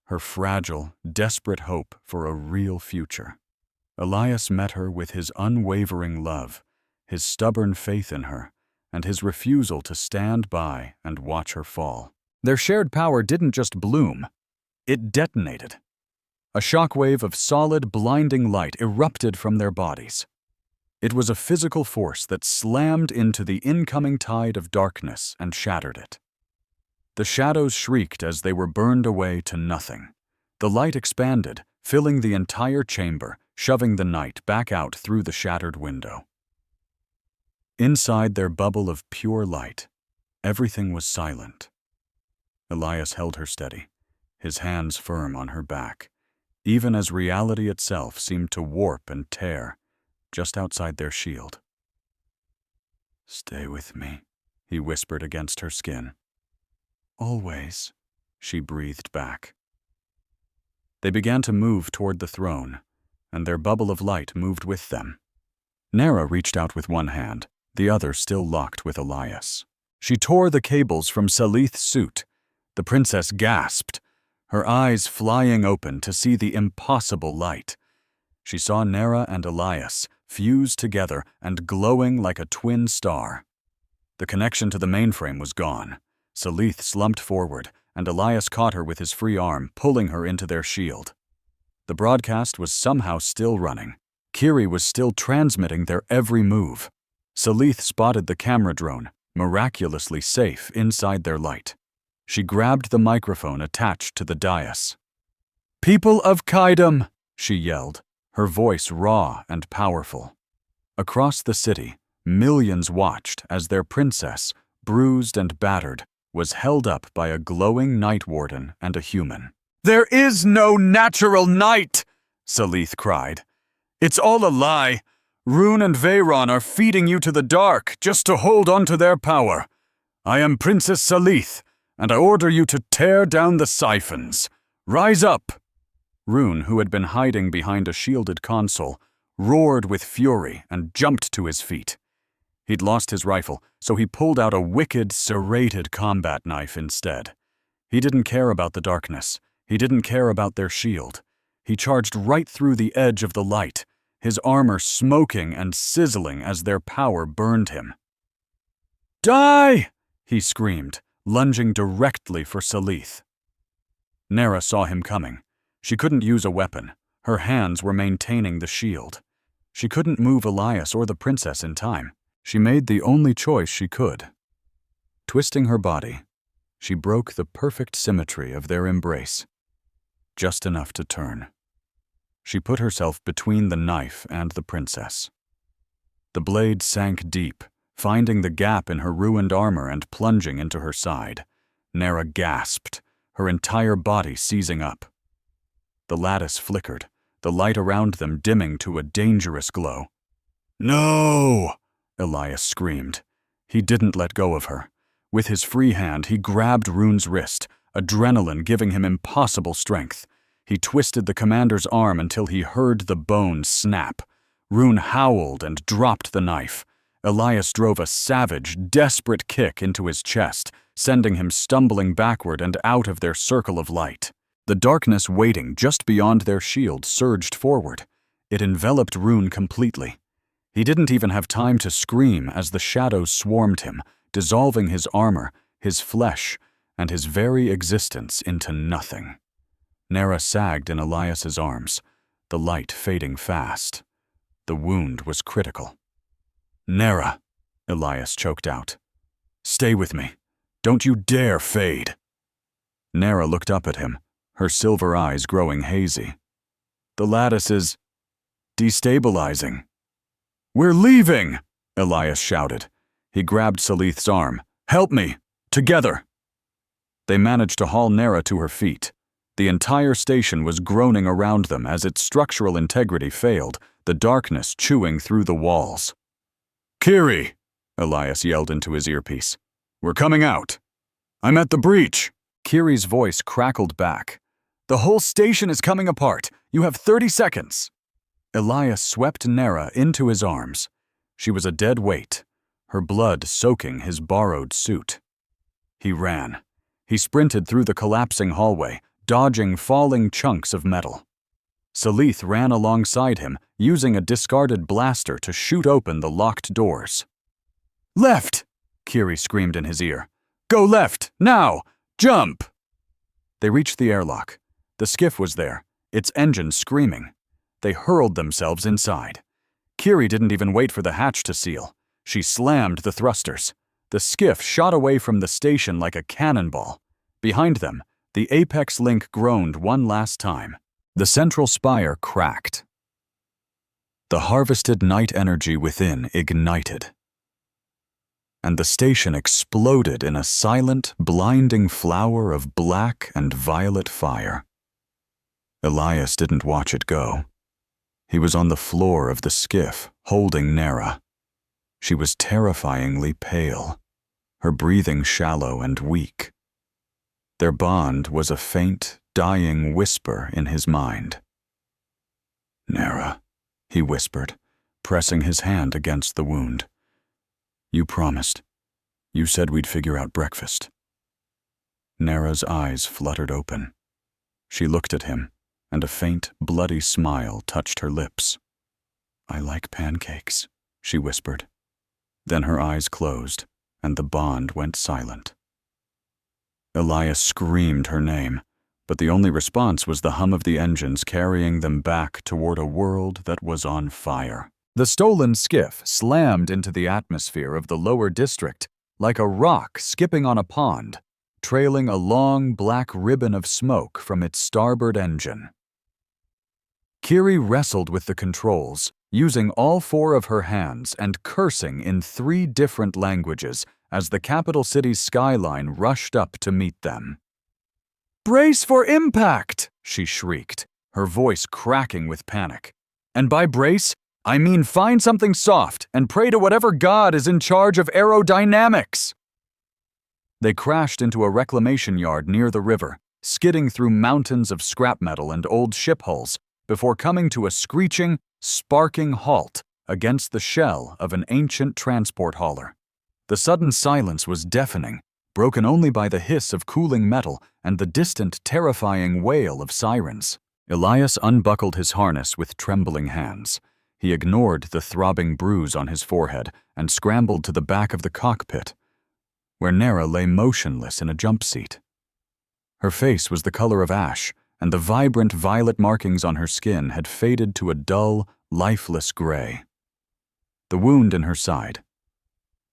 her fragile, desperate hope for a real future. Elias met her with his unwavering love, his stubborn faith in her, and his refusal to stand by and watch her fall. Their shared power didn't just bloom, it detonated. A shockwave of solid, blinding light erupted from their bodies. It was a physical force that slammed into the incoming tide of darkness and shattered it. The shadows shrieked as they were burned away to nothing. The light expanded, filling the entire chamber, shoving the night back out through the shattered window. Inside their bubble of pure light, Everything was silent. Elias held her steady, his hands firm on her back, even as reality itself seemed to warp and tear just outside their shield. "Stay with me," he whispered against her skin. "Always," she breathed back. They began to move toward the throne, and their bubble of light moved with them. Nera reached out with one hand, the other still locked with Elias. She tore the cables from Salith's suit. The princess gasped, her eyes flying open to see the impossible light. She saw Nera and Elias fused together and glowing like a twin star. The connection to the mainframe was gone. Salith slumped forward, and Elias caught her with his free arm, pulling her into their shield. The broadcast was somehow still running. Kiri was still transmitting their every move. Salith spotted the camera drone, miraculously safe inside their light. She grabbed the microphone attached to the dais. "People of Kaidam," she yelled, her voice raw and powerful. Across the city, millions watched as their princess, bruised and battered, was held up by a glowing night warden and a human. "There is no natural night!" Salith cried. "It's all a lie. Rune and Veyron are feeding you to the dark just to hold on to their power. I am Princess Salith, and I order you to tear down the siphons. Rise up!" Rune, who had been hiding behind a shielded console, roared with fury and jumped to his feet. He'd lost his rifle, so he pulled out a wicked, serrated combat knife instead. He didn't care about the darkness. He didn't care about their shield. He charged right through the edge of the light, his armor smoking and sizzling as their power burned him. "Die!" he screamed, lunging directly for Salith. Nera saw him coming. She couldn't use a weapon. Her hands were maintaining the shield. She couldn't move Elias or the princess in time. She made the only choice she could. Twisting her body, she broke the perfect symmetry of their embrace, just enough to turn. She put herself between the knife and the princess. The blade sank deep, finding the gap in her ruined armor and plunging into her side. Nera gasped, her entire body seizing up. The lattice flickered, the light around them dimming to a dangerous glow. "No!" Elias screamed. He didn't let go of her. With his free hand, he grabbed Rune's wrist, adrenaline giving him impossible strength. He twisted the commander's arm until he heard the bone snap. Rune howled and dropped the knife. Elias drove a savage, desperate kick into his chest, sending him stumbling backward and out of their circle of light. The darkness waiting just beyond their shield surged forward. It enveloped Rune completely. He didn't even have time to scream as the shadows swarmed him, dissolving his armor, his flesh, and his very existence into nothing. Nera sagged in Elias's arms, the light fading fast. The wound was critical. "Nera," Elias choked out. "Stay with me. Don't you dare fade." Nera looked up at him, her silver eyes growing hazy. "The lattice is destabilizing." "We're leaving!" Elias shouted. He grabbed Salith's arm. "Help me! Together!" They managed to haul Nera to her feet. The entire station was groaning around them as its structural integrity failed, the darkness chewing through the walls. "Kiri!" Elias yelled into his earpiece. "We're coming out." "I'm at the breach." Kiri's voice crackled back. "The whole station is coming apart. You have 30 seconds." Elias swept Nera into his arms. She was a dead weight, her blood soaking his borrowed suit. He ran. He sprinted through the collapsing hallway, dodging falling chunks of metal. Salith ran alongside him, using a discarded blaster to shoot open the locked doors. "Left!" Kiri screamed in his ear. "Go left, now! Jump!" They reached the airlock. The skiff was there, its engine screaming. They hurled themselves inside. Kiri didn't even wait for the hatch to seal. She slammed the thrusters. The skiff shot away from the station like a cannonball. Behind them, the apex link groaned one last time. The central spire cracked. The harvested night energy within ignited. and the station exploded in a silent, blinding flower of black and violet fire. Elias didn't watch it go. He was on the floor of the skiff, holding Nera. She was terrifyingly pale, her breathing shallow and weak. Their bond was a faint, dying whisper in his mind. "Nera," he whispered, pressing his hand against the wound. "You promised. You said we'd figure out breakfast." Nera's eyes fluttered open. She looked at him, and a faint, bloody smile touched her lips. "I like pancakes," she whispered. Then her eyes closed, and the bond went silent. Elias screamed her name, but the only response was the hum of the engines carrying them back toward a world that was on fire. The stolen skiff slammed into the atmosphere of the lower district like a rock skipping on a pond, trailing a long black ribbon of smoke from its starboard engine. Kiri wrestled with the controls, using all 4 of her hands and cursing in 3 different languages as the capital city's skyline rushed up to meet them. "Brace for impact!" she shrieked, her voice cracking with panic. "And by brace, I mean find something soft and pray to whatever god is in charge of aerodynamics!" They crashed into a reclamation yard near the river, skidding through mountains of scrap metal and old ship hulls before coming to a screeching, sparking halt against the shell of an ancient transport hauler. The sudden silence was deafening, broken only by the hiss of cooling metal and the distant, terrifying wail of sirens. Elias unbuckled his harness with trembling hands. He ignored the throbbing bruise on his forehead and scrambled to the back of the cockpit, where Nera lay motionless in a jump seat. Her face was the color of ash, and the vibrant violet markings on her skin had faded to a dull, lifeless gray. The wound in her side,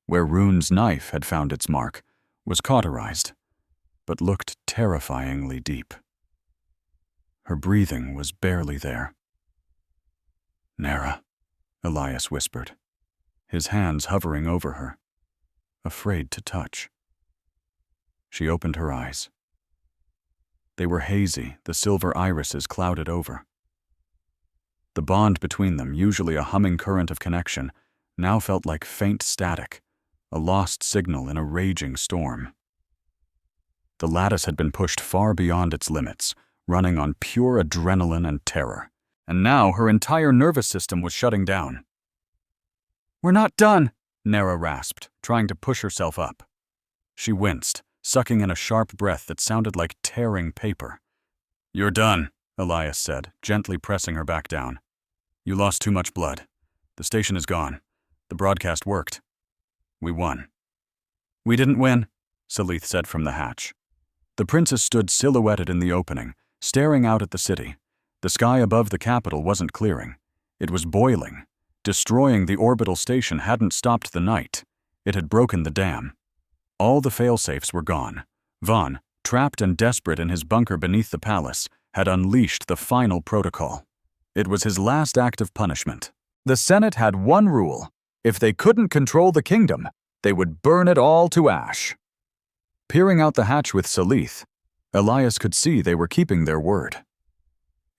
where Rune's knife had found its mark, was cauterized, but looked terrifyingly deep. Her breathing was barely there. "Nera," Elias whispered, his hands hovering over her, afraid to touch. She opened her eyes. They were hazy, the silver irises clouded over. The bond between them, usually a humming current of connection, now felt like faint static, a lost signal in a raging storm. The lattice had been pushed far beyond its limits, running on pure adrenaline and terror, and now her entire nervous system was shutting down. "We're not done," Nera rasped, trying to push herself up. She winced, sucking in a sharp breath that sounded like tearing paper. "You're done," Elias said, gently pressing her back down. "You lost too much blood. The station is gone. The broadcast worked. We won." "We didn't win," Salith said from the hatch. The princess stood silhouetted in the opening, staring out at the city. The sky above the capital wasn't clearing. It was boiling. Destroying the orbital station hadn't stopped the night. It had broken the dam. All the failsafes were gone. Vaughn, trapped and desperate in his bunker beneath the palace, had unleashed the final protocol. It was his last act of punishment. The Senate had one rule: if they couldn't control the kingdom, they would burn it all to ash. Peering out the hatch with Salith, Elias could see they were keeping their word.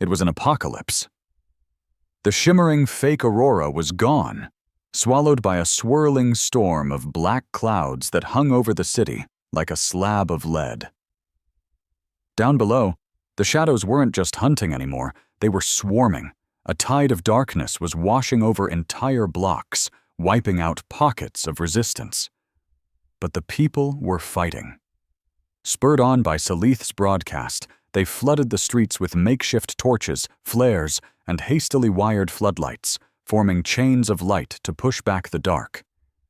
It was an apocalypse. The shimmering fake aurora was gone, swallowed by a swirling storm of black clouds that hung over the city like a slab of lead. Down below, the shadows weren't just hunting anymore, they were swarming. A tide of darkness was washing over entire blocks, wiping out pockets of resistance. But the people were fighting. Spurred on by Salith's broadcast, they flooded the streets with makeshift torches, flares, and hastily wired floodlights, forming chains of light to push back the dark.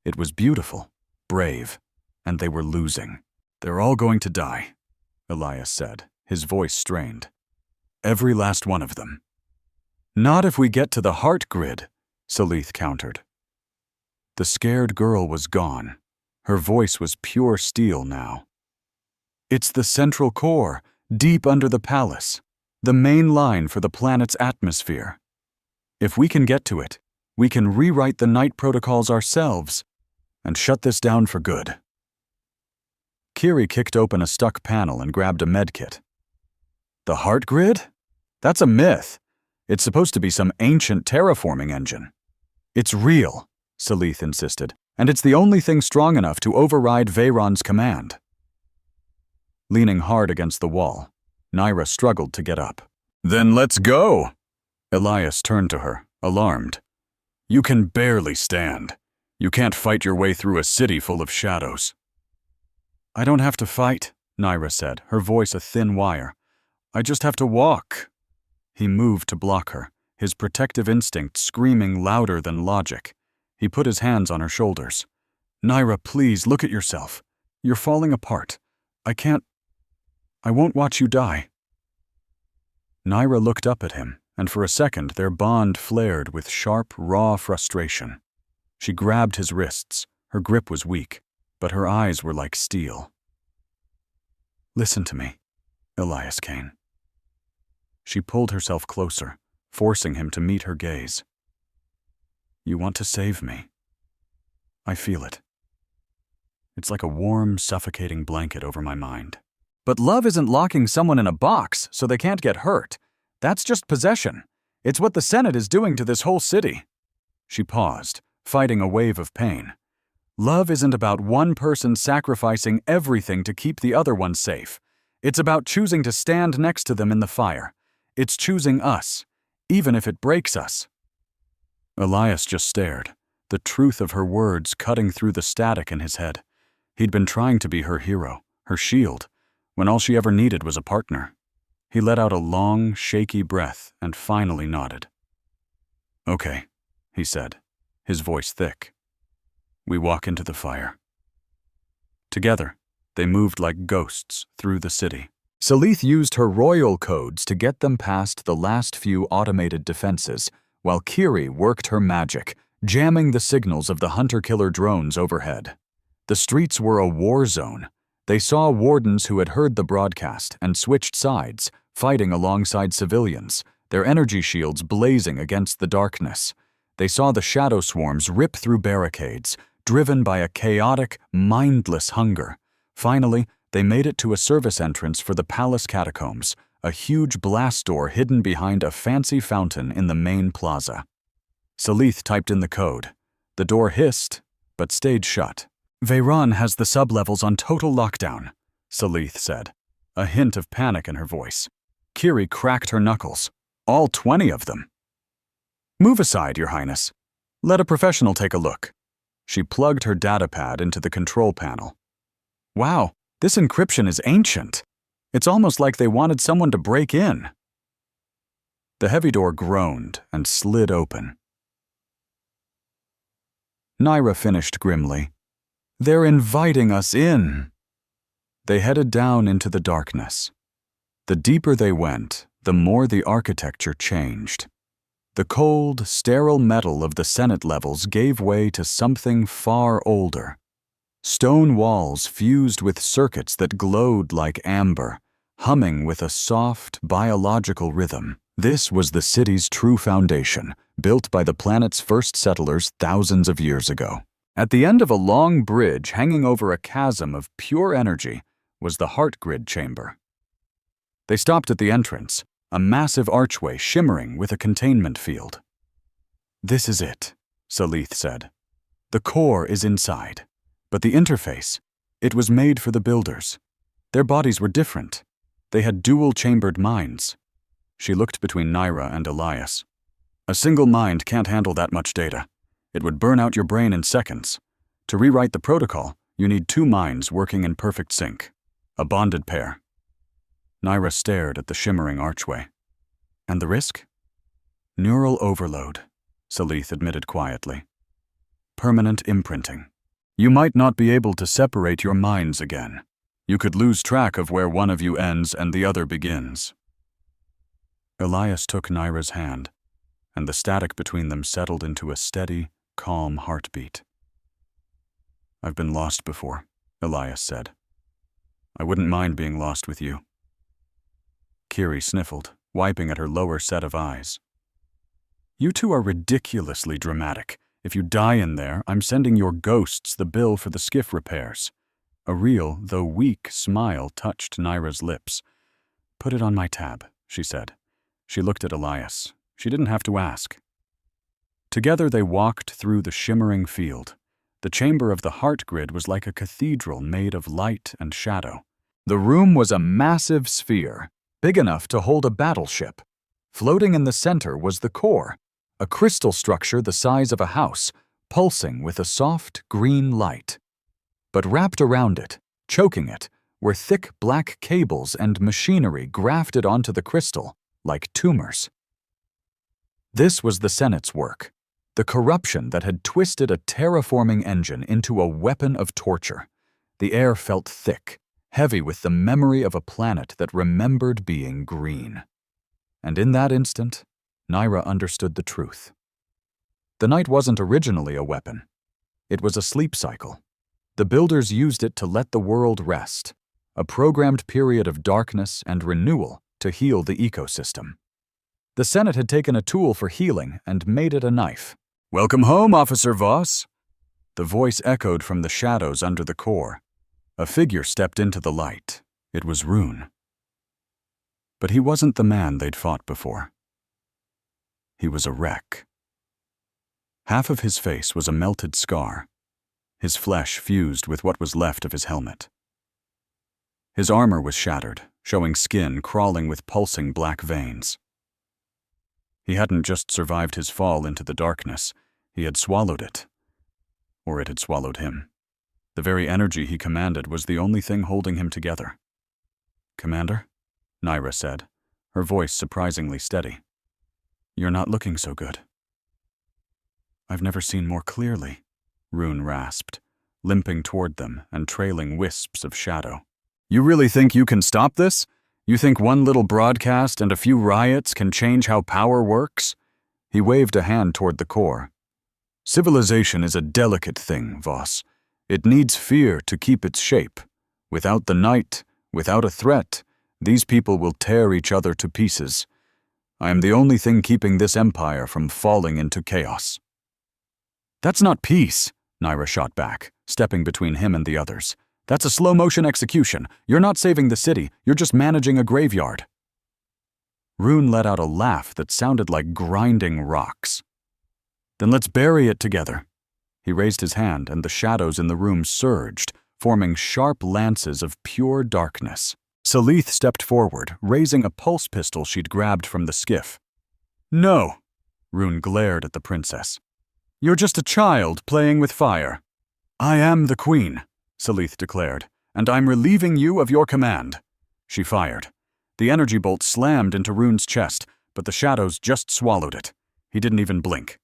It was beautiful, brave, and they were losing. "They're all going to die," Elias said, his voice strained. "Every last one of them." "Not if we get to the heart grid," Salith countered. The scared girl was gone. Her voice was pure steel now. "It's the central core, deep under the palace, the main line for the planet's atmosphere. If we can get to it, we can rewrite the night protocols ourselves. and shut this down for good. Kiri kicked open a stuck panel and grabbed a medkit. The heart grid? That's a myth. It's supposed to be some ancient terraforming engine. It's real, Salith insisted, and it's the only thing strong enough to override Veyron's command. Leaning hard against the wall, Naira struggled to get up. Then let's go! Elias turned to her, alarmed. You can barely stand. You can't fight your way through a city full of shadows. I don't have to fight, Naira said, her voice a thin wire. I just have to walk. He moved to block her, his protective instinct screaming louder than logic. He put his hands on her shoulders. Naira, please, look at yourself. You're falling apart. I won't watch you die. Naira looked up at him, and for a second their bond flared with sharp, raw frustration. She grabbed his wrists. Her grip was weak, but her eyes were like steel. Listen to me, Elias Kane. She pulled herself closer, forcing him to meet her gaze. You want to save me. I feel it. It's like a warm, suffocating blanket over my mind. But love isn't locking someone in a box so they can't get hurt. That's just possession. It's what the Senate is doing to this whole city. She paused, fighting a wave of pain. Love isn't about one person sacrificing everything to keep the other one safe. It's about choosing to stand next to them in the fire. It's choosing us, even if it breaks us. Elias just stared, the truth of her words cutting through the static in his head. He'd been trying to be her hero, her shield, when all she ever needed was a partner. He let out a long, shaky breath and finally nodded. Okay, he said, his voice thick. We walk into the fire. Together, they moved like ghosts through the city. Salith used her royal codes to get them past the last few automated defenses, while Kiri worked her magic, jamming the signals of the hunter-killer drones overhead. The streets were a war zone. They saw wardens who had heard the broadcast and switched sides, fighting alongside civilians, their energy shields blazing against the darkness. They saw the shadow swarms rip through barricades, driven by a chaotic, mindless hunger. Finally, they made it to a service entrance for the palace catacombs, a huge blast door hidden behind a fancy fountain in the main plaza. Salith typed in the code. The door hissed, but stayed shut. Veyron has the sublevels on total lockdown, Salith said, a hint of panic in her voice. Kiri cracked her knuckles. All 20 of them. Move aside, Your Highness. Let a professional take a look. She plugged her datapad into the control panel. Wow, this encryption is ancient. It's almost like they wanted someone to break in. The heavy door groaned and slid open. Naira finished grimly. They're inviting us in. They headed down into the darkness. The deeper they went, the more the architecture changed. The cold, sterile metal of the Senate levels gave way to something far older. Stone walls fused with circuits that glowed like amber, humming with a soft, biological rhythm. This was the city's true foundation, built by the planet's first settlers thousands of years ago. At the end of a long bridge hanging over a chasm of pure energy was the heart grid chamber. They stopped at the entrance, a massive archway shimmering with a containment field. This is it, Salith said. The core is inside, but the interface, it was made for the builders. Their bodies were different. They had dual-chambered minds. She looked between Naira and Elias. A single mind can't handle that much data. It would burn out your brain in seconds. To rewrite the protocol, you need two minds working in perfect sync. A bonded pair. Naira stared at the shimmering archway. And the risk? Neural overload, Salith admitted quietly. Permanent imprinting. You might not be able to separate your minds again. You could lose track of where one of you ends and the other begins. Elias took Naira's hand, and the static between them settled into a steady, calm heartbeat. I've been lost before, Elias said. I wouldn't mind being lost with you. Kiri sniffled, wiping at her lower set of eyes. You two are ridiculously dramatic. If you die in there, I'm sending your ghosts the bill for the skiff repairs." A real, though weak, smile touched Naira's lips. "Put it on my tab," she said. She looked at Elias. She didn't have to ask. Together they walked through the shimmering field. The chamber of the heart grid was like a cathedral made of light and shadow. The room was a massive sphere, big enough to hold a battleship. Floating in the center was the core, a crystal structure the size of a house, pulsing with a soft green light. But wrapped around it, choking it, were thick black cables and machinery grafted onto the crystal, like tumors. This was the Senate's work, the corruption that had twisted a terraforming engine into a weapon of torture. The air felt thick, heavy with the memory of a planet that remembered being green. And in that instant, Naira understood the truth. The night wasn't originally a weapon. It was a sleep cycle. The builders used it to let the world rest, a programmed period of darkness and renewal to heal the ecosystem. The Senate had taken a tool for healing and made it a knife. "Welcome home, Officer Voss." The voice echoed from the shadows under the core. A figure stepped into the light. It was Rune. But he wasn't the man they'd fought before. He was a wreck. Half of his face was a melted scar, his flesh fused with what was left of his helmet. His armor was shattered, showing skin crawling with pulsing black veins. He hadn't just survived his fall into the darkness, he had swallowed it. Or it had swallowed him. The very energy he commanded was the only thing holding him together. "Commander?" Naira said, her voice surprisingly steady. "You're not looking so good." "I've never seen more clearly," Rune rasped, limping toward them and trailing wisps of shadow. "You really think you can stop this? You think one little broadcast and a few riots can change how power works?" He waved a hand toward the core. "Civilization is a delicate thing, Voss. It needs fear to keep its shape. Without the night, without a threat, these people will tear each other to pieces. I am the only thing keeping this empire from falling into chaos." "That's not peace," Naira shot back, stepping between him and the others. "That's a slow-motion execution. You're not saving the city, you're just managing a graveyard." Rune let out a laugh that sounded like grinding rocks. "Then let's bury it together." He raised his hand and the shadows in the room surged, forming sharp lances of pure darkness. Salith stepped forward, raising a pulse pistol she'd grabbed from the skiff. "No," Rune glared at the princess. "You're just a child playing with fire." "I am the queen," Salith declared, "and I'm relieving you of your command." She fired. The energy bolt slammed into Rune's chest, but the shadows just swallowed it. He didn't even blink.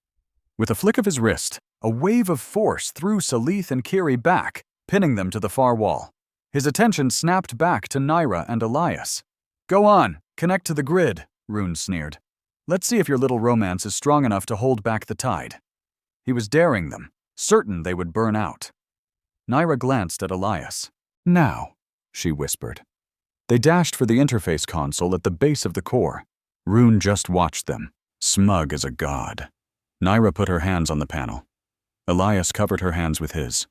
With a flick of his wrist, a wave of force threw Salith and Kiri back, pinning them to the far wall. His attention snapped back to Naira and Elias. "Go on, connect to the grid," Rune sneered. "Let's see if your little romance is strong enough to hold back the tide." He was daring them, certain they would burn out. Naira glanced at Elias. "Now," she whispered. They dashed for the interface console at the base of the core. Rune just watched them, smug as a god. Naira put her hands on the panel. Elias covered her hands with his.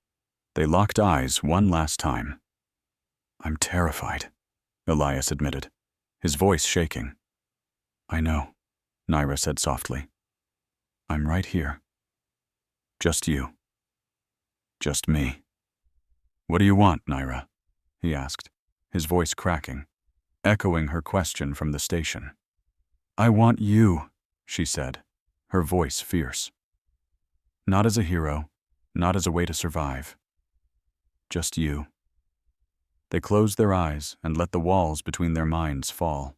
They locked eyes one last time. "I'm terrified," Elias admitted, his voice shaking. "I know," Naira said softly. "I'm right here. Just you. Just me." "What do you want, Naira?" he asked, his voice cracking, echoing her question from the station. "I want you," she said, her voice fierce. "Not as a hero, not as a way to survive. Just you." They closed their eyes and let the walls between their minds fall.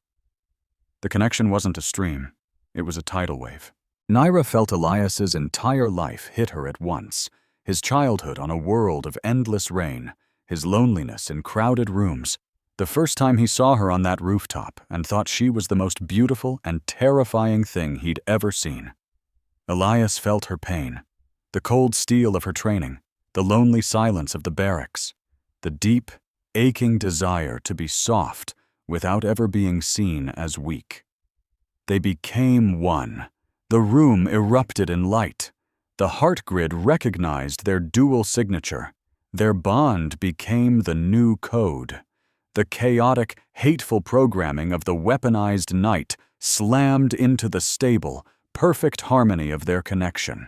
The connection wasn't a stream, it was a tidal wave. Naira felt Elias's entire life hit her at once, his childhood on a world of endless rain, his loneliness in crowded rooms, the first time he saw her on that rooftop and thought she was the most beautiful and terrifying thing he'd ever seen. Elias felt her pain, the cold steel of her training, the lonely silence of the barracks, the deep, aching desire to be soft without ever being seen as weak. They became one. The room erupted in light. The heart grid recognized their dual signature. Their bond became the new code. The chaotic, hateful programming of the weaponized knight slammed into the stable, perfect harmony of their connection.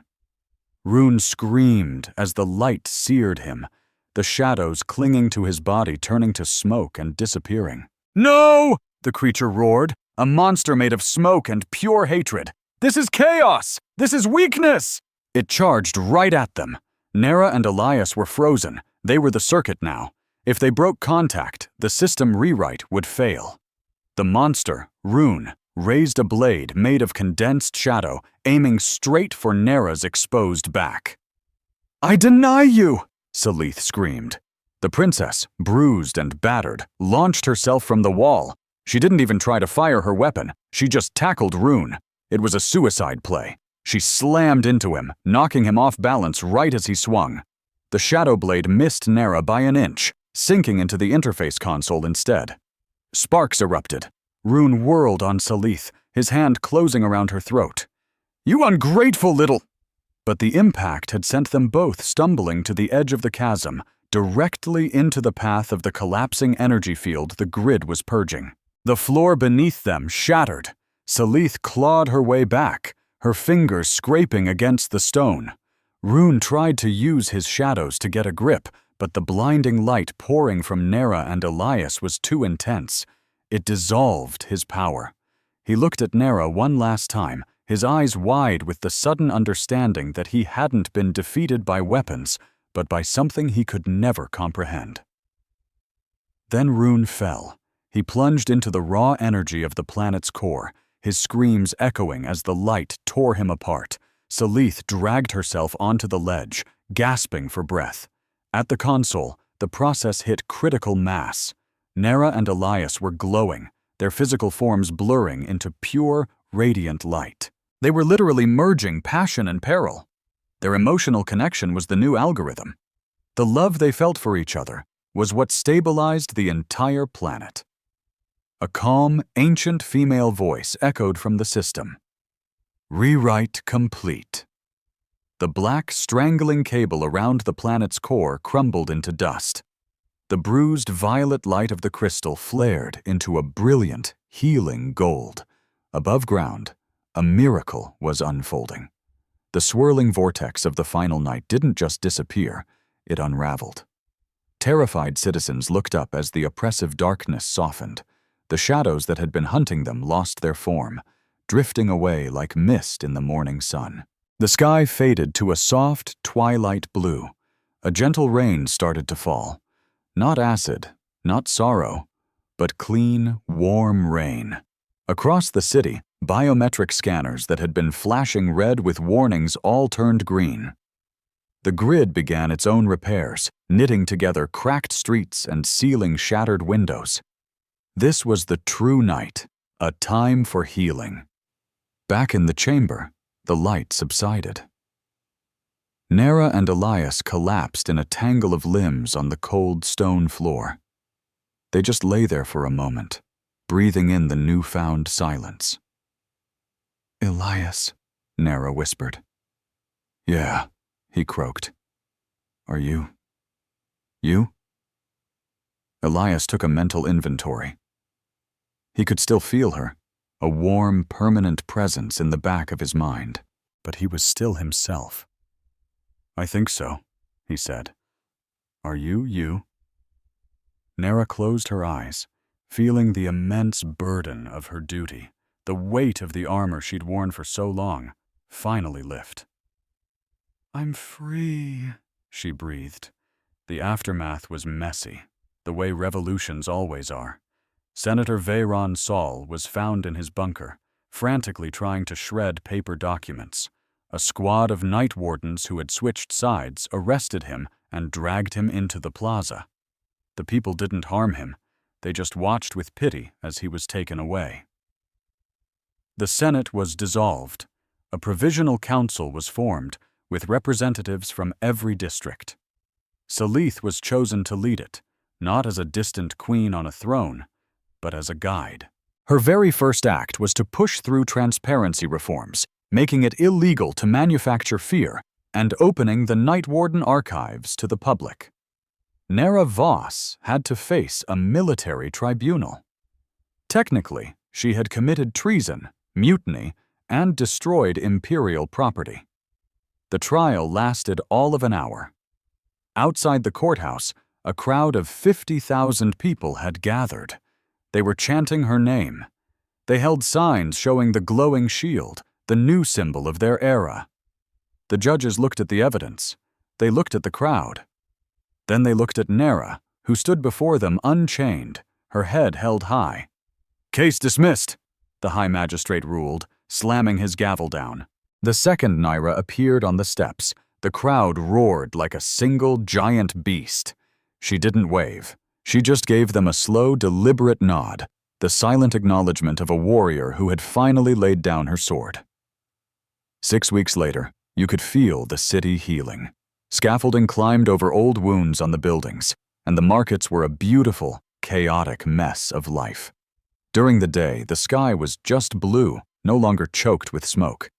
Rune screamed as the light seared him, the shadows clinging to his body turning to smoke and disappearing. "No!" the creature roared, a monster made of smoke and pure hatred. "This is chaos! This is weakness!" It charged right at them. Nera and Elias were frozen. They were the circuit now. If they broke contact, the system rewrite would fail. The monster, Rune, raised a blade made of condensed shadow, aiming straight for Nera's exposed back. "I deny you!" Salith screamed. The princess, bruised and battered, launched herself from the wall. She didn't even try to fire her weapon. She just tackled Rune. It was a suicide play. She slammed into him, knocking him off balance right as he swung. The shadow blade missed Nera by an inch, sinking into the interface console instead. Sparks erupted. Rune whirled on Salith, his hand closing around her throat. "You ungrateful little—" But the impact had sent them both stumbling to the edge of the chasm, directly into the path of the collapsing energy field the grid was purging. The floor beneath them shattered. Salith clawed her way back, her fingers scraping against the stone. Rune tried to use his shadows to get a grip, but the blinding light pouring from Nera and Elias was too intense. It dissolved his power. He looked at Nera one last time, his eyes wide with the sudden understanding that he hadn't been defeated by weapons, but by something he could never comprehend. Then Rune fell. He plunged into the raw energy of the planet's core, his screams echoing as the light tore him apart. Salith dragged herself onto the ledge, gasping for breath. At the console, the process hit critical mass. Nera and Elias were glowing, their physical forms blurring into pure, radiant light. They were literally merging passion and peril. Their emotional connection was the new algorithm. The love they felt for each other was what stabilized the entire planet. A calm, ancient female voice echoed from the system. "Rewrite complete." The black, strangling cable around the planet's core crumbled into dust. The bruised violet light of the crystal flared into a brilliant, healing gold. Above ground, a miracle was unfolding. The swirling vortex of the final night didn't just disappear, it unraveled. Terrified citizens looked up as the oppressive darkness softened. The shadows that had been hunting them lost their form, drifting away like mist in the morning sun. The sky faded to a soft, twilight blue. A gentle rain started to fall. Not acid, not sorrow, but clean, warm rain. Across the city, biometric scanners that had been flashing red with warnings all turned green. The grid began its own repairs, knitting together cracked streets and sealing shattered windows. This was the true night, a time for healing. Back in the chamber, the light subsided. Nera and Elias collapsed in a tangle of limbs on the cold stone floor. They just lay there for a moment, breathing in the newfound silence. "Elias," Nera whispered. "Yeah," he croaked. "Are you? You?" Elias took a mental inventory. He could still feel her, a warm, permanent presence in the back of his mind, but he was still himself. "I think so," he said. "Are you you?" Nera closed her eyes, feeling the immense burden of her duty, the weight of the armor she'd worn for so long, finally lift. "I'm free," she breathed. The aftermath was messy, the way revolutions always are. Senator Veyron Saul was found in his bunker, frantically trying to shred paper documents. A squad of night wardens who had switched sides arrested him and dragged him into the plaza. The people didn't harm him. They just watched with pity as he was taken away. The Senate was dissolved. A provisional council was formed, with representatives from every district. Salith was chosen to lead it, not as a distant queen on a throne, but as a guide. Her very first act was to push through transparency reforms, making it illegal to manufacture fear, and opening the Night Warden archives to the public. Nera Voss had to face a military tribunal. Technically, she had committed treason, mutiny, and destroyed imperial property. The trial lasted all of an hour. Outside the courthouse, a crowd of 50,000 people had gathered. They were chanting her name. They held signs showing the glowing shield, the new symbol of their era. The judges looked at the evidence. They looked at the crowd. Then they looked at Nera, who stood before them unchained, her head held high. "Case dismissed," the High Magistrate ruled, slamming his gavel down. The second Naira appeared on the steps. The crowd roared like a single giant beast. She didn't wave. She just gave them a slow, deliberate nod, the silent acknowledgement of a warrior who had finally laid down her sword. 6 weeks later, you could feel the city healing. Scaffolding climbed over old wounds on the buildings, and the markets were a beautiful, chaotic mess of life. During the day, the sky was just blue, no longer choked with smoke.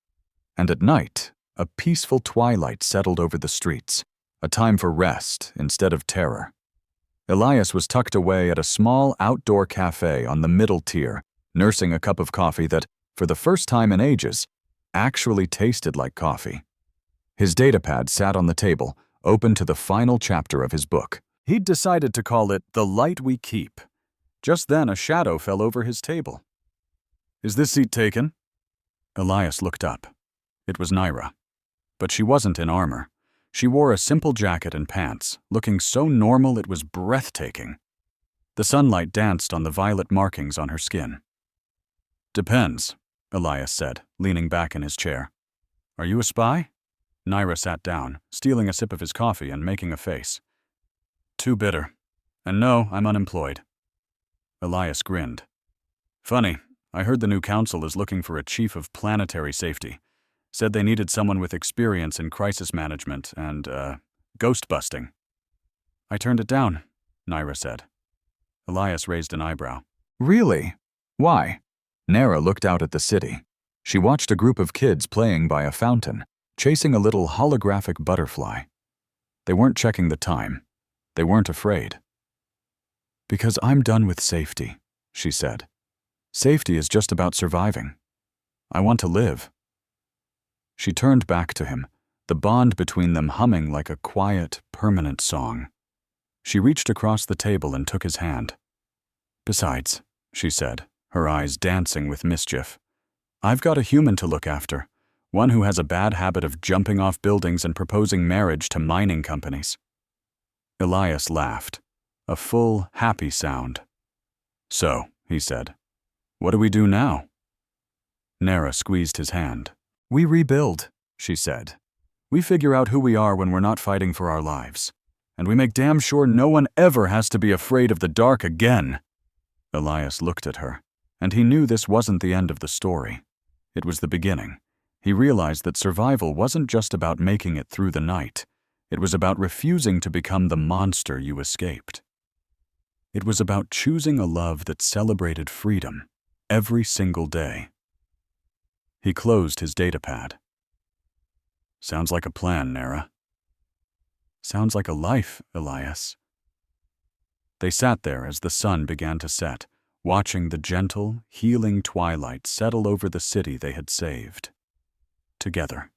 And at night, a peaceful twilight settled over the streets, a time for rest instead of terror. Elias was tucked away at a small outdoor cafe on the middle tier, nursing a cup of coffee that, for the first time in ages, actually tasted like coffee. His datapad sat on the table, open to the final chapter of his book. He'd decided to call it The Light We Keep. Just then, a shadow fell over his table. "Is this seat taken?" Elias looked up. It was Naira. But she wasn't in armor. She wore a simple jacket and pants, looking so normal it was breathtaking. The sunlight danced on the violet markings on her skin. "Depends," Elias said, leaning back in his chair. "Are you a spy?" Naira sat down, stealing a sip of his coffee and making a face. "Too bitter. And no, I'm unemployed." Elias grinned. "Funny, I heard the new council is looking for a chief of planetary safety. Said they needed someone with experience in crisis management and, ghost busting." "I turned it down," Naira said. Elias raised an eyebrow. "Really? Why?" Nera looked out at the city. She watched a group of kids playing by a fountain, chasing a little holographic butterfly. They weren't checking the time. They weren't afraid. "Because I'm done with safety," she said. "Safety is just about surviving. I want to live." She turned back to him, the bond between them humming like a quiet, permanent song. She reached across the table and took his hand. "Besides," she said, her eyes dancing with mischief, "I've got a human to look after, one who has a bad habit of jumping off buildings and proposing marriage to mining companies." Elias laughed, a full, happy sound. "So," he said, "what do we do now?" Nera squeezed his hand. "We rebuild," she said. "We figure out who we are when we're not fighting for our lives. And we make damn sure no one ever has to be afraid of the dark again." Elias looked at her, and he knew this wasn't the end of the story. It was the beginning. He realized that survival wasn't just about making it through the night. It was about refusing to become the monster you escaped. It was about choosing a love that celebrated freedom every single day. He closed his datapad. "Sounds like a plan, Nera." "Sounds like a life, Elias." They sat there as the sun began to set, watching the gentle, healing twilight settle over the city they had saved. Together.